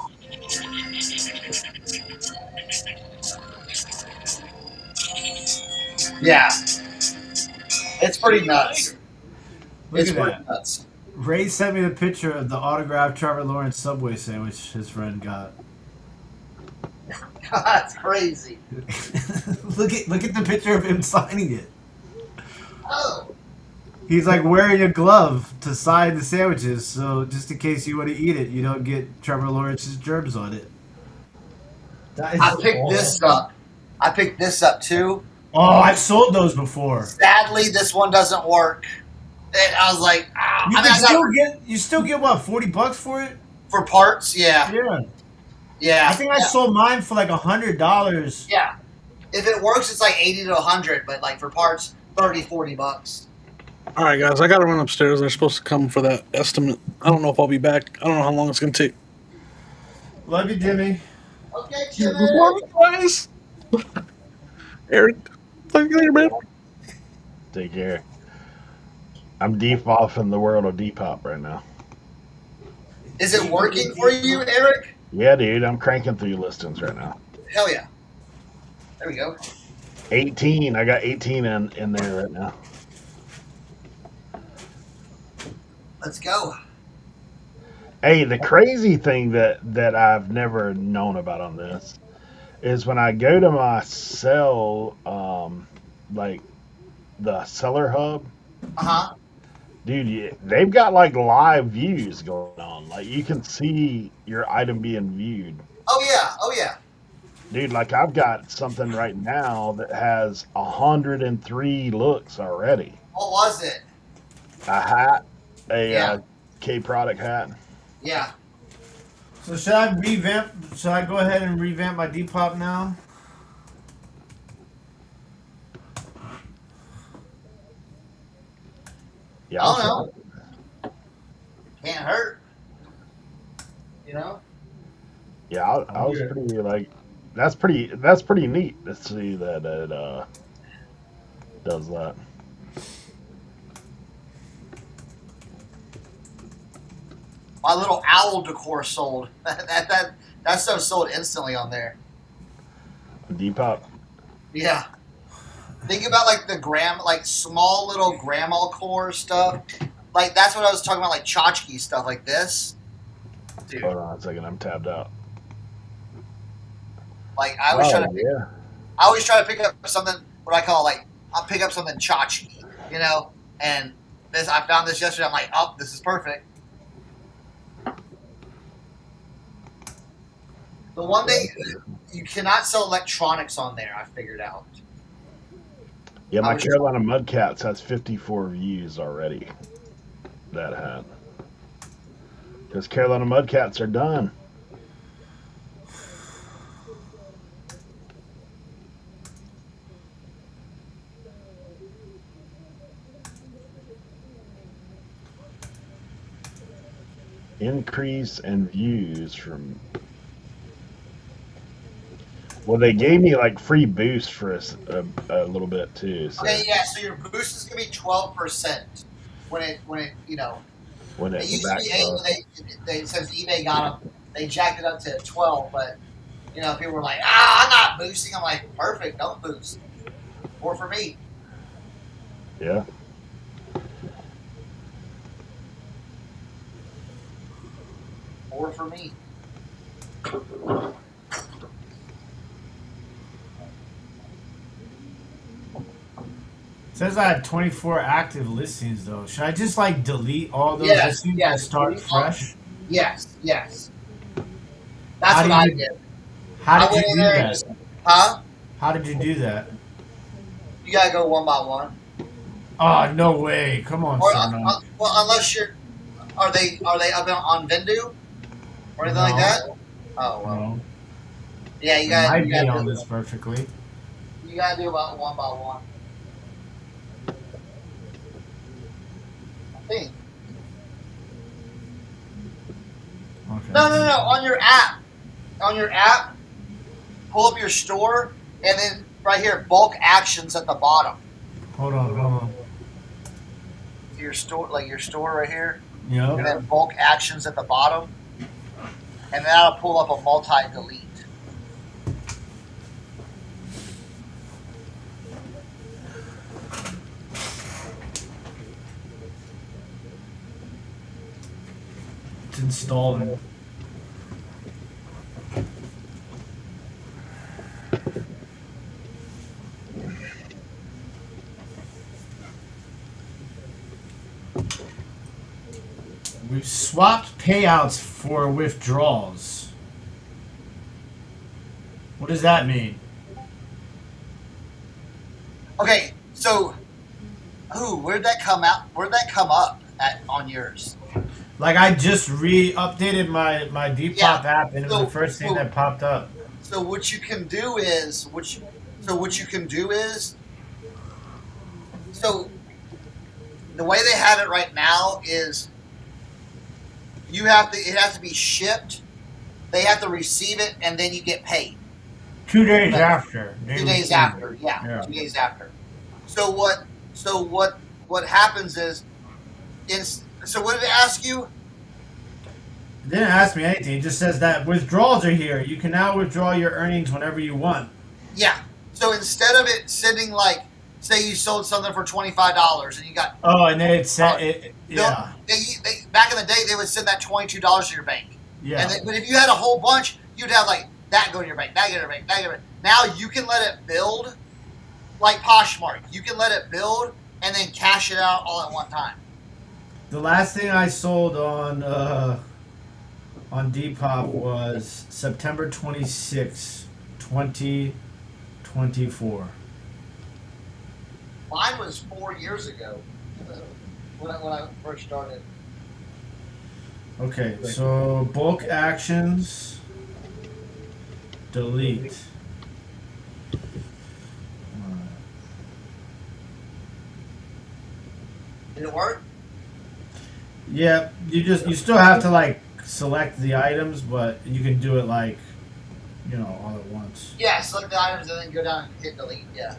Yeah, it's pretty nuts. Look It's at pretty that. nuts. Ray sent me the picture of the autographed Trevor Lawrence Subway sandwich his friend got. That's crazy. look at the picture of him signing it. Oh, He's like wearing a glove to sign the sandwiches, so just in case you want to eat it, you don't get Trevor Lawrence's germs on it. That is I picked awesome. this up. I picked this up too. Oh, I've sold those before. Sadly, this one doesn't work. And I was like, ah. You I mean, still get what, $40 for it? for parts, yeah, Yeah. yeah. I think I sold mine for like $100. Yeah. If it works, it's like 80 to 100, but like for parts, 30, 40 bucks. All right, guys, I got to run upstairs. They're supposed to come for that estimate. I don't know if I'll be back. I don't know how long it's going to take. Love you, Jimmy. Okay, Jimmy. Love you guys. Eric, talk to you later, man. Take care. I'm deep off in the world of Depop right now. Is it working for you, Eric? Yeah, dude, I'm cranking through listings right now. Hell yeah. There we go. 18. I got 18 in there right now. Let's go. Hey, the crazy thing that I've never known about on this is when I go to my cell, like the seller hub, Uh-huh. dude, they've got like live views going on. Like you can see your item being viewed. Oh, yeah. Oh, yeah. Dude, like I've got something right now that has 103 looks already. What was it? A hat, a Yeah. K product hat. Yeah. So should I go ahead and revamp my Depop now? Yeah, I don't know. Can't hurt. You know? Yeah, I was pretty like that's pretty neat to see that it does that. My little owl decor sold. That stuff sold instantly on there. Depop. Yeah. Think about like the like small little grandma core stuff. Like that's what I was talking about, like tchotchke stuff like this. Dude, Hold on a second, I'm tabbed out. like Oh yeah. I always try to pick up something what I call like I'll pick up something tchotchke, you know. And this I found this yesterday. I'm like, oh, this is perfect. The one thing you cannot sell electronics on there, I figured out. Yeah, I my was Carolina Mudcats has 54 views already. That had. Because Carolina Mudcats are done. Increase in views from. Well, they gave me like free boost for a little bit too. So okay, yeah. So your boost is gonna be 12% when it you know. when It it used to be 8 backflip. when they since eBay got them, they jacked it up to 12. But you know, people were like, "Ah, I'm not boosting." I'm like, "Perfect, don't boost." Or for me, Yeah. or for me. It says I had 24 active listings though. Should I just like delete all those Yes, listings and yes, start fresh? yes, yes. That's How what do I you? did. How I did went you in do there and that? just, huh? How did you do that? You gotta go one by one, Oh no way! Come on, or Cernoch. well, unless you're, are they up on Vendoo or anything like No, that? Oh well, no. yeah, It might you be gotta on do this perfectly. you gotta do about one by one. I think. Okay. No. On your app, pull up your store, and then right here, bulk actions at the bottom. Hold on. Your store, like your store right here, and Yep. then bulk actions at the bottom, and then that'll pull up a multi delete. It's installing. We've swapped payouts for withdrawals. What does that mean? Okay, so where'd that come out? Where'd that come up at on yours? Like I just re-updated my Yeah. Depop app and it was the first thing that popped up. So what you can do is so the way they have it right now is it has to be shipped. They have to receive it and then you get paid. 2 days after. 2 days after, yeah. 2 days after. So what happens is so what did it ask you? It didn't ask me anything. It just says that withdrawals are here. You can now withdraw your earnings whenever you want. Yeah. So instead of it sending like, say you sold something for $25 and you got Oh, and then it said it. Yeah. they back in the day they would send that $22 to your bank. Yeah. And but if you had a whole bunch, you'd have like that go to your bank, that go to your bank, that go to your bank. Now you can let it build like Poshmark. You can let it build and then cash it out all at one time. The last thing I sold on Depop was September 26, 2024. Mine was 4 years ago when I first started. Okay, so bulk actions, delete. Did it work? Yeah, you still have to like select the items, but you can do it like, all at once. Yeah, select the items and then go down and hit delete. Yeah.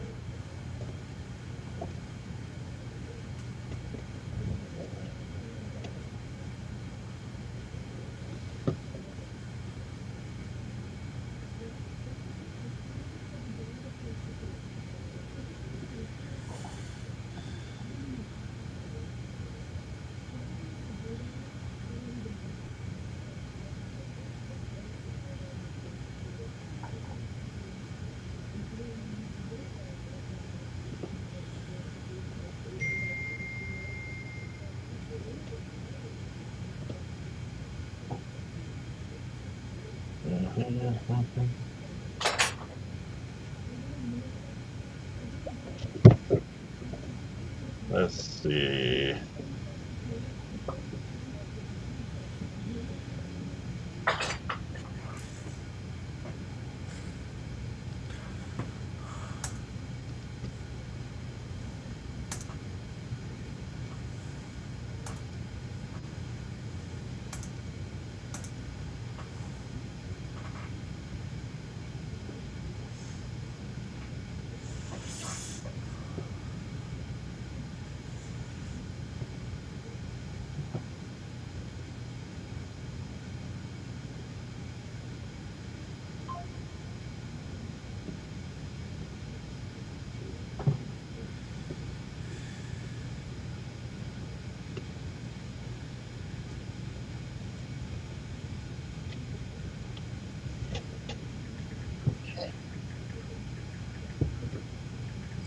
Let's see.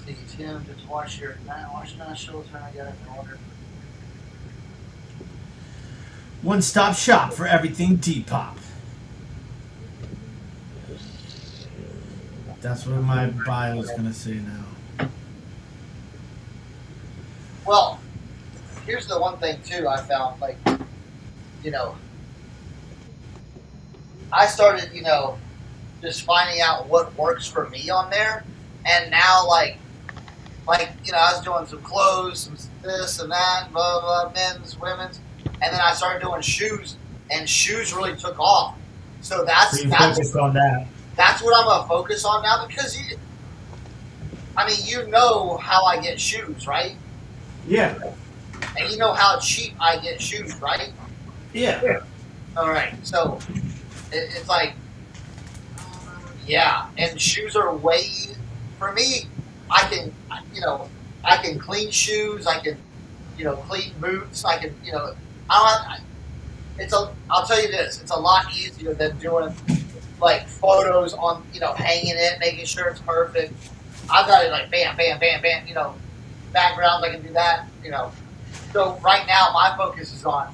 See, Tim, just watch your nationals when I get it in order. One-stop shop for everything Depop. That's what my bio is gonna say now. Well, here's the one thing too I found, like, you know, I started, you know, just finding out what works for me on there, and now like you know, I was doing some clothes, some this and that, blah blah, men's, women's, and then I started doing shoes, and shoes really took off. So that's focused on that. That's what I'm gonna focus on now, because I mean, you know how I get shoes, right? Yeah. And you know how cheap I get shoes, right? Yeah. All right, so it's like, yeah, and shoes are way, for me, I can clean shoes, I can, you know, clean boots, I can, you know, I'll tell you this, it's a lot easier than doing like photos on, you know, hanging it, making sure it's perfect. I've got it like bam, bam, bam, bam, you know, backgrounds, I can do that, you know. So right now my focus is on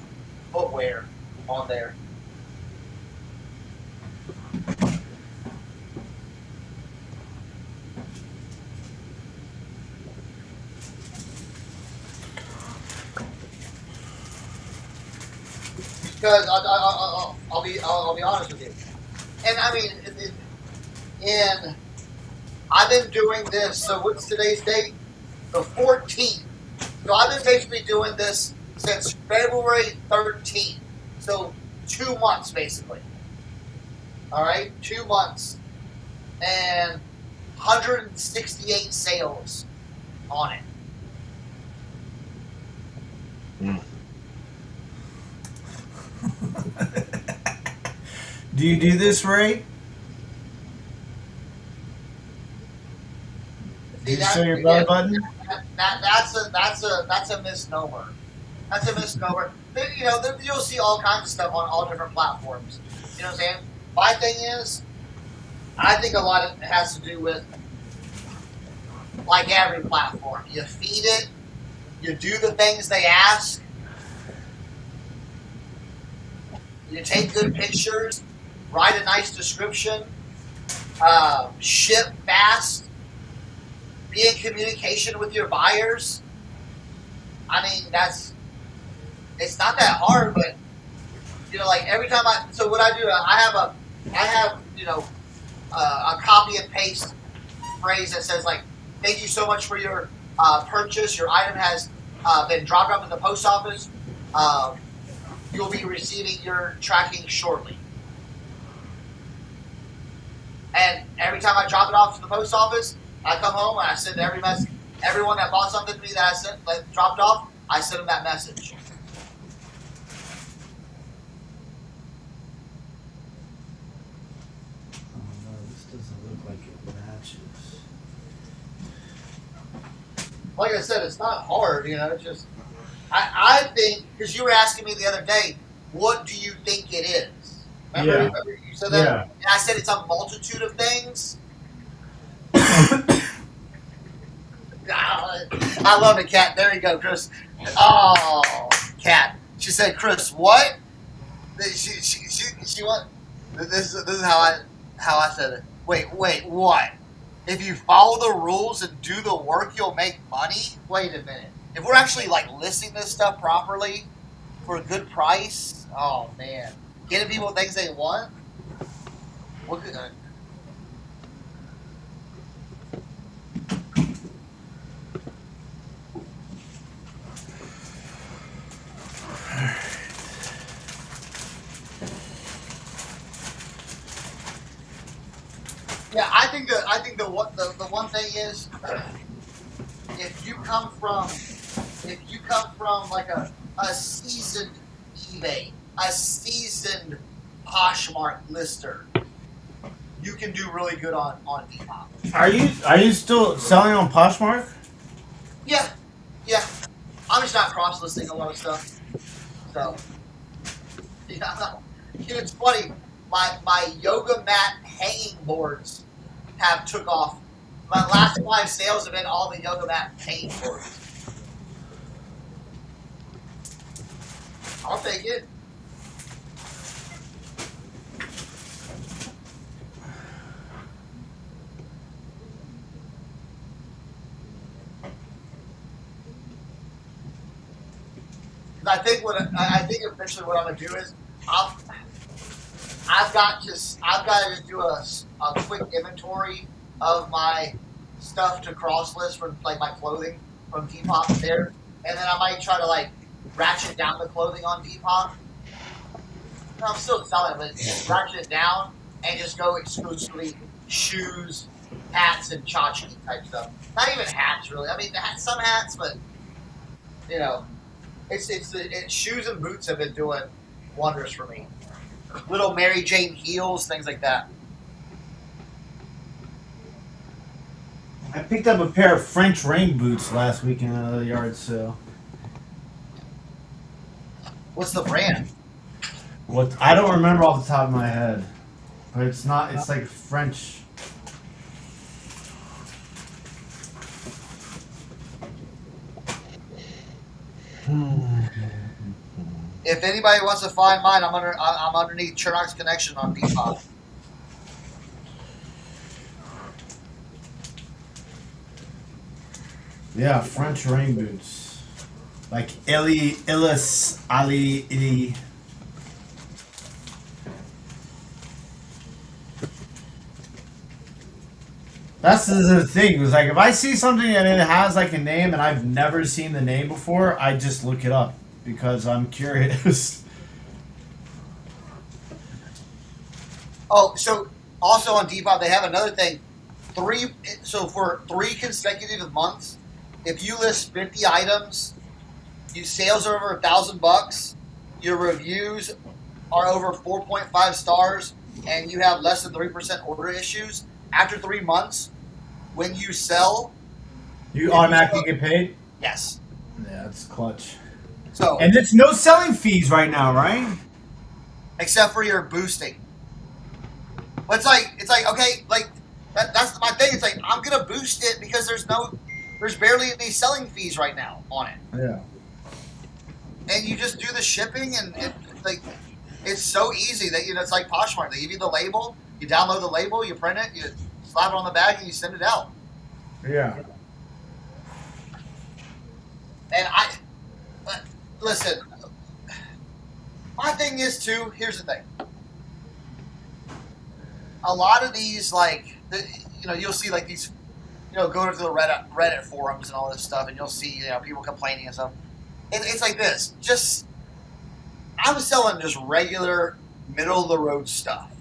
footwear on there. Because I'll be honest with you, and I mean, and I've been doing this. So what's today's date? The 14th. So I've been basically doing this since February 13th. So 2 months basically. All right, 2 months, and 168 sales on it. Mm. Do you do this, Ray? Do you show your belly button? That's a misnomer. That's a misnomer. You know, you'll see all kinds of stuff on all different platforms. You know what I'm saying? My thing is, I think a lot of it has to do with, like every platform, you feed it, you do the things they ask, you take good pictures, write a nice description, ship fast, be in communication with your buyers. I mean, it's not that hard, but, you know, like every time so what I do, I have, you know, a copy and paste phrase that says like, thank you so much for your purchase. Your item has been dropped off at the post office. You'll be receiving your tracking shortly. And every time I drop it off to the post office, I come home and I send everyone that bought something to me that dropped off, I send them that message. Oh no, this doesn't look like it matches. Like I said, it's not hard, you know, it's just, I think, because you were asking me the other day, what do you think it is? Remember you said that? Yeah. And I said it's a multitude of things. I love the cat. There you go, Chris. Oh, cat. She said, Chris, what? She what? This is how I said it. Wait, what? If you follow the rules and do the work, you'll make money. Wait a minute. If we're actually like listing this stuff properly for a good price, oh man, getting people things they want. What could, yeah, I think the one thing is if you come from like a seasoned eBay, a seasoned Poshmark lister, you can do really good on Depop. Are you still selling on Poshmark? Yeah, yeah. I'm just not cross listing a lot of stuff. So yeah, it's funny. My yoga mat hanging boards have took off. My last 5 sales have been all the yoga mat hanging boards. I'll take it. I think eventually what I'm gonna do is I've got to do a quick inventory of my stuff to cross list for like my clothing from Depop there, and then I might try to like ratchet down the clothing on Depop. I'm still selling, but ratchet it down and just go exclusively shoes, hats, and tchotchke type stuff. Not even hats, really. I mean, some hats, but you know, it's shoes and boots have been doing wonders for me. Little Mary Jane heels, things like that. I picked up a pair of French rain boots last weekend at the yard sale. What's the brand? What I don't remember off the top of my head, but it's not. It's like French. If anybody wants to find mine, I'm underneath Cernochsconnection on Depop. Yeah, French rain boots, like Eli Illis Ali Ili. That's the thing. It was like if I see something and it has like a name and I've never seen the name before, I just look it up because I'm curious. Oh, so also on Depop they have another thing. So for 3 consecutive months, if you list 50 items, your sales are over $1,000, your reviews are over 4.5 stars, and you have less than 3% order issues. After 3 months, when you sell, You automatically get paid. yes. Yeah, that's clutch. So And it's no selling fees right now, right? except for your boosting. But it's like okay, like that's my thing. It's like I'm gonna boost it because there's barely any selling fees right now on it, Yeah. and you just do the shipping and like it's so easy that it's like Poshmark. They give you the label, you download the label, you print it, you slap it on the bag, and you send it out. Yeah. And listen, my thing is too. Here's the thing. A lot of these, like, you'll see like these, go to the Reddit forums and all this stuff, and you'll see, people complaining and stuff. It's like this. I'm selling just regular, middle of the road stuff.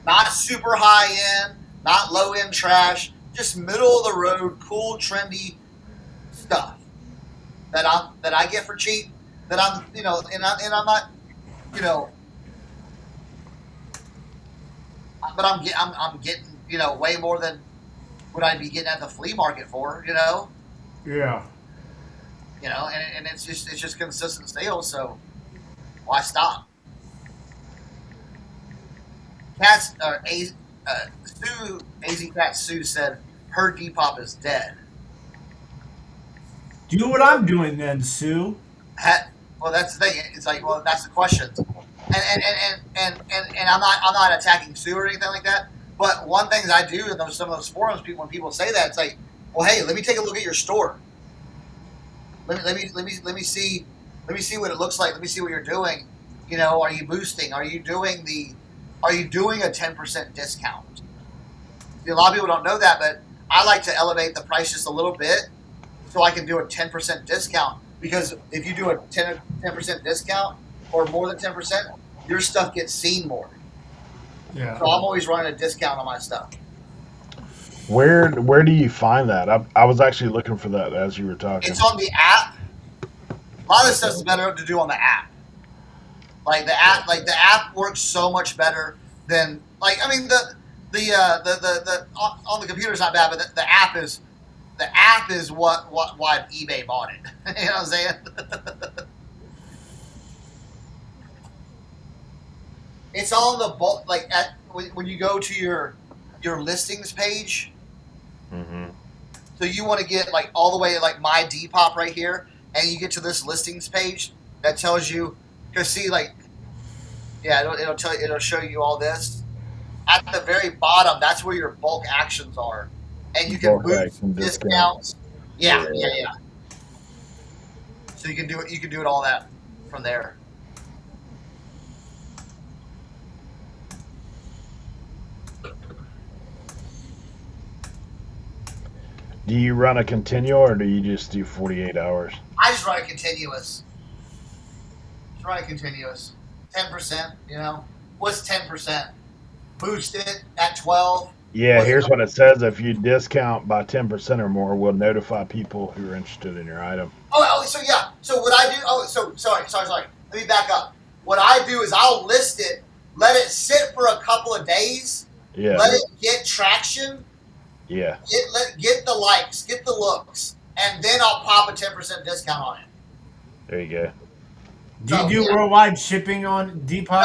Not super high end, not low end trash. Just middle of the road, cool, trendy stuff that I get for cheap. That I'm, and I'm not, but I'm getting, way more than what I'd be getting at the flea market for, Yeah. and it's just consistent sales. So why stop? AZ Cat Sue said her Depop is dead. Do what I'm doing then, Sue. Well, that's the thing. It's like, well, that's the question. and I'm not attacking Sue or anything like that. But one thing I do in some of those forums, when people say that, it's like, well, hey, let me take a look at your store. Let me see what it looks like. Let me see what you're doing. Are you boosting? Are you doing a 10% discount? See, a lot of people don't know that, but I like to elevate the price just a little bit so I can do a 10% discount. Because if you do a 10% discount or more than 10%, your stuff gets seen more. Yeah. So I'm always running a discount on my stuff. Where do you find that? I was actually looking for that as you were talking. It's on the app. A lot of this stuff's better to do on the app. Like the app works so much better than the on the computer's not bad, but the app is why eBay bought it. You know what I'm saying? It's on the bulk, like when you go to your listings page. Mm-hmm. So you want to get like all the way like my Depop right here, and you get to this listings page that tells you. Because see, it'll show you all this. At the very bottom, that's where your bulk actions are, and you can boost discounts. Yeah. So you can do it. You can do it all that from there. Do you run a continual or do you just do 48 hours? I just run a continuous. 10%. What's 10%? Boost it at 12. Yeah, here's what it says. If you discount by 10% or more, we'll notify people who are interested in your item. So yeah. So what I do, sorry. Let me back up. What I do is I'll list it, let it sit for a couple of days, Yeah. let it get traction, Yeah. get the likes, get the looks, and then I'll pop a 10% discount on it. There you go. Do you do worldwide shipping on Depop?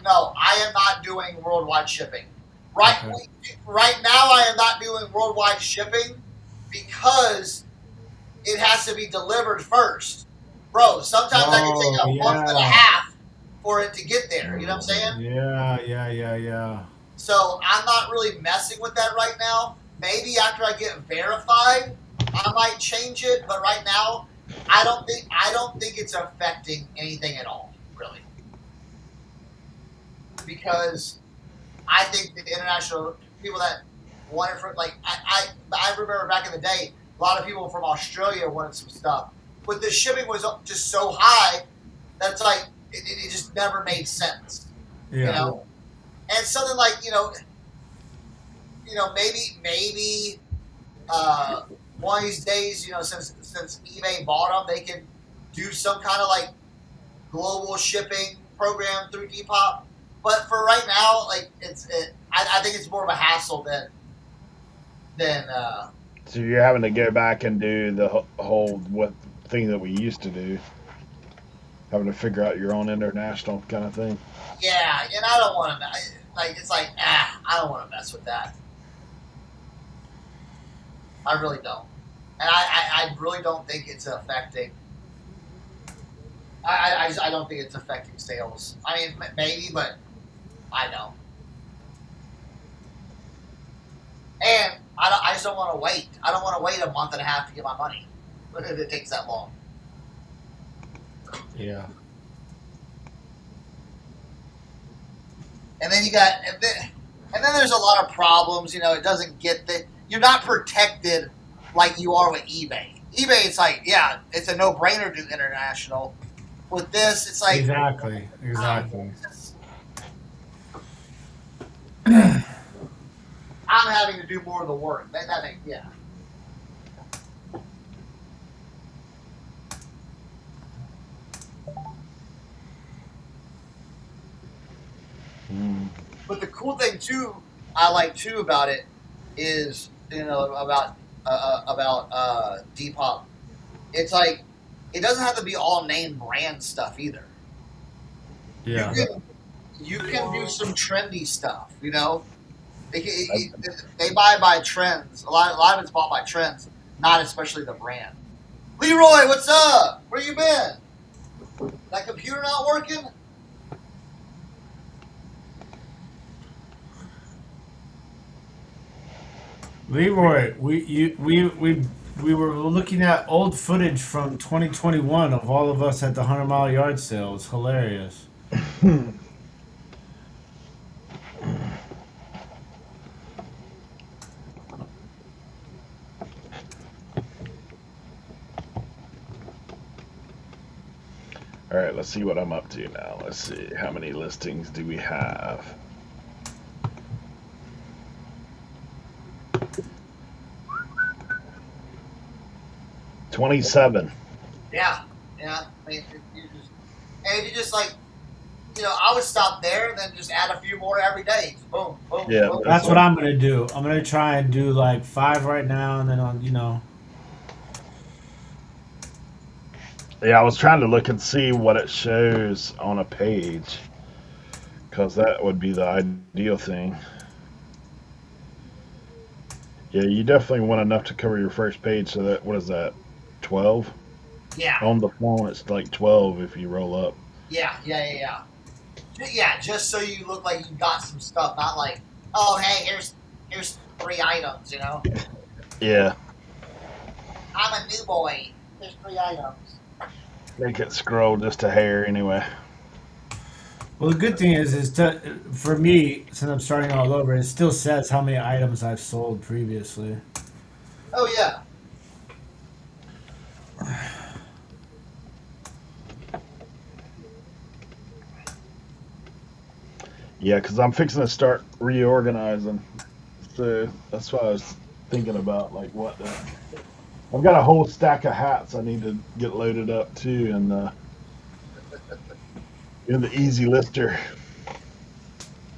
No, I am not doing worldwide shipping. Right now, I am not doing worldwide shipping because it has to be delivered first. Bro, sometimes I can take a month and a half for it to get there. You know what I'm saying? Yeah. So I'm not really messing with that right now. Maybe after I get verified, I might change it. But right now, I don't think it's affecting anything at all, really. Because I think the international people that wanted for I remember back in the day, a lot of people from Australia wanted some stuff, but the shipping was just so high that it's like it just never made sense. Yeah. And something like maybe one of these days, since eBay bought them, they can do some kind of like global shipping program through Depop. But for right now, I think it's more of a hassle than. So you're having to go back and do the whole thing that we used to do, having to figure out your own international kind of thing. Yeah, and I don't want to. I don't want to mess with that. I really don't, and I really don't think it's affecting. I don't think it's affecting sales. I mean, maybe, but I don't. And I just don't want to wait. I don't want to wait a month and a half to get my money if it takes that long. Yeah. And then and then there's a lot of problems. It doesn't get you're not protected like you are with eBay. eBay, it's like, yeah, it's a no-brainer to do international. With this, it's like Exactly. I'm having to do more of the work. Yeah. But the cool thing too, I like too about it is about Depop. It's like it doesn't have to be all name brand stuff either. Yeah. You can do some trendy stuff. They buy by trends. A lot of it's bought by trends, not especially the brand. Leroy, what's up? Where you been? That computer not working? Leroy, we were looking at old footage from 2021 of all of us at the 100 Mile Yard sale. It's hilarious. All right, let's see what I'm up to now. Let's see. How many listings do we have? $27. Yeah, yeah. I mean, if you just like, I would stop there and then just add a few more every day. Just boom, boom, Yeah, boom. That's what I'm gonna do. I'm gonna try and do like 5 right now, and then on. Yeah, I was trying to look and see what it shows on a page, because that would be the ideal thing. Yeah, you definitely want enough to cover your first page. So that, what is that, 12? Yeah, On the phone, it's like 12 if you roll up. yeah. Yeah, just so you look like you got some stuff, not like, oh hey, here's 3 items. Yeah, I'm a new boy. There's 3 items. make it scroll just a hair anyway. Well, the good thing for me, since I'm starting all over, it still says how many items I've sold previously. Oh yeah. Yeah, because I'm fixing to start reorganizing. So that's why I was thinking about like what. I've got a whole stack of hats I need to get loaded up too, in the easy lister.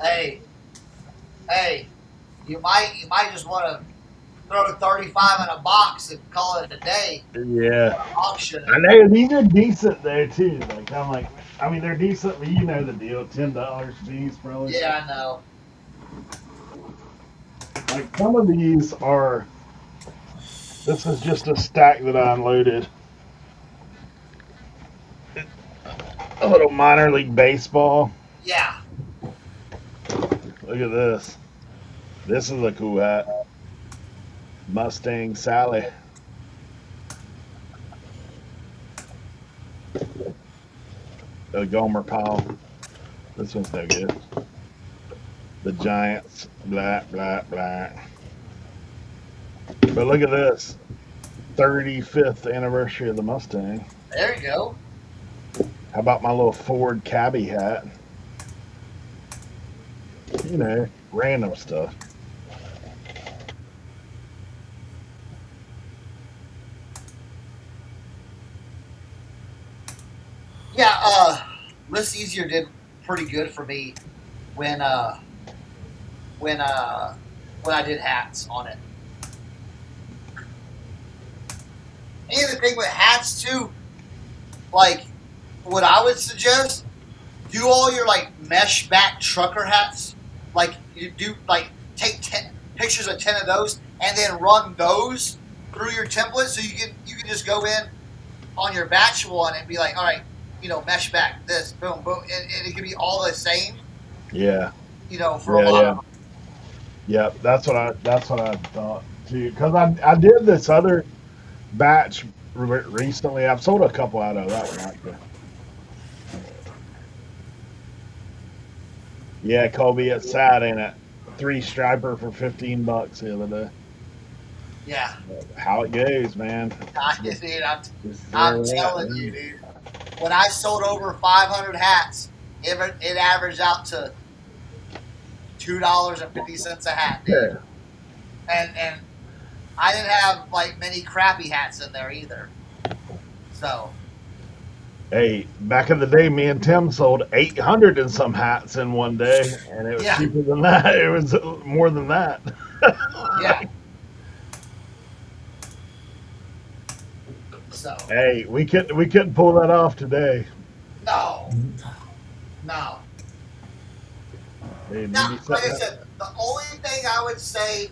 Hey, hey, you might just want to throw 35 in a box and call it a day. Yeah, Auction. I know these are decent there too. Like I mean they're decent, but you know the deal. $10 these probably. Yeah, I know. Like some of these are. This is just a stack that I unloaded. A little minor league baseball. Yeah. Look at this. This is a cool hat. Mustang Sally. The Gomer Powell. This one's no good. The Giants. Black, black, black. But look at this. 35th anniversary of the Mustang. There you go. How about my little Ford cabbie hat? Random stuff. Yeah, List Easier did pretty good for me when when I did hats on it. And the thing with hats too, like what I would suggest, do all your like mesh back trucker hats. Like you do like take 10 pictures of 10 of those and then run those through your template so you can just go in on your batch one and be like, all right, mesh back this, boom, boom, and it can be all the same. Yeah. For a lot of them. Yeah, that's what I thought too. Because I did this other batch recently. I've sold a couple out of that one actually. Yeah, Colby, it's sad, ain't it? 3 striper for $15 the other day. Yeah. How it goes, man. Dude, I'm telling you, dude. When I sold over 500 hats, it averaged out to $2.50 a hat, dude. And I didn't have like many crappy hats in there either. So. Hey, back in the day, me and Tim sold 800 and some hats in one day, and it was cheaper than that. It was more than that. Yeah. So. Hey, we couldn't pull that off today. No. Hey, now, like I said, the only thing I would say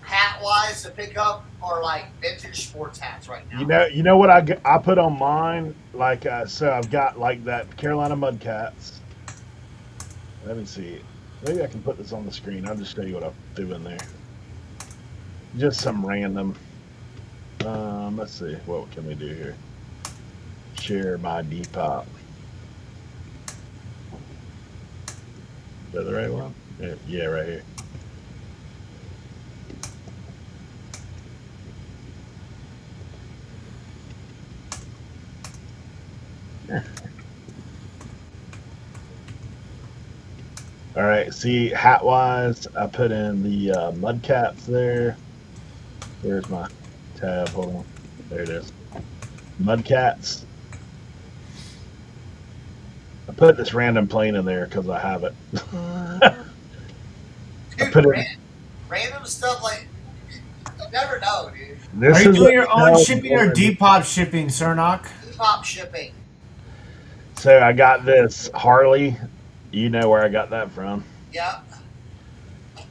hat-wise to pick up are like vintage sports hats right now. You know what I put on mine? Like so I've got like that Carolina Mudcats. Let me see. Maybe I can put this on the screen. I'll just show you what I threw in there. Just some random. Let's see. What can we do here? Share my Depop. Is that the right one? Yeah, right here. All right. See, hat wise, I put in the mud caps there. Where's my tab? Hold on. There it is. Mud cats. I put this random plane in there because I have it. I Dude, put it. random stuff like you never know, dude. Are This you is doing a your own shipping or Depop shipping, Cernoch? Pop shipping. So I got this Harley. You know where I got that from. Yeah.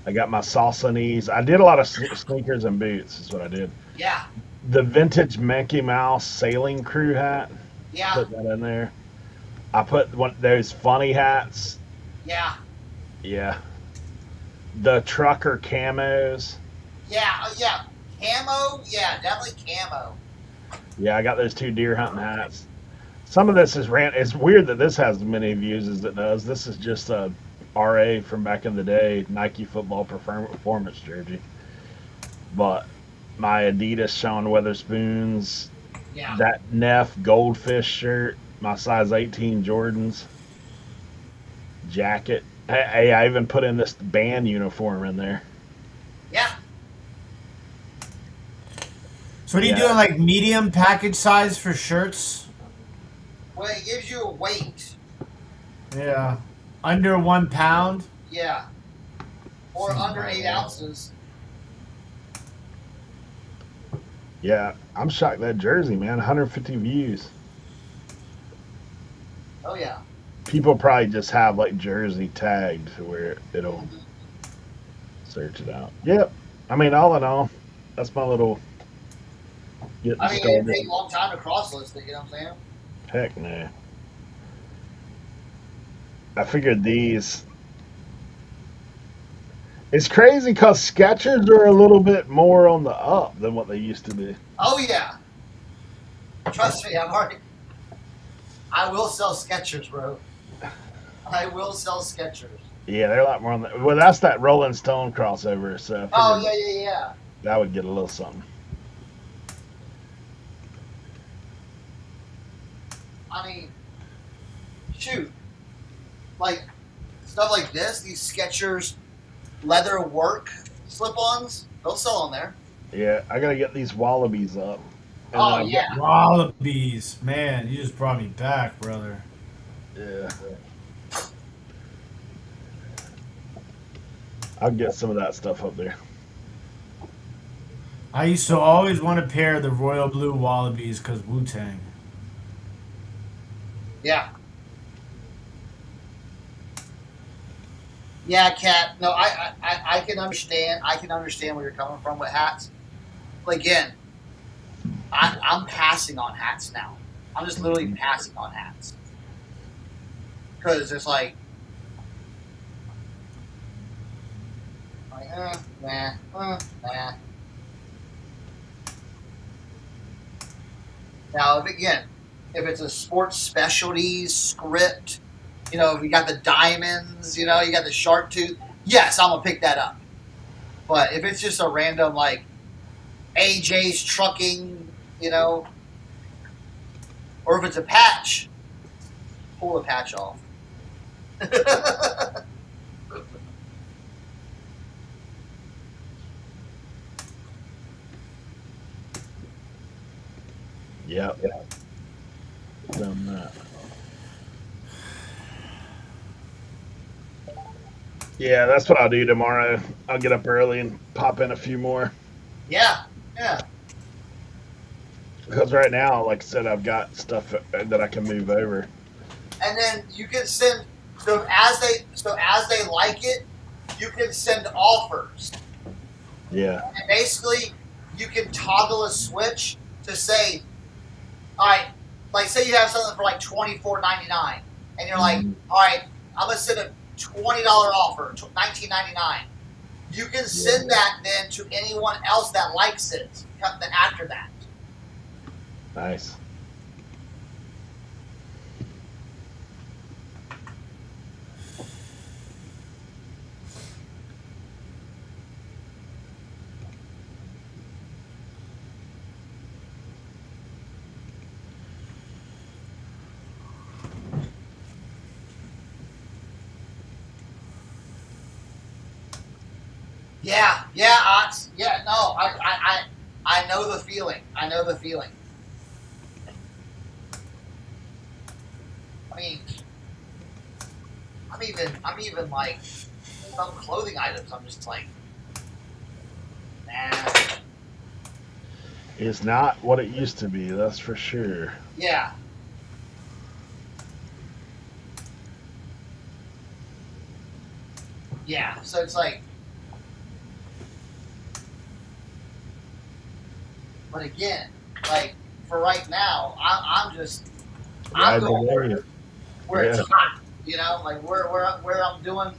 I got my salsa knees. I did a lot of sneakers and boots. Is what I did. Yeah. The vintage Mickey Mouse sailing crew hat. Yeah. Put that in there. I put one those funny hats. Yeah. Yeah. The trucker camos. Yeah. Yeah. Camo. Yeah, definitely camo. Yeah, I got those two deer hunting hats. Some of this is rant. It's weird that this has as many views as it does. This is just a RA from back in the day, Nike football performance jersey. But my Adidas Sean Weatherspoons, Yeah. that Neff Goldfish shirt, my size 18 Jordans, jacket. Hey, I even put in this band uniform in there. Yeah. So what are you Yeah. doing, like medium package size for shirts? Well, it gives you a weight. Yeah. Under 1 pound? Yeah. Or under 8 ounces. Yeah, I'm shocked that jersey, man. 150 views. Oh yeah. People probably just have like jersey tagged to where it'll search it out. Yep. I mean, all in all, that's my little getting I mean, it started. take a long time to cross list it. You know what I'm saying? Heck no. I figured these. It's crazy because Skechers are a little bit more on the up than what they used to be. Oh yeah. Trust me, I'm already. I will sell Skechers, bro. I will sell Skechers. Yeah, they're a lot more on the. Well, that's that Rolling Stone crossover, so I Oh figured yeah, yeah, yeah. that would get a little something. I mean, shoot, like stuff like this, these Skechers leather work slip-ons, they'll sell on there. Yeah, I gotta get these Wallabies up. And Oh then yeah. Wallabies. Man, you just brought me back, brother. Yeah. I'll get some of that stuff up there. I used to always want a pair of the royal blue Wallabies because Wu-Tang. Yeah. Yeah, Kat. No, I can understand. I can understand where you're coming from with hats. But again, I'm passing on hats now. I'm just literally passing on hats because it's like nah. Now, if it's a sports specialties script, you know, if you got the diamonds, you know, you got the shark tooth, yes, I'm gonna pick that up. But if it's just a random like AJ's trucking, you know, or if it's a patch, pull the patch off. Yep. Done that. Yeah, that's what I'll do tomorrow. I'll get up early and pop in a few more. Yeah, yeah. Because right now, like I said, I've got stuff that I can move over. And then you can send so as they like it, you can send offers. Yeah. And basically, you can toggle a switch to say, all right, like say you have something for like $24.99, and you're like, all right, I'm gonna send a $20 offer, $19.99. you can send that then to anyone else that likes it after that. Nice. Yeah, yeah. No, I know the feeling. I know the feeling. I mean, I'm even like some clothing items. I'm just like, nah. It's not what it used to be, that's for sure. Yeah. Yeah. So it's like, but again, like for right now, I'm Ride the going wave. where it's Yeah. hot. You know, like where I'm doing.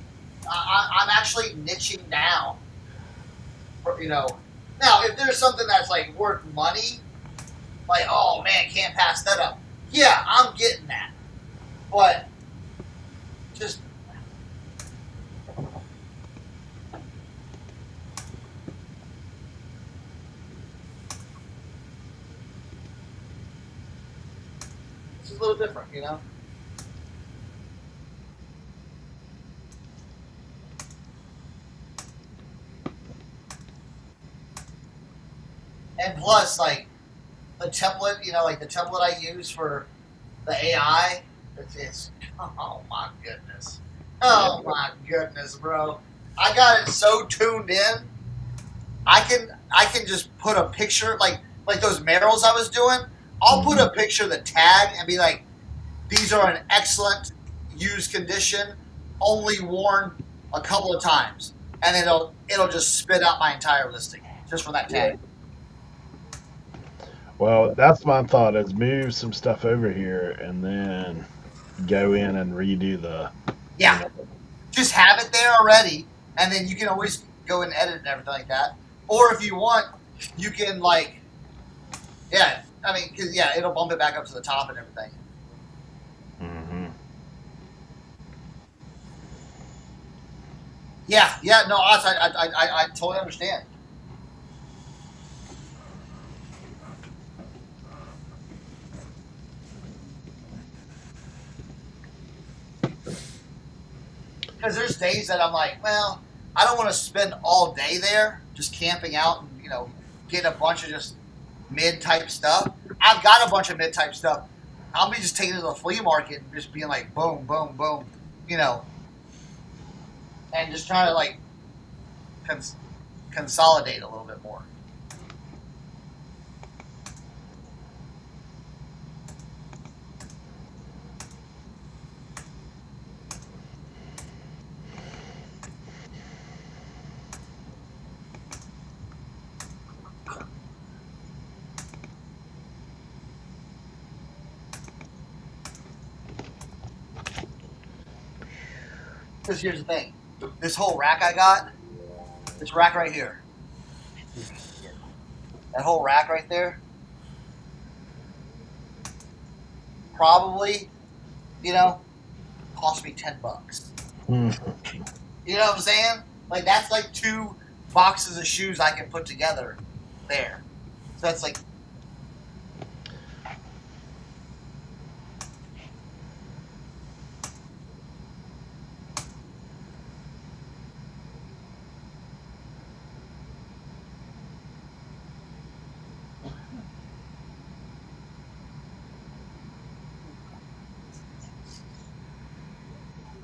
I'm actually niching down. You know, now if there's something that's like worth money, like oh man, can't pass that up. Yeah, I'm getting that, but just it's a little different, you know. And plus, like the template, you know, like the template I use for the AI, it's oh my goodness, oh my goodness, bro. I got it so tuned in. I can just put a picture like those Merrills I was doing. I'll put a picture of the tag and be like, these are in excellent used condition, only worn a couple of times, and it'll just spit out my entire listing just from that tag. Well, that's my thought is move some stuff over here and then go in and redo the, you Yeah, know, just have it there already, and then you can always go and edit and everything like that. Or if you want, you can like, yeah, I mean, cause yeah, it'll bump it back up to the top and everything. hmm Yeah, yeah, no, I totally understand. Because there's days that I'm like, well, I don't want to spend all day there just camping out and getting a bunch of just mid type stuff. I've got a bunch of mid type stuff. I'll be just taking it to the flea market and just being like, boom, boom, boom, you know, and just trying to like consolidate a little bit more. Because here's the thing, this whole rack I got, this rack right here, that whole rack right there, probably, cost me $10. You know what I'm saying? Like that's like 2 boxes of shoes I can put together there. So that's like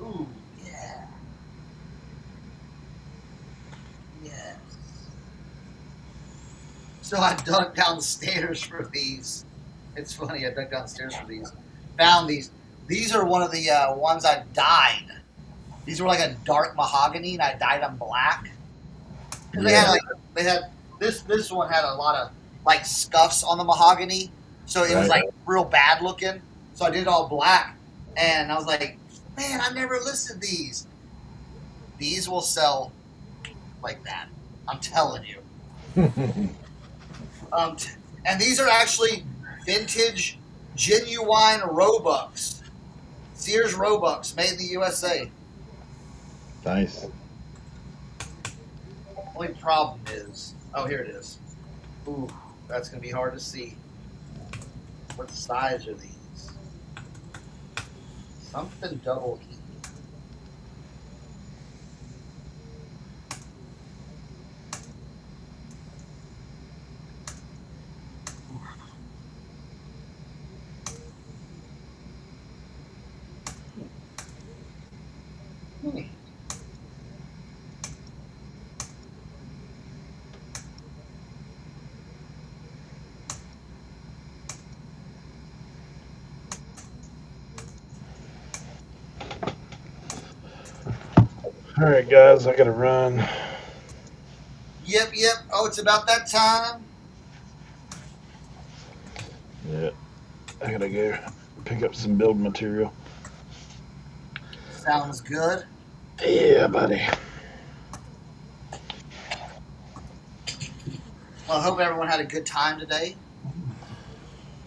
ooh, yeah. Yes. So I dug down the stairs for these. It's funny, I dug down the stairs for these. Found these. These are one of the ones I dyed. These were like a dark mahogany, and I dyed them black. Because they had this one had a lot of like scuffs on the mahogany, so it was Right. like real bad looking. So I did it all black, and I was like, man, I never listed these. These will sell like that. I'm telling you. And these are actually vintage, genuine Roebucks. Sears Roebucks, made in the USA. Nice. Only problem is, oh, here it is. Ooh, that's gonna be hard to see. What size are these? Something double E. All right, guys, I gotta run. Yep. Oh, it's about that time. Yeah, I gotta go pick up some build material. Sounds good. Yeah, buddy. Well, I hope everyone had a good time today.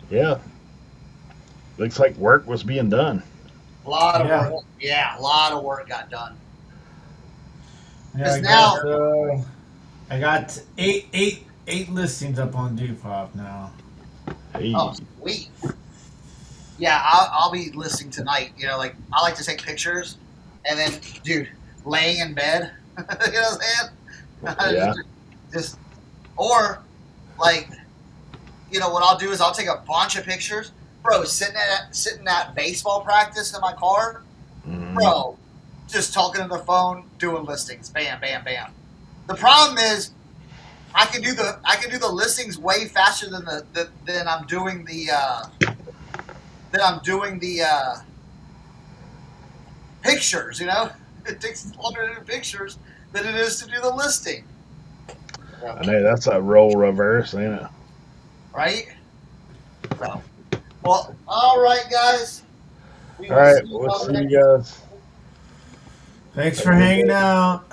Yeah. Looks like work was being done. A lot of Yeah. work. Yeah, a lot of work got done. Yeah, Because I got eight listings up on Depop now. Hey. Oh, sweet. Yeah, I'll be listening tonight. You know, like I like to take pictures, and then, dude, laying in bed. You know what I'm saying? Yeah. Just or like, you know what I'll do is I'll take a bunch of pictures, bro. Sitting at baseball practice in my car, bro. Just talking on the phone, doing listings. Bam, bam, bam. The problem is, I can do the listings way faster than I'm doing the pictures. You know, it takes longer to do pictures than it is to do the listing. I know that's a role reverse, ain't it? Right? So, well, all right, guys. We All will right, see you we'll all see next you guys. Thanks for hanging out.